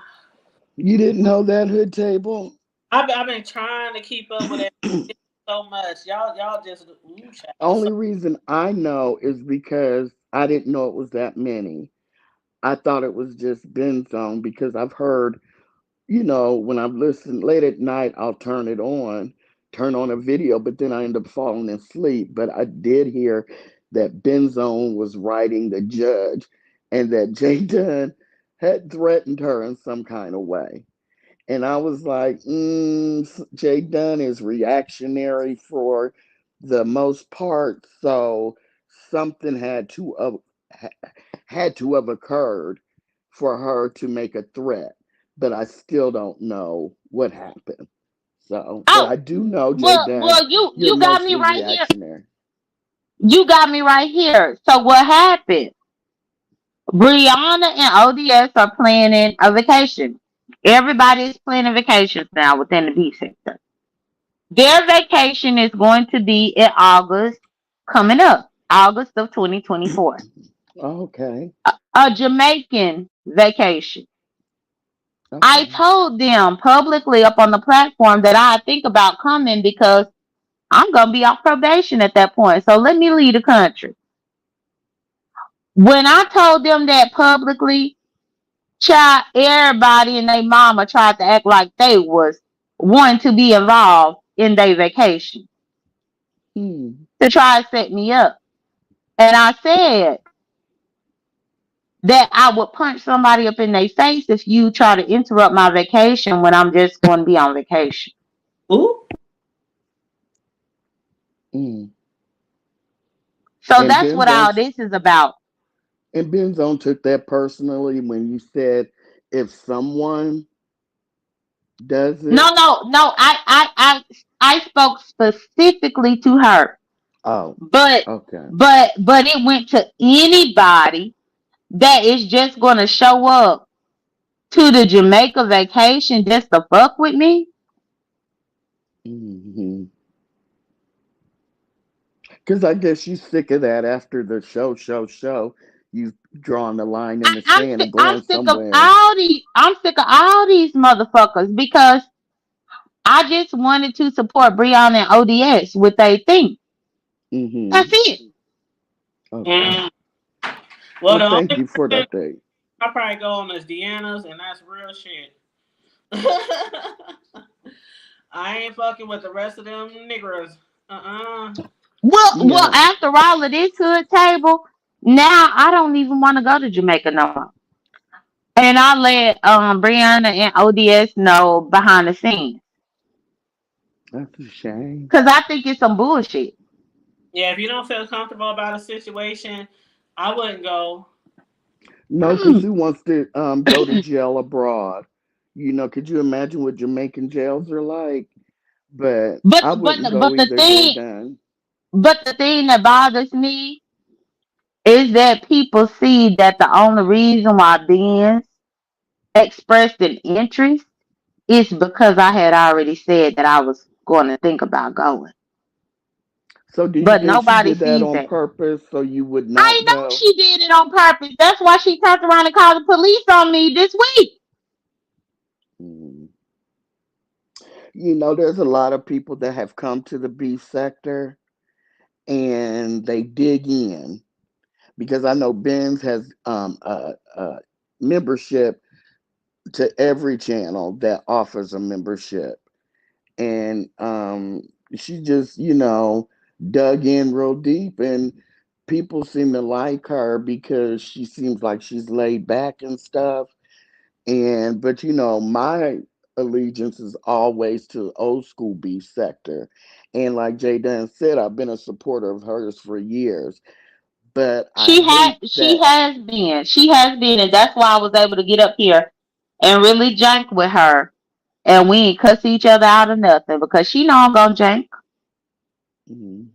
S3: You didn't know that, Hood Table?
S1: I've been trying to keep up with it so much. Y'all just ooh, child. So
S3: Only reason I know is because I didn't know it was that many. I thought it was just Ben Zone because I've heard, when I've listened late at night, I'll turn on a video, but then I end up falling asleep. But I did hear that Ben Zone was writing the judge and that Jay Dunn had threatened her in some kind of way. And I was like, Jay Dunn is reactionary for the most part, so something had to have occurred for her to make a threat. But I still don't know what happened. So, but
S4: Oh,
S3: I do know, Jay Dunn,
S4: well, you
S3: you're
S4: you got me
S3: mostly
S4: right here.
S3: reactionary.
S4: You got me right here. So what happened? Brianna and ODS are planning a vacation. Everybody's planning vacations now within the B sector. Their vacation is going to be in August, coming up, August of 2024.
S3: Okay,
S4: A Jamaican vacation. I
S3: okay.
S4: told them publicly up on the platform that I think about coming because I'm going to be off probation at that point. So let me leave the country. When I told them that publicly, child, everybody and their mama tried to act like they was wanting to be involved in their vacation
S3: Hmm.
S4: to try to set me up. And I said, that I would punch somebody up in their face if you try to interrupt my vacation when I'm just going to be on vacation.
S1: Ooh.
S3: Mm.
S4: So
S3: And
S4: that's what all this is about.
S3: Benzone took that personally when you said if someone does
S4: No,
S3: it.
S4: no, no. I spoke specifically to her,
S3: Oh,
S4: but
S3: okay.
S4: but it went to anybody that is just going to show up to the Jamaica vacation just to fuck with me.
S3: Hmm. Because I guess you sick of that after the show. You've drawn the line in the sand and
S4: I'm
S3: going
S4: sick of
S3: somewhere.
S4: all these. I'm sick of all these motherfuckers because I just wanted to support Breon and ODS with they thing. That's
S3: Hmm.
S4: it.
S3: Okay.
S1: Mm. Well,
S3: Well,
S1: the
S3: thank
S1: only
S3: you for the
S1: person
S3: update.
S1: I probably go on is Deanna's, and that's real shit. I ain't fucking with the rest of them niggas. Uh-uh.
S4: Well,
S3: Yeah.
S4: after all of this hood table, now I don't even want to go to Jamaica no more. And I let Brianna and ODS know behind the scenes
S3: That's a shame.
S4: because I think it's some bullshit.
S1: Yeah, if you don't feel comfortable about a situation, I wouldn't go.
S3: No, because
S4: Mm.
S3: who wants to go to jail abroad? Could you imagine what Jamaican jails are like? But
S4: But
S3: I
S4: but
S3: wouldn't go
S4: but the
S3: either, Jay
S4: thing
S3: Dunn.
S4: but the thing that bothers me is that people see that the only reason why Ben's expressed an interest is because I had already said that I was going to think about going.
S3: So do you
S4: But
S3: think she
S4: nobody
S3: did that
S4: sees
S3: on
S4: that.
S3: purpose so you would
S4: I
S3: not
S4: know
S3: go?
S4: she did it on purpose. That's why she turned around and called the police on me this week.
S3: Mm. There's a lot of people that have come to the beef sector and they dig in because I know Ben's has a membership to every channel that offers a membership. And she just, dug in real deep and people seem to like her because she seems like she's laid back and stuff. But my allegiance is always to old school beef sector. And like Jay Dunn said, I've been a supporter of hers for years. But I hate
S4: She
S3: that.
S4: has been. She has been, and that's why I was able to get up here and really jank with her. And we ain't cuss each other out or nothing because she know I'm gonna jank.
S3: Mhm.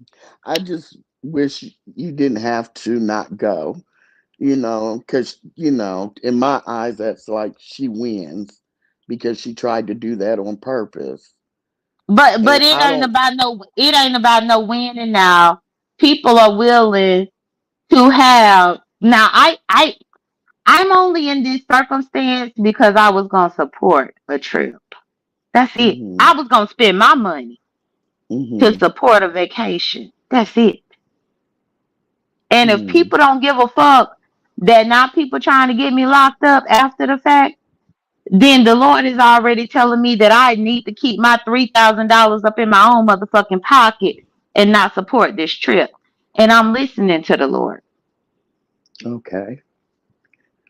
S3: I just wish you didn't have to not go, because, in my eyes, that's like she wins because she tried to do that on purpose.
S4: But
S3: And I don't,
S4: it ain't about no winning now. People are willing to have now I'm only in this circumstance because I was gonna support a trip. That's it.
S3: hmm
S4: I was gonna spend my money to
S3: hmm
S4: support a vacation. That's it. And if
S3: hmm
S4: people don't give a fuck that now people trying to get me locked up after the fact, then the Lord is already telling me that I need to keep my $3,000 up in my own motherfucking pocket and not support this trip. And I'm listening to the Lord.
S3: Okay.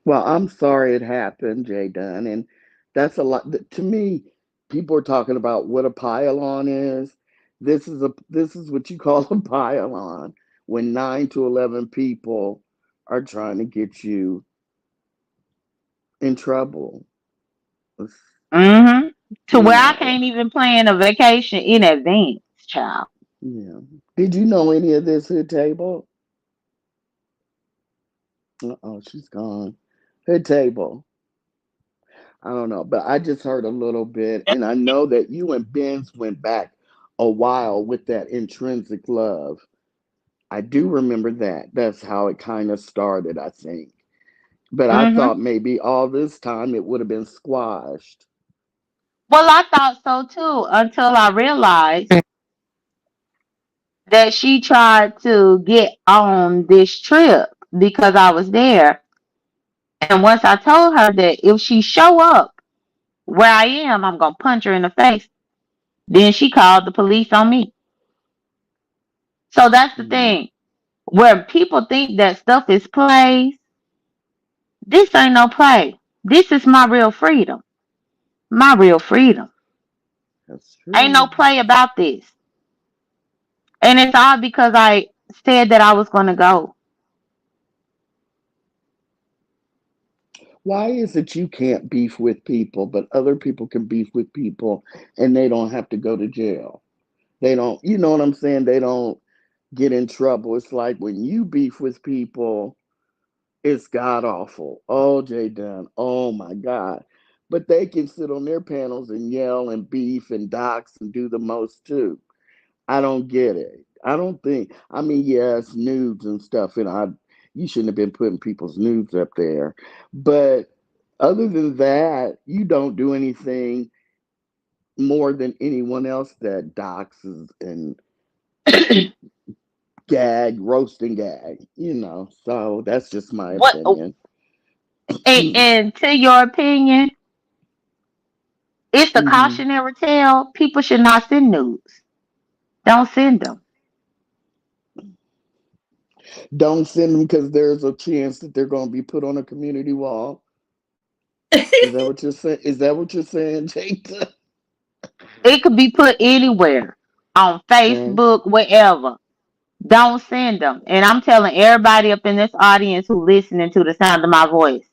S3: Well, I'm sorry it happened, Jay Dunn. And that's a lot. To me, people are talking about what a pylon is. This is what you call a pylon when 9 to 11 people are trying to get you in trouble. It's-
S4: Mm-hmm. To
S3: You
S4: where I
S3: know,
S4: can't even plan a vacation in advance, child.
S3: yeah. Did you know any of this hood table? Oh, she's gone. Hood table. I don't know, but I just heard a little bit, and I know that you and Ben's went back a while with that intrinsic love. I do remember that. That's how it kind of started, I think. But I
S4: Mm-hmm.
S3: thought maybe all this time it would have been squashed.
S4: Well, I thought so too until I realized that she tried to get on this trip because I was there. And once I told her that if she show up where I am, I'm gonna punch her in the face. Then she called the police on me. So that's the
S3: Mm,
S4: thing. Where people think that stuff is plays, This ain't no play. This is my real freedom. My real freedom.
S3: That's
S4: Ain't no
S3: true.
S4: play about this. And it's all because I said that I was going to go.
S3: Why is it you can't beef with people, but other people can beef with people and they don't have to go to jail? They don't, you know what I'm saying? They don't get in trouble. It's like when you beef with people, it's god awful. Oh, Jay Dunn, oh my God. But they can sit on their panels and yell and beef and dox and do the most too. I don't get it. I don't think. I mean, yes, nudes and stuff, and I you shouldn't have been putting people's nudes up there. But other than that, you don't do anything more than anyone else that doxes and gag, roast and gag. So that's just my
S4: What
S3: opinion.
S4: and to your opinion, it's a
S3: Hmm.
S4: cautionary tale. People should not send nudes. Don't send them.
S3: Don't send them because there's a chance that they're going to be put on a community wall. Is that what you're saying? Is that what you're saying, Jake?
S4: It could be put anywhere on
S3: And
S4: Facebook, wherever. Don't send them. And I'm telling everybody up in this audience who listening to the sound of my voice.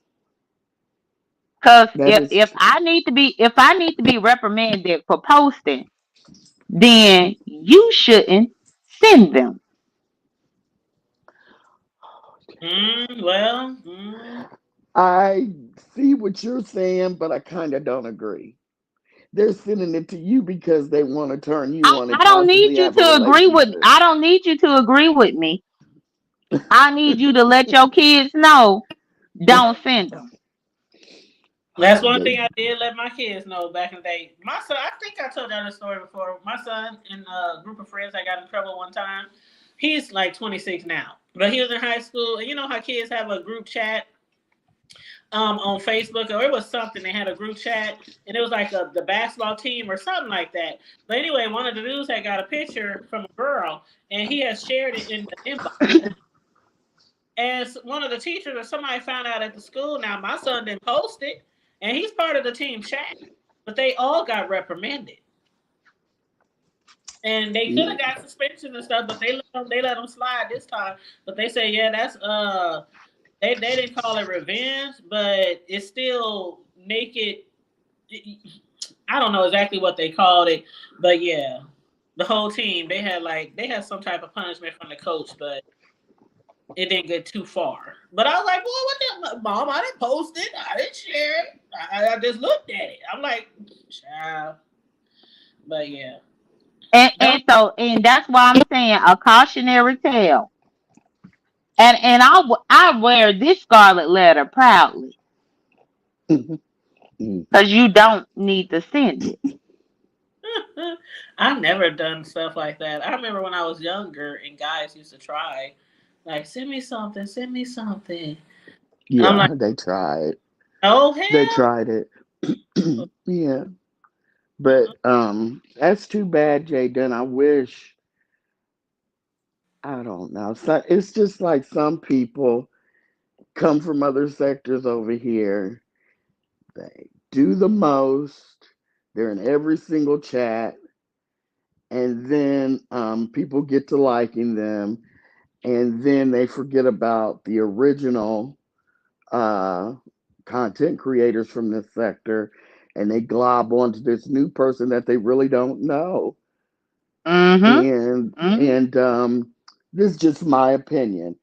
S4: Cause
S3: that
S4: if
S3: is
S4: if
S3: true.
S4: I need to be if I need to be reprimanded for posting, then you shouldn't send them.
S1: Well,
S3: I see what you're saying, but I kind of don't agree. They're sending it to you because they want to turn you on and
S4: I don't need
S3: possibly
S4: you
S3: have a
S4: to agree with
S3: relationship.
S4: I don't need you to agree with me. I need you to let your kids know. Don't send them.
S1: that's one
S3: They
S1: thing I did let my kids know back in the day. My son, I think I told y'all this story before. My son and a group of friends I got in trouble one time. He's like 26 now, but he was in high school, and you know how kids have a group chat on Facebook, or it was something. They had a group chat, and it was like the basketball team or something like that. But anyway, one of the dudes had got a picture from a girl, and he had shared it in the inbox. And one of the teachers or somebody found out at the school. Now my son didn't post it, and he's part of the team chat, but they all got reprimanded, and they could have got suspension and stuff, but they let them slide this time. But they say, yeah, that's they didn't call it revenge, but it's still naked. I don't know exactly what they called it, but yeah, the whole team they had some type of punishment from the coach, but it didn't get too far. But I was like, well, what the mom? I didn't post it. I didn't share it. I just looked at it. I'm like, child. But yeah, don't.
S4: And that's why I'm saying a cautionary tale. And I wear this scarlet letter proudly because you don't need to send it.
S1: I've never done stuff like that. I remember when I was younger and guys used to try, like, send me something, send me something. I'm
S3: Yeah,
S1: like,
S3: they tried.
S1: oh
S3: They
S1: hell.
S3: tried it. Yeah. But that's too bad, Jaden. I wish I don't know. So it's just like some people come from other sectors over here. They do the most. They're in every single chat, and then people get to liking them, and then they forget about the original uh, content creators from this sector, and they glob onto this new person that they really don't know.
S4: Mm-hmm. Mm-hmm.
S3: And this is just my opinion.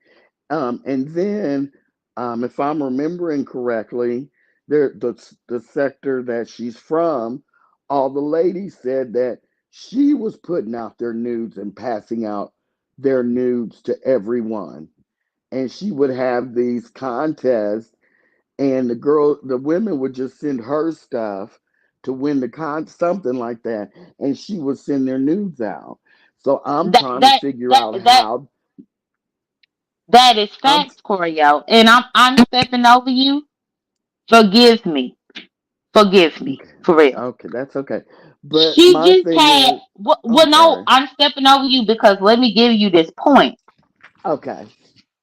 S3: And then, if I'm remembering correctly, the sector that she's from, all the ladies said that she was putting out their nudes and passing out their nudes to everyone. And she would have these contests, and the women would just send her stuff to win the something like that, and she would send their nudes out. So I'm
S4: That
S3: trying to
S4: that
S3: figure
S4: that
S3: out
S4: that
S3: how
S4: that is
S3: I'm.
S4: facts, Corio. And I'm stepping over you. Forgive me. Forgive me.
S3: Okay,
S4: For real.
S3: okay, that's okay. But
S4: She
S3: my
S4: just
S3: thing
S4: had
S3: is, I'm
S4: well no,
S3: sorry.
S4: I'm stepping over you because let me give you this point.
S3: Okay,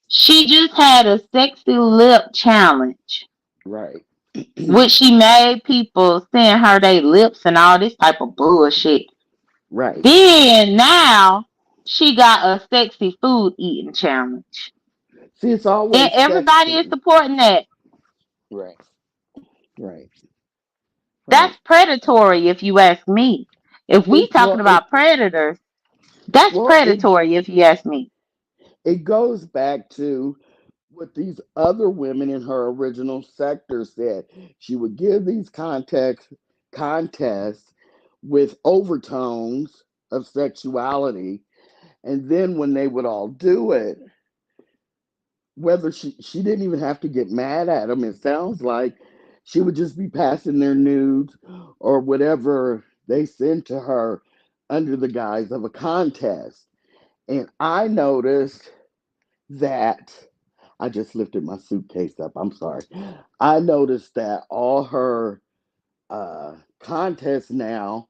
S4: She just had a sexy lip challenge,
S3: Right.
S4: which she made people send her their lips and all this type of bullshit.
S3: Right.
S4: Then now she got a sexy food eating challenge.
S3: See, it's
S4: And
S3: always
S4: everybody is
S3: sexy.
S4: supporting that.
S3: Right. Right.
S4: That's
S3: Right.
S4: predatory if you ask me. If we
S3: It's
S4: talking
S3: well. It
S4: about predators, that's
S3: well.
S4: predatory if you ask me.
S3: It goes back to what these other women in her original sector said. She would give these contests with overtones of sexuality, and then when they would all do it, whether she didn't even have to get mad at them. It sounds like she would just be passing their nudes or whatever they sent to her under the guise of a contest. And I noticed that I just lifted my suitcase up. I'm sorry. I noticed that all her contests now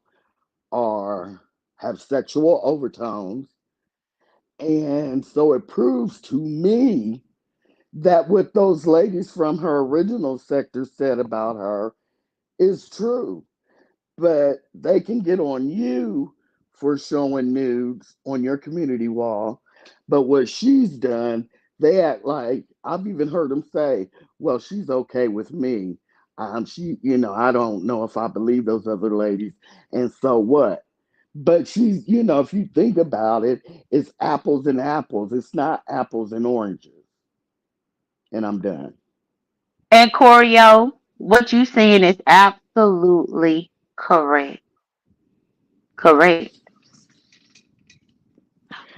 S3: are have sexual overtones, and so it proves to me that what those ladies from her original sector said about her is true. But they can get on you for showing nudes on your community wall. But what she's done, they act like I've even heard them say, "Well, she's okay with me. I don't know if I believe those other ladies, and so what." But if you think about it, it's apples and apples. It's not apples and oranges. And I'm done.
S4: And Corio, what you saying is absolutely correct. Correct.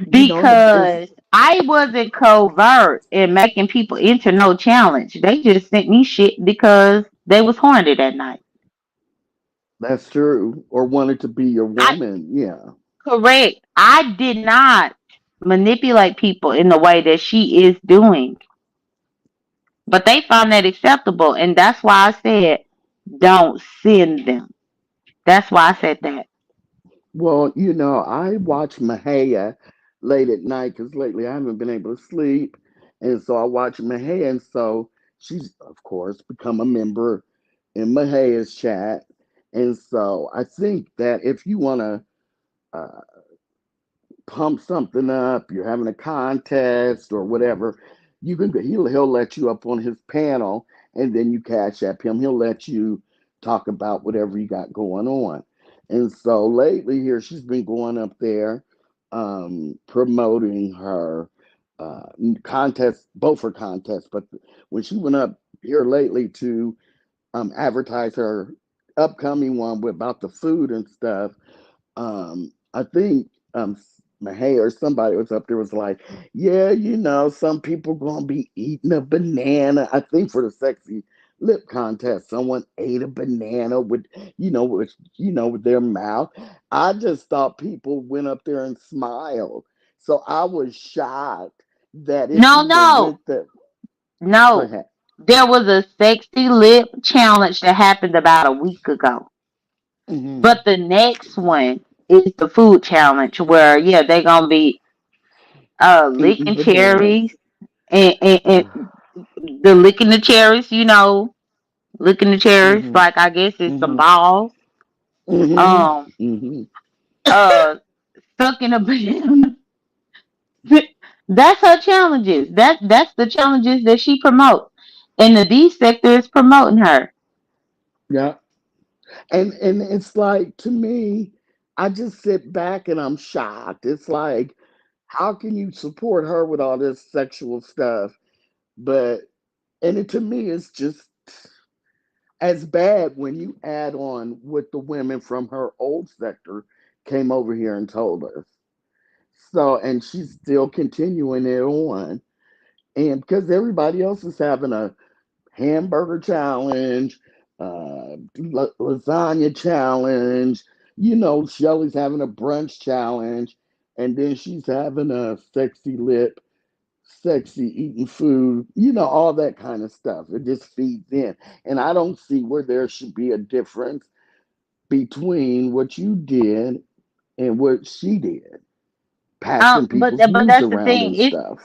S3: It's
S4: Because I wasn't covert in making people enter no challenge. They just sent me shit because they was horny that night.
S3: That's true. Or wanted to be your
S4: I
S3: woman. Yeah.
S4: correct. I did not manipulate people in the way that she is doing. But they found that acceptable, and that's why I said don't send them. That's why I said that.
S3: Well, I watch Mahaya late at night because lately I haven't been able to sleep. And so I watch Mahaya. And so she's, of course, become a member in Mahaya's chat. And so I think that if you want to uh, pump something up, you're having a contest or whatever, he'll let you up on his panel, and then you cash app him. He'll let you talk about whatever you got going on. And so lately here, she's been going up there, promoting her uh, contest, both her contests. But when she went up here lately to advertise her upcoming one about the food and stuff, I think Mahay or somebody was up there was like, yeah, some people gonna be eating a banana. I think for the sexy lip contest, someone ate a banana with their mouth. I just thought people went up there and smiled. So I was shocked that it
S4: No,
S3: even
S4: no,
S3: went that. Go
S4: no.
S3: ahead.
S4: There was a sexy lip challenge that happened about a week ago.
S3: Hmm.
S4: But the next one is the food challenge where yeah, they gonna be
S3: Eating
S4: licking cherries
S3: bananas.
S4: and the licking the cherries, licking the cherries
S3: Hmm.
S4: like I guess it's some
S3: Hmm.
S4: balls.
S3: Hmm.
S4: Um
S3: Hmm.
S4: uh sucking a banana. That's her challenges. That's the challenges that she promotes. And the D sector is promoting her.
S3: Yeah. And it's like, to me, I just sit back and I'm shocked. It's like, how can you support her with all this sexual stuff? But to me, it's just as bad when you add on what the women from her old sector came over here and told us. So, and she's still continuing it on. And because everybody else is having a hamburger challenge, lasagna challenge. Shelly's having a brunch challenge, and then she's having a sexy lip, sexy eating food. All that kind of stuff. It just feeds in, and I don't see where there should be a difference between what you did and what she did, passing
S4: But
S3: people's nudes
S4: that's the
S3: around
S4: thing.
S3: and stuff.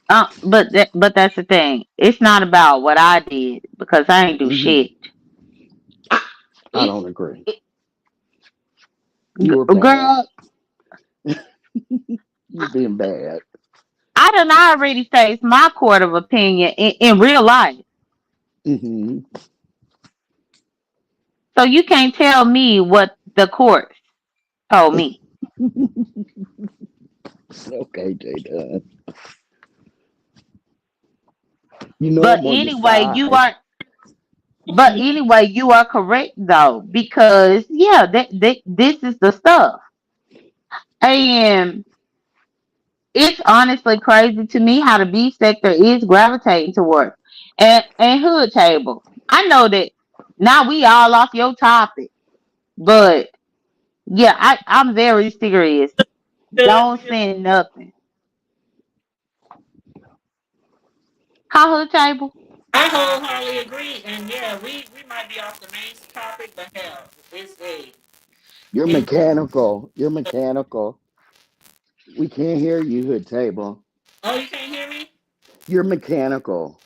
S4: but that's the thing. It's not about what I did because I ain't do
S3: Hmm.
S4: shit.
S3: I
S4: It,
S3: don't agree.
S4: it
S3: You were bad.
S4: girl,
S3: You being bad.
S4: I done already faced my court of opinion in real life.
S3: Hmm.
S4: So you can't tell me what the court told me.
S3: Okay, Jada. You know
S4: But
S3: I'm on your
S4: anyway,
S3: side.
S4: you are correct though because yeah, this is the stuff. And it's honestly crazy to me how the B sector is gravitating toward and hood table. I know that now we all off your topic, but yeah, I'm very serious.
S1: Good.
S4: Don't send nothing. How hood table?
S1: I wholeheartedly agree, and yeah, we might be off the main topic, but hell, it's a
S3: You're
S1: it's.
S3: mechanical. You're mechanical. We can't hear you, Hood Table.
S1: Oh, you can't hear me?
S3: You're mechanical.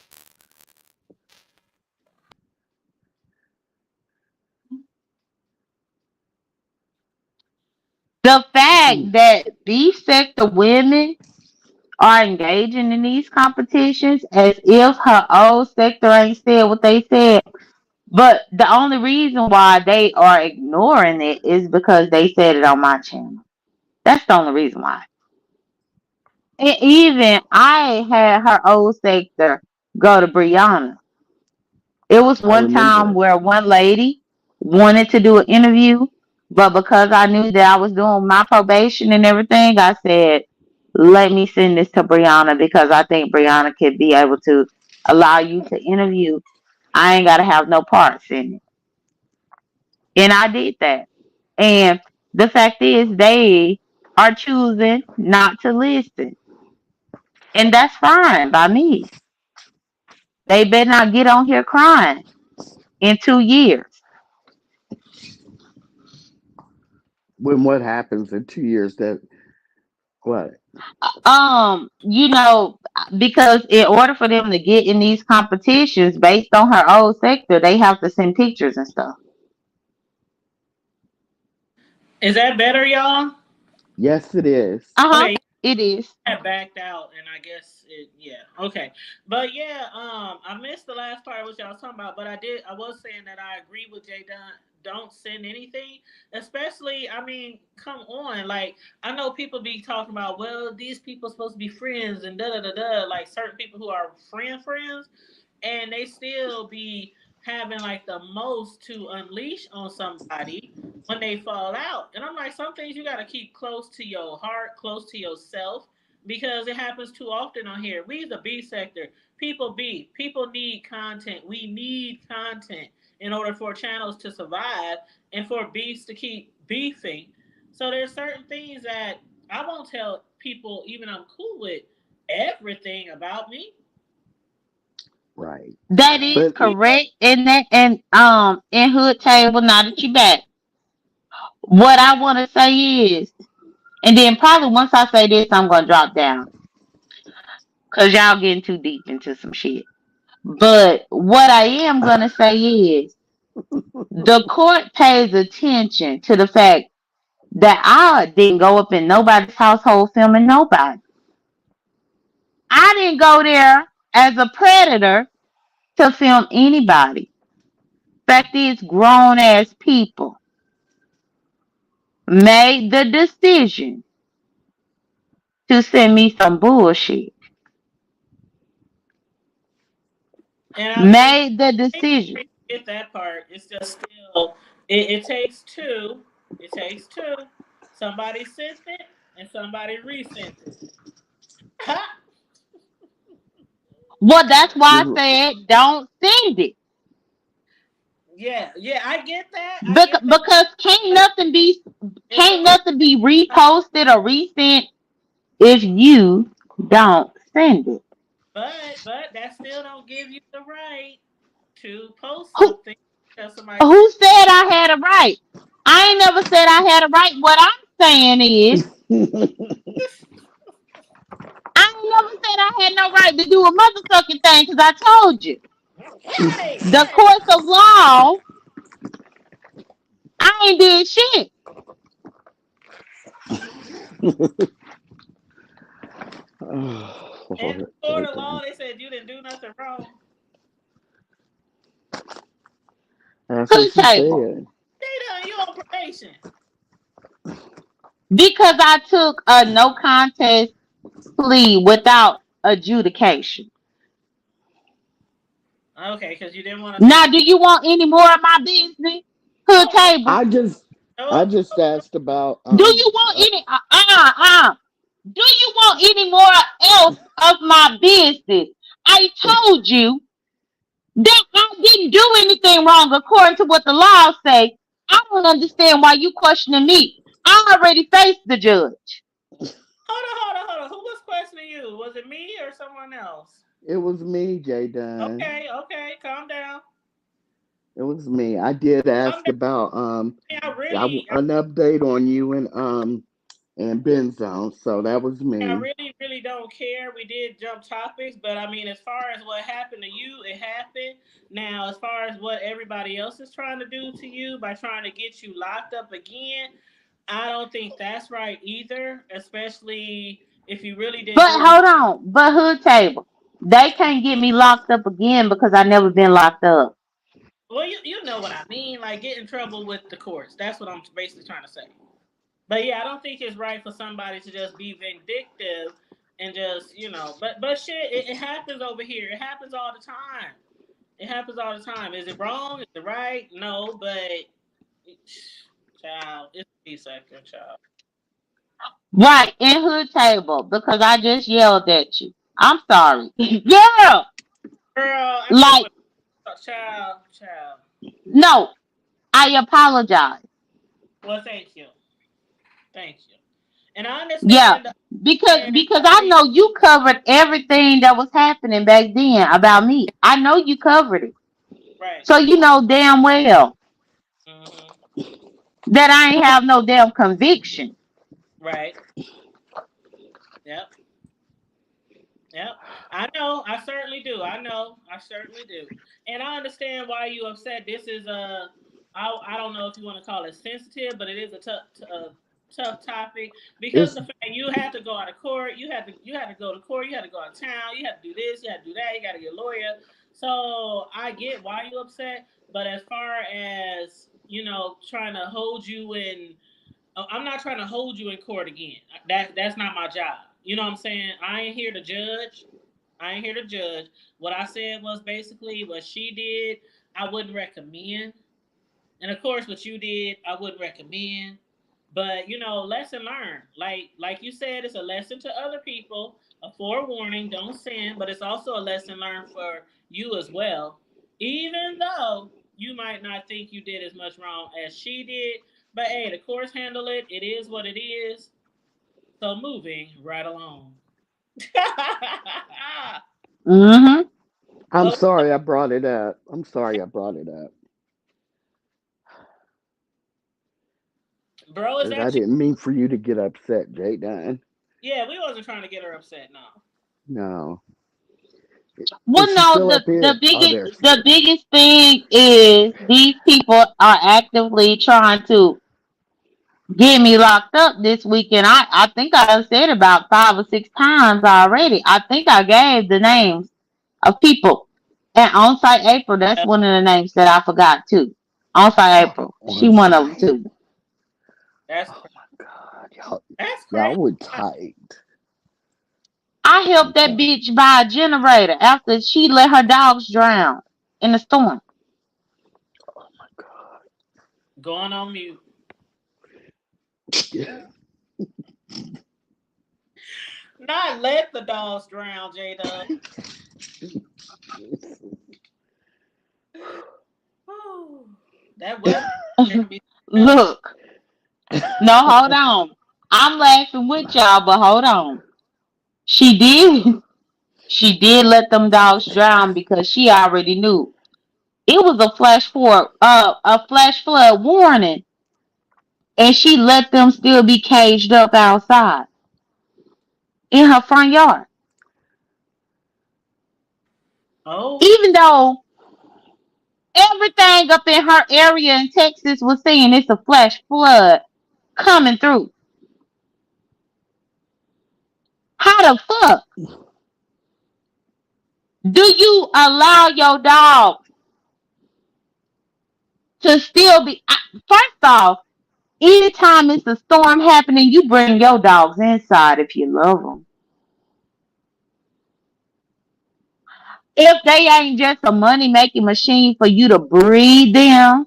S4: The
S3: Hmm.
S4: fact that B sector women are engaging in these competitions as if her old sector ain't said what they said. But the only reason why they are ignoring it is because they said it on my channel. That's the only reason why. And even I had her old sector go to Brianna. It was
S3: I
S4: one
S3: remember
S4: time
S3: it.
S4: where one lady wanted to do an interview, but because I knew that I was doing my probation and everything, I said, let me send this to Brianna because I think Brianna could be able to allow you to interview. I ain't got to have no parts in it. And I did that. And the fact is, they are choosing not to listen. And that's fine by me. They better not get on here crying in 2 years.
S3: When what happens in 2 years that what?
S4: You know, because in order for them to get in these competitions based on her old sector, they have to send pictures and stuff.
S1: Is that better, y'all?
S3: Yes, it is.
S4: Uh huh.
S1: Okay,
S4: It is.
S1: had backed out, and I guess it. Yeah. Okay. But yeah, I missed the last part of what y'all was talking about, but I did. I was saying that I agree with Jay Dunn. Don't send anything, especially. I mean, come on. Like I know people be talking about, well, these people supposed to be friends and da da da da. Like certain people who are friends, and they still be having like the most to unleash on somebody when they fall out. And I'm like, some things you got to keep close to your heart, close to yourself, because it happens too often on here. We, the B sector, people need content. We need content in order for channels to survive and for beefs to keep beefing. So there's certain things that I won't tell people, even I'm cool with everything about me.
S3: Right.
S4: That is
S3: But
S4: correct. And in hood table, now that you back, what I want to say is, and then probably once I say this, I'm gonna drop down because y'all getting too deep into some shit. But what I am gonna say is, the court pays attention to the fact that I didn't go up in nobody's household filming nobody. I didn't go there as a predator to film anybody. Fact is, grown ass people made the decision to send me some bullshit.
S1: And I think
S4: Made the decision.
S1: get that part. It's just still it takes two. It takes two. Somebody sent it and somebody resent it. Ha!
S4: Well, that's why
S3: you're
S4: I said don't send it.
S1: Yeah, yeah, I get that. I get that.
S4: Because can't
S1: But
S4: nothing be
S1: it's a
S4: can't nothing be reposted or resent if you don't send it.
S1: but that still don't give you the right to post
S4: Who
S1: something because somebody
S4: who said I had a right? I ain't never said I had a right. What I'm saying is I ain't never said I had no right to do a motherfucking thing because I told you.
S1: Right,
S4: The
S1: right.
S4: course of law, I ain't did shit.
S3: Oh,
S1: In the
S3: Lord,
S1: court of law,
S3: Jada.
S1: they said you didn't do nothing wrong.
S3: That's what
S4: Hood
S3: she
S4: table.
S3: said.
S1: They done you on probation.
S4: Because I took a no contest plea without adjudication.
S1: Okay, because you didn't want to
S4: Now,
S1: take.
S4: do you want any more of my business? Hood
S1: Oh,
S4: table.
S3: I just, I
S1: oh,
S3: just asked about,
S4: Do you want
S3: uh,
S4: any? Do you want any more else of my business? I told you that I didn't do anything wrong according to what the law say. I don't understand why you questioning me. I already faced the judge.
S1: hold on, hold on, hold on. Who was questioning you? Was it me or someone else?
S3: it was me, Jada.
S1: Okay, okay, calm down.
S3: It was me. I did
S1: Calm
S3: ask
S1: down.
S3: about,
S1: I really,
S3: an update on you and Benzone. So that was
S1: I
S3: me.
S1: really, really don't care. We did jump topics, but I mean, as far as what happened to you, it happened. Now, as far as what everybody else is trying to do to you by trying to get you locked up again, I don't think that's right either. Especially if you really didn't
S4: But
S1: do anything.
S4: hold on. But hood table. They can't get me locked up again because I never been locked up.
S1: Well, you know what I mean. Like get in trouble with the courts. That's what I'm basically trying to say. But yeah, I don't think it's right for somebody to just be vindictive and just But shit, it happens over here. It happens all the time. It happens all the time. Is it wrong? Is it right? No, but child, it's a second, child.
S4: Right, in hood table because I just yelled at you. I'm sorry. Girl,
S1: Girl, I can't
S4: like,
S1: wait. Child.
S4: no, I apologize.
S1: Well, thank you. And I
S4: Yeah,
S1: understand.
S4: because I
S1: Everybody,
S4: know you covered everything that was happening back then about me. I know you covered it.
S1: right?
S4: So you know damn well
S1: Hmm.
S4: that I ain't have no damn conviction.
S1: Right. Yep. Yep. I know. I certainly do. I know. I certainly do. And I understand why you upset. This is I don't know if you want to call it sensitive, but it is a tough topic because
S3: It's
S1: the fact you had to go out of court, you had to go to court, you had to go out of town, you had to do this, you had to do that, you got to get a lawyer. So I get why you upset, but as far as trying to hold you in, I'm not trying to hold you in court again. That's not my job. You know what I'm saying? I ain't here to judge. I ain't here to judge. What I said was basically what she did, I wouldn't recommend. And of course what you did, I wouldn't recommend. But lesson learned. Like you said, it's a lesson to other people, a forewarning, don't sin, but it's also a lesson learned for you as well. Even though you might not think you did as much wrong as she did, but hey, the courts handle it. It is what it is. So moving right along.
S4: Mm-hmm.
S3: I'm
S1: Well,
S3: sorry I brought it up. I'm sorry I brought it up.
S1: bro, is
S3: Because I
S1: that you?
S3: didn't mean for you to get upset, Jada.
S1: Yeah, we wasn't trying to get her upset. No.
S3: No. Is
S4: Well,
S3: she
S4: no,
S3: still
S4: the
S3: up
S4: the
S3: here? Oh,
S4: biggest
S3: there she
S4: the
S3: is.
S4: biggest thing is these people are actively trying to get me locked up this weekend. I think I done said about 5 or 6 times already. I think I gave the names of people. And on site April, that's one of the names that I forgot too. On site April, she
S3: On
S4: one of them
S3: site.
S4: too.
S1: That's
S3: Oh
S1: crazy.
S3: my God. Y'all,
S1: That's
S3: y'all
S1: crazy.
S3: were tight.
S4: I helped that
S3: Okay.
S4: bitch buy a generator after she let her dogs drown in the storm.
S3: Oh my God.
S1: Going on mute. Not let the dogs drown, J Dub. That weather can be something else.
S4: Look, no, hold on. I'm laughing with y'all, but hold on. She did. She did let them dogs drown because she already knew it was a flash flood warning, and she let them still be caged up outside in her front yard.
S1: Oh.
S4: Even though everything up in her area in Texas was saying it's a flash flood coming through. How the fuck do you allow your dog to still be? First off, anytime it's a storm happening, you bring your dogs inside if you love them. If they ain't just a money making machine for you to breed them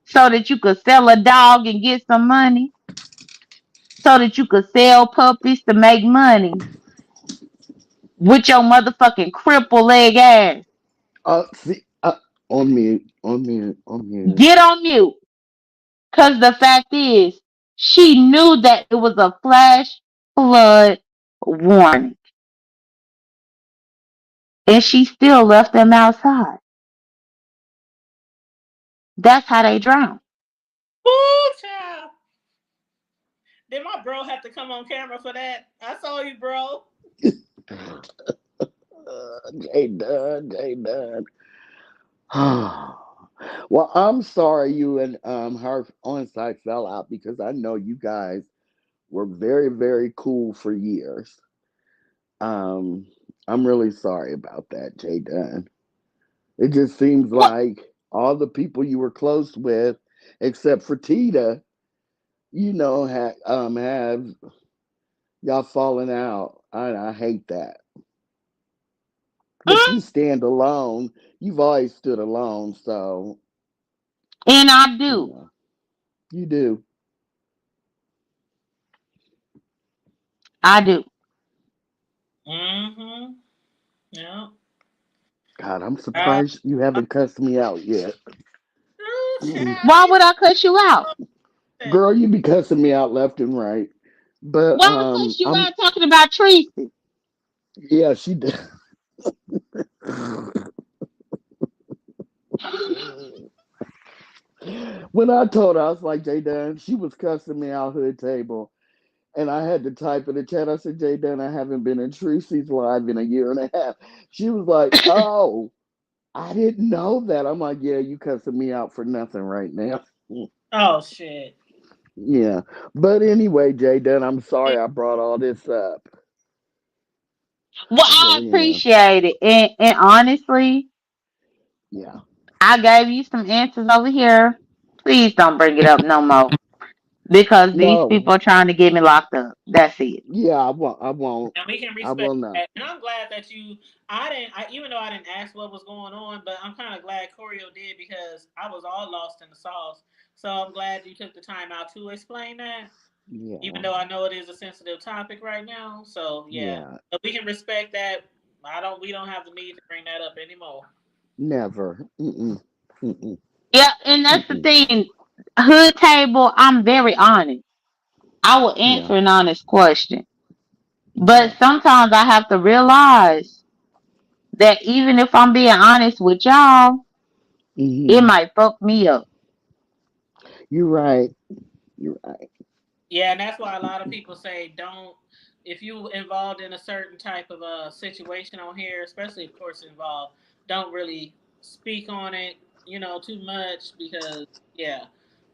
S4: so that you could sell a dog and get some money, so that you could sell puppies to make money with your motherfucking cripple leg ass.
S3: See, on mute, on mute, on mute.
S4: Get on mute. Cause the fact is, she knew that it was a flash flood warning. And she still left them outside. That's how they drown.
S1: Ooh, child. Did my bro have to come on camera for that? I saw you, bro.
S3: J Dun, J Dun. Well, I'm sorry you and her on site fell out because I know you guys were very, very cool for years. Um, I'm really sorry about that, Jay Dunn. It just seems
S4: What?
S3: like all the people you were close with, except for Tita, have y'all fallen out. I hate that. But
S4: Mm,
S3: you stand alone. You've always stood alone, so
S4: and I
S3: you
S4: do.
S3: know you do.
S4: I do.
S1: Mm-hmm. Yeah.
S3: God, I'm
S1: Uh,
S3: surprised you haven't cussed me out yet.
S1: ooh,
S3: Mm.
S1: child,
S4: Why
S1: you
S4: would I cuss you out?
S1: said,
S3: Girl, you be cussing me out left and right. But
S4: Why I cuss you
S3: I'm
S4: out talking about Treecey?
S3: yeah, she did. When I told her, I was like, Jay Dunn, she was cussing me out hood table. And I had to type in the chat. I said, Jay Dunn, I haven't been in Treecey's live in a year and a half. She was like, oh, I didn't know that. I'm like, yeah, you cussing me out for nothing right now.
S1: oh shit.
S3: Yeah. But anyway, Jay Dunn, I'm
S1: Yeah.
S3: sorry I brought all this up.
S4: Well,
S3: I
S4: I
S3: really am.
S4: appreciate it. And honestly,
S3: Yeah.
S4: I gave you some answers over here. Please don't bring it up no more. Because these
S3: No.
S4: people are trying to get me locked up. That's it.
S3: Yeah, I won't. I won't.
S1: And we can
S3: I
S1: respect
S3: will not.
S1: that. And I'm glad that you. I didn't. Even though I didn't ask what was going on, but I'm kind of glad Corio did because I was all lost in the sauce. So I'm glad you took the time out to explain that. Even
S3: Yeah.
S1: though I know it is a sensitive topic right now. So yeah,
S3: Yeah.
S1: but we can respect that. I don't. We don't have the need to bring that up anymore.
S3: Never. Mm-mm. Mm-mm.
S4: Yeah, and that's the
S3: Mm-mm.
S4: thing. Hood table, I'm very honest. I will
S3: Yeah.
S4: answer an honest question. But
S3: Yeah.
S4: sometimes I have to realize that even if I'm being honest with y'all, it
S3: Hmm.
S4: might fuck me up.
S3: You're right. You're right.
S1: Yeah, and that's why a lot of people say don't. If you involved in a certain type of situation on here, especially of course involved, don't really speak on it, too much because yeah.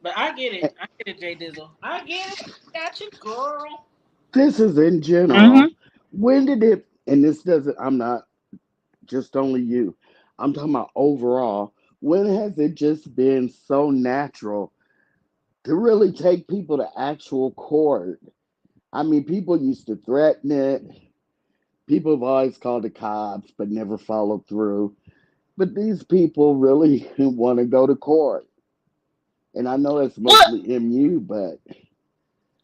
S1: But I get
S3: Eh,
S1: it. I get it, Jay Dizzle. I get it. Got you, girl.
S3: This is in general.
S4: Hmm.
S3: When did it? And this doesn't. I'm not just only you. I'm talking about overall. When has it just been so natural to really take people to actual court? I mean, people used to threaten it. People have always called the cops, but never followed through. But these people really want to go to court. And I know it's
S4: Well,
S3: mostly MU, but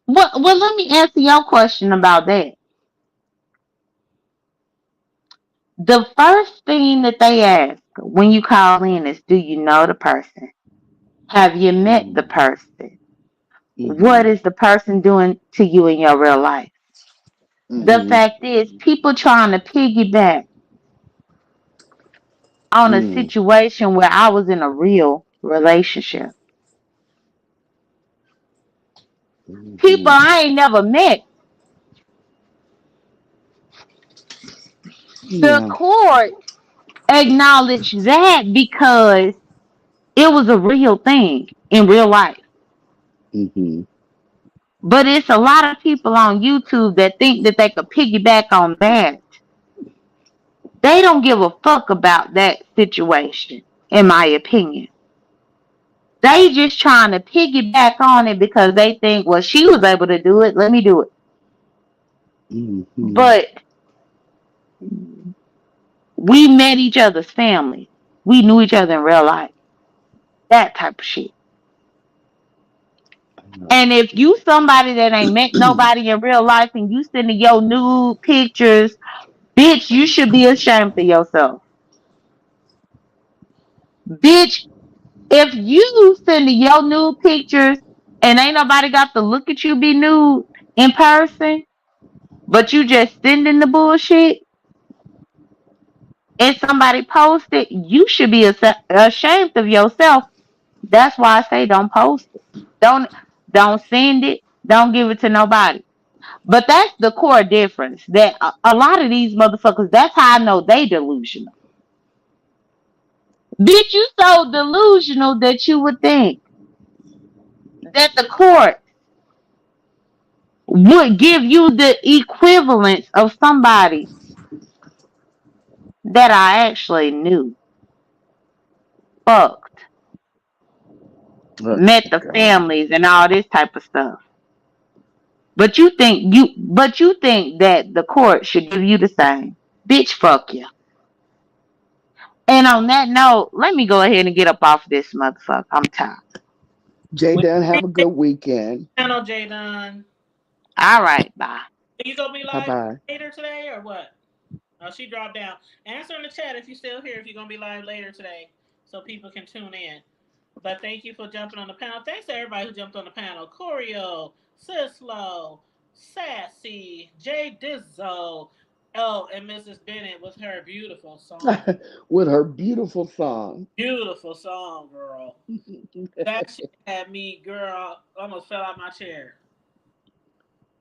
S4: well, let me answer your question about that. The first thing that they ask when you call in is, do you know the person? Have you met the
S3: mm,
S4: person? What
S3: mm-hmm,
S4: is the person doing to you in your real life? The
S3: mm-hmm,
S4: fact is, people trying to piggyback on a
S3: mm,
S4: situation where I was in a real relationship. People
S3: mm-hmm.
S4: I ain't never met. The
S3: Yeah,
S4: court. acknowledge that because it was a real thing in real life.
S3: Mm-hmm.
S4: But it's a lot of people on YouTube that think that they could piggyback on that. They don't give a fuck about that situation, in my opinion. They just trying to piggyback on it because they think, well, she was able to do it. Let me do it.
S3: Mm-hmm.
S4: But we met each other's family. We knew each other in real life. That type of shit.
S3: I know.
S4: And if you somebody that ain't met nobody in real life and you sending your nude pictures, bitch, you should be ashamed of yourself. Bitch, if you sending your nude pictures and ain't nobody got to look at you be nude in person, but you just sending the bullshit and somebody post it, you should be ashamed of yourself. That's why I say don't post it. Don't don't send it. Don't give it to nobody. But that's the core difference. That a lot of these motherfuckers, that's how I know they delusional. Bitch, you so delusional that you would think that the court would give you the equivalence of somebody that I actually knew. Fucked.
S3: Oh
S4: Met the
S3: God.
S4: families and all this type of stuff. But you think that the court should give you the same. Bitch, fuck you. And on that note, let me go ahead and get up off this motherfucker. I'm tired.
S3: Jay
S1: We
S3: Dunn, have a
S1: appreciate
S3: good weekend.
S1: the channel, Jadon.
S4: All right, bye.
S1: Are you gonna be
S3: Bye
S1: live
S3: bye.
S1: later today or what? Oh, she dropped down. Answer in the chat if you're still here. If you're gonna be live later today, so people can tune in. But thank you for jumping on the panel. Thanks to everybody who jumped on the panel. Corio, Sislo, Sassy, Jay Dizzo. Oh, and Mrs. Bennett with her beautiful song.
S3: With her beautiful song.
S1: Beautiful song, girl. That shit had me, girl. Almost fell out my chair.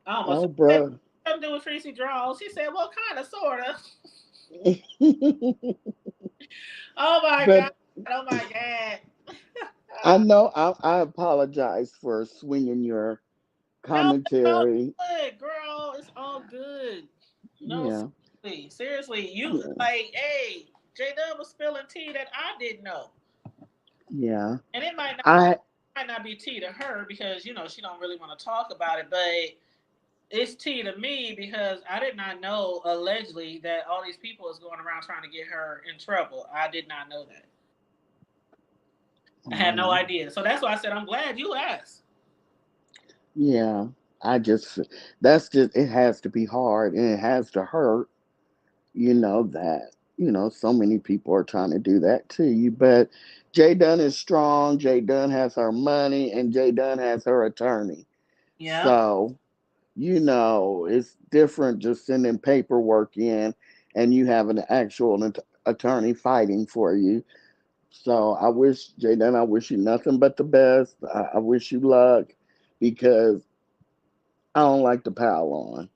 S1: I almost
S3: Oh,
S1: said,
S3: bro.
S1: something to do with Treecey draws. She said, well, kind of, sort of. Oh my God.
S3: But
S1: Oh my God.
S3: I know I apologize for swinging your
S1: No, it's all
S3: commentary.
S1: good, girl. It's all good. No,
S3: Yeah,
S1: seriously. Seriously. You
S3: yeah,
S1: like, hey, J Dub was spilling tea that I didn't know.
S3: yeah.
S1: And it
S3: I
S1: might not be tea to her because, she don't really want to talk about it, but it's tea to me because I did not know allegedly that all these people is going around trying to get her in trouble. I did not know that. I had no
S3: yeah,
S1: idea. So that's why I said I'm glad you asked.
S3: yeah. I just that's just it has to be hard and it has to hurt, that so many people are trying to do that to you. But Jay Dunn is strong. Jay Dunn has her money, and Jay Dunn has her attorney.
S1: Yep.
S3: So it's different just sending paperwork in, and you have an actual attorney fighting for you. So I wish Jay Dunn, I wish you nothing but the best. I wish you luck because I don't like to pile on.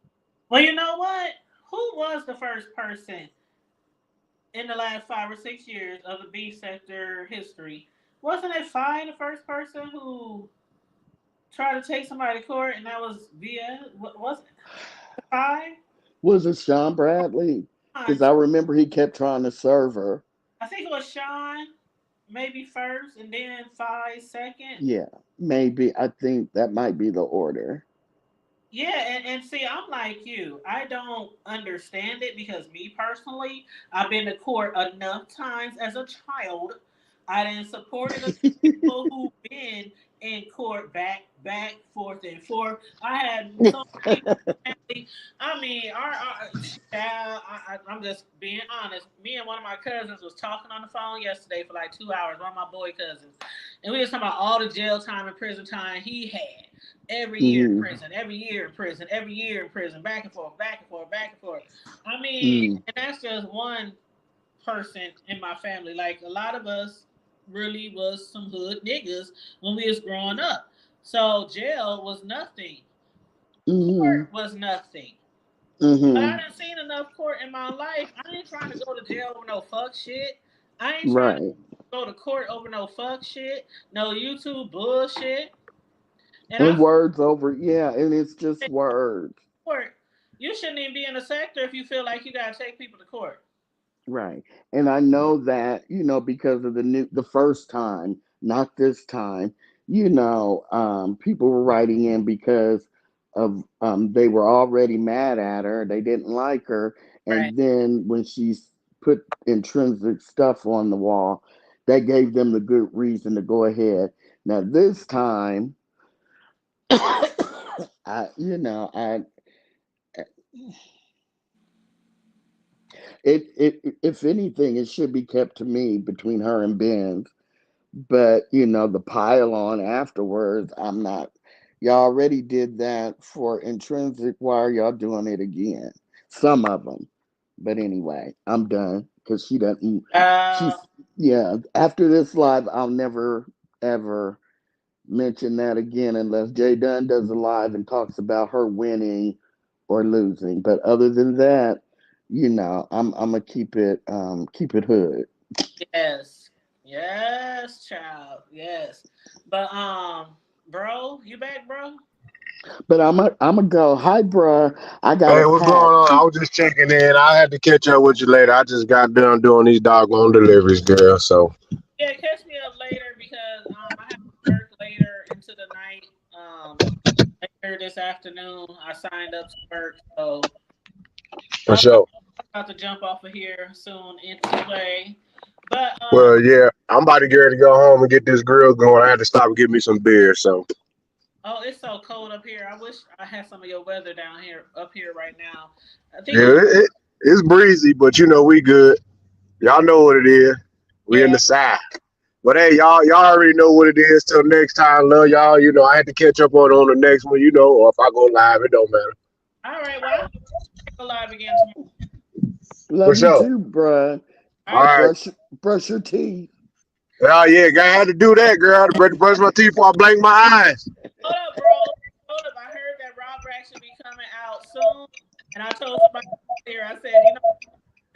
S1: Well, you know what? Who was the first person in the last 5 or 6 years of the beef sector history? Wasn't it Fine the first person who tried to take somebody to court, and that was via what was it? Fine?
S3: Was it Sean Bradley? Because I remember he kept trying to serve her.
S1: I think it was Sean, maybe first, and then Fine second.
S3: Yeah, maybe. I think that might be the order.
S1: Yeah, and see, I'm like you. I don't understand it because me personally, I've been to court enough times as a child. I didn't support it. People who've been in court back, forth, and forth. I had so many people in my family. I mean, child, I'm just being honest. Me and one of my cousins was talking on the phone yesterday for like 2 hours. One of my boy cousins, and we was talking about all the jail time and prison time he had every year in
S3: Hmm.
S1: prison, every year in prison, every year in prison, back and forth, back and forth, back and forth. I mean,
S3: Mm.
S1: and that's just one person in my family. Like a lot of us really was some hood niggas when we was growing up. So jail was nothing.
S3: Hmm.
S1: Court was nothing. But I
S3: Mm-hmm.
S1: done seen enough court in my life. I ain't trying to go to jail over no fuck shit. I ain't trying to
S3: Right.
S1: go to court over no fuck shit, no YouTube bullshit. And I
S3: And
S1: feel
S3: words over, yeah, and it's just
S1: like
S3: words.
S1: court, you shouldn't even be in the sector if you feel like you gotta take people to court.
S3: Right. And I know that, because of the first time, not this time, people were writing in because of they were already mad at her, they didn't like her,
S1: Right.
S3: and then when she's put intrinsic stuff on the wall, that gave them the good reason to go ahead. Now this time, I if anything, it should be kept to me between her and Ben. But the pile on afterwards, I'm not. Y'all already did that for intrinsic. Why are y'all doing it again? Some of them. But anyway, I'm done because she doesn't.
S1: Uh,
S3: She's yeah. After this live, I'll never ever mention that again unless Jay Dunn does a live and talks about her winning or losing. But other than that, I'm gonna keep it hood.
S1: yes. Yes, child. Yes. But bro, you back, bro?
S3: But I'm gonna go. Hi, bruh. I
S7: Hey,
S3: gotta
S7: what's going
S3: pack.
S7: on? I was just checking in. I had to catch up with you later. I just got done doing these doggone deliveries, girl. So
S1: Yeah, catch me up later because I have to work later into the night. Later this afternoon, I signed up to work, so
S7: for
S1: I'm
S7: sure.
S1: about to jump off of here soon into play. But
S7: Well, yeah, I'm about to get ready to go home and get this grill going. I had to stop and get me some beer. So
S1: oh, it's so cold up here. I wish I had some of your weather down here up here right now. I think
S7: yeah,
S1: it's
S7: it's breezy, but we good. Y'all know what it is. We in
S1: yeah.
S7: the side. But hey, y'all already know what it is. Till next time, love y'all. I had to catch up on the next one. Or if I go live, it don't matter.
S1: All right, well, I'll go live again tomorrow.
S7: For
S3: Love you
S7: sure.
S3: too, bruh.
S1: All
S7: All
S1: right,
S7: right.
S3: Brush your teeth.
S7: Oh yeah, I had to do that, girl. I had to brush my teeth before I blink my eyes.
S1: hold up, bro. Hold up. I heard that Robert should be coming out soon, and I told somebody here. I said,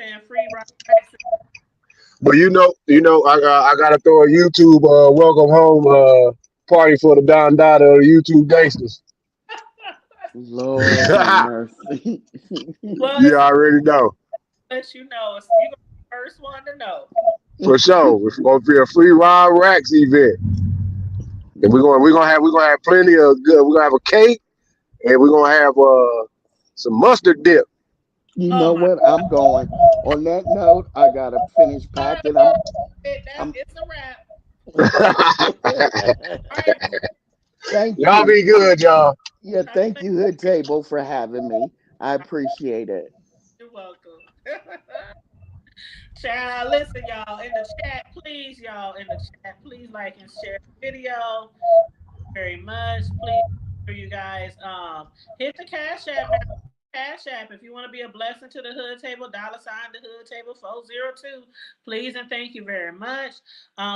S1: saying free Robert.
S7: But I gotta throw a YouTube welcome home party for the Don Dada of the YouTube gangsters.
S3: Lord have mercy.
S1: Well,
S7: You
S1: it's
S7: already know.
S1: let you know. You gonna be the first one to know.
S7: For sure. It's gonna be a free Ron Racks event. And we're gonna have plenty of good. We're gonna have a cake and we're gonna have some mustard dip.
S3: You
S1: Oh
S3: know
S1: my
S3: what? I'm going. On that note, I gotta finish
S1: God,
S3: packing.
S1: well, that's
S3: I'm.
S1: it's a wrap. All right,
S3: Thank
S7: Y'all
S3: you.
S7: be good, y'all.
S3: Yeah,
S1: bro.
S3: thank you, Hood Table, for having me. I appreciate it.
S1: You're welcome. Child, listen, y'all, in the chat, please, y'all, in the chat, please like and share the video very much. Please, for you guys, hit the Cash App now. Cash App if you want to be a blessing to the Hood Table, $ the Hood Table 402. Please and thank you very much.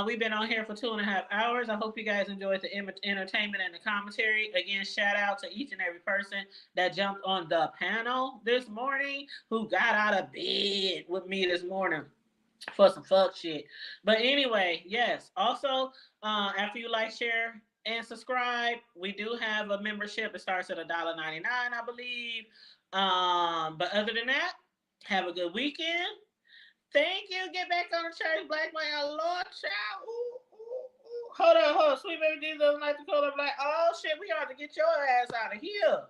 S1: We've been on here for 2.5 hours. I hope you guys enjoyed the entertainment and the commentary. Again, shout out to each and every person that jumped on the panel this morning, who got out of bed with me this morning for some fuck shit. But anyway, yes. Also, after you like, share, and subscribe, we do have a membership. It starts at $1.99, I believe. But other than that, have a good weekend. Thank you. Get back on the church, Black man, Lord child. Ooh, ooh, ooh. Hold on. Sweet baby Jesus doesn't like to call up like, oh shit, we ought to get your ass out of here.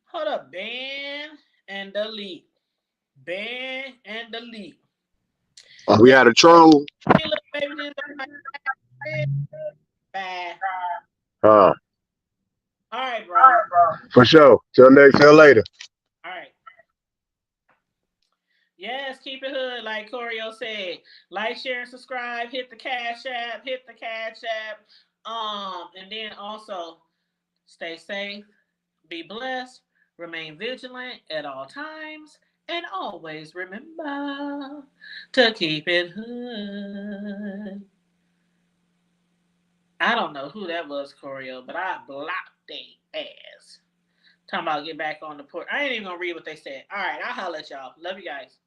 S1: Hold up, ban and delete. Ban and delete.
S7: We
S1: Love
S7: had a troll.
S1: you, little baby Jesus. Bye.
S7: Huh.
S1: All right, bro.
S7: For sure. Till later.
S1: All right. Yes, keep it hood, like Corio said. Like, share, and subscribe. Hit the Cash App. Hit the Cash App. And then also stay safe, be blessed, remain vigilant at all times, and always remember to keep it hood. I don't know who that was, Corio, but I blocked they ass. Talking about get back on the porch. I ain't even gonna read what they said. All right, I'll holler at y'all. Love you guys.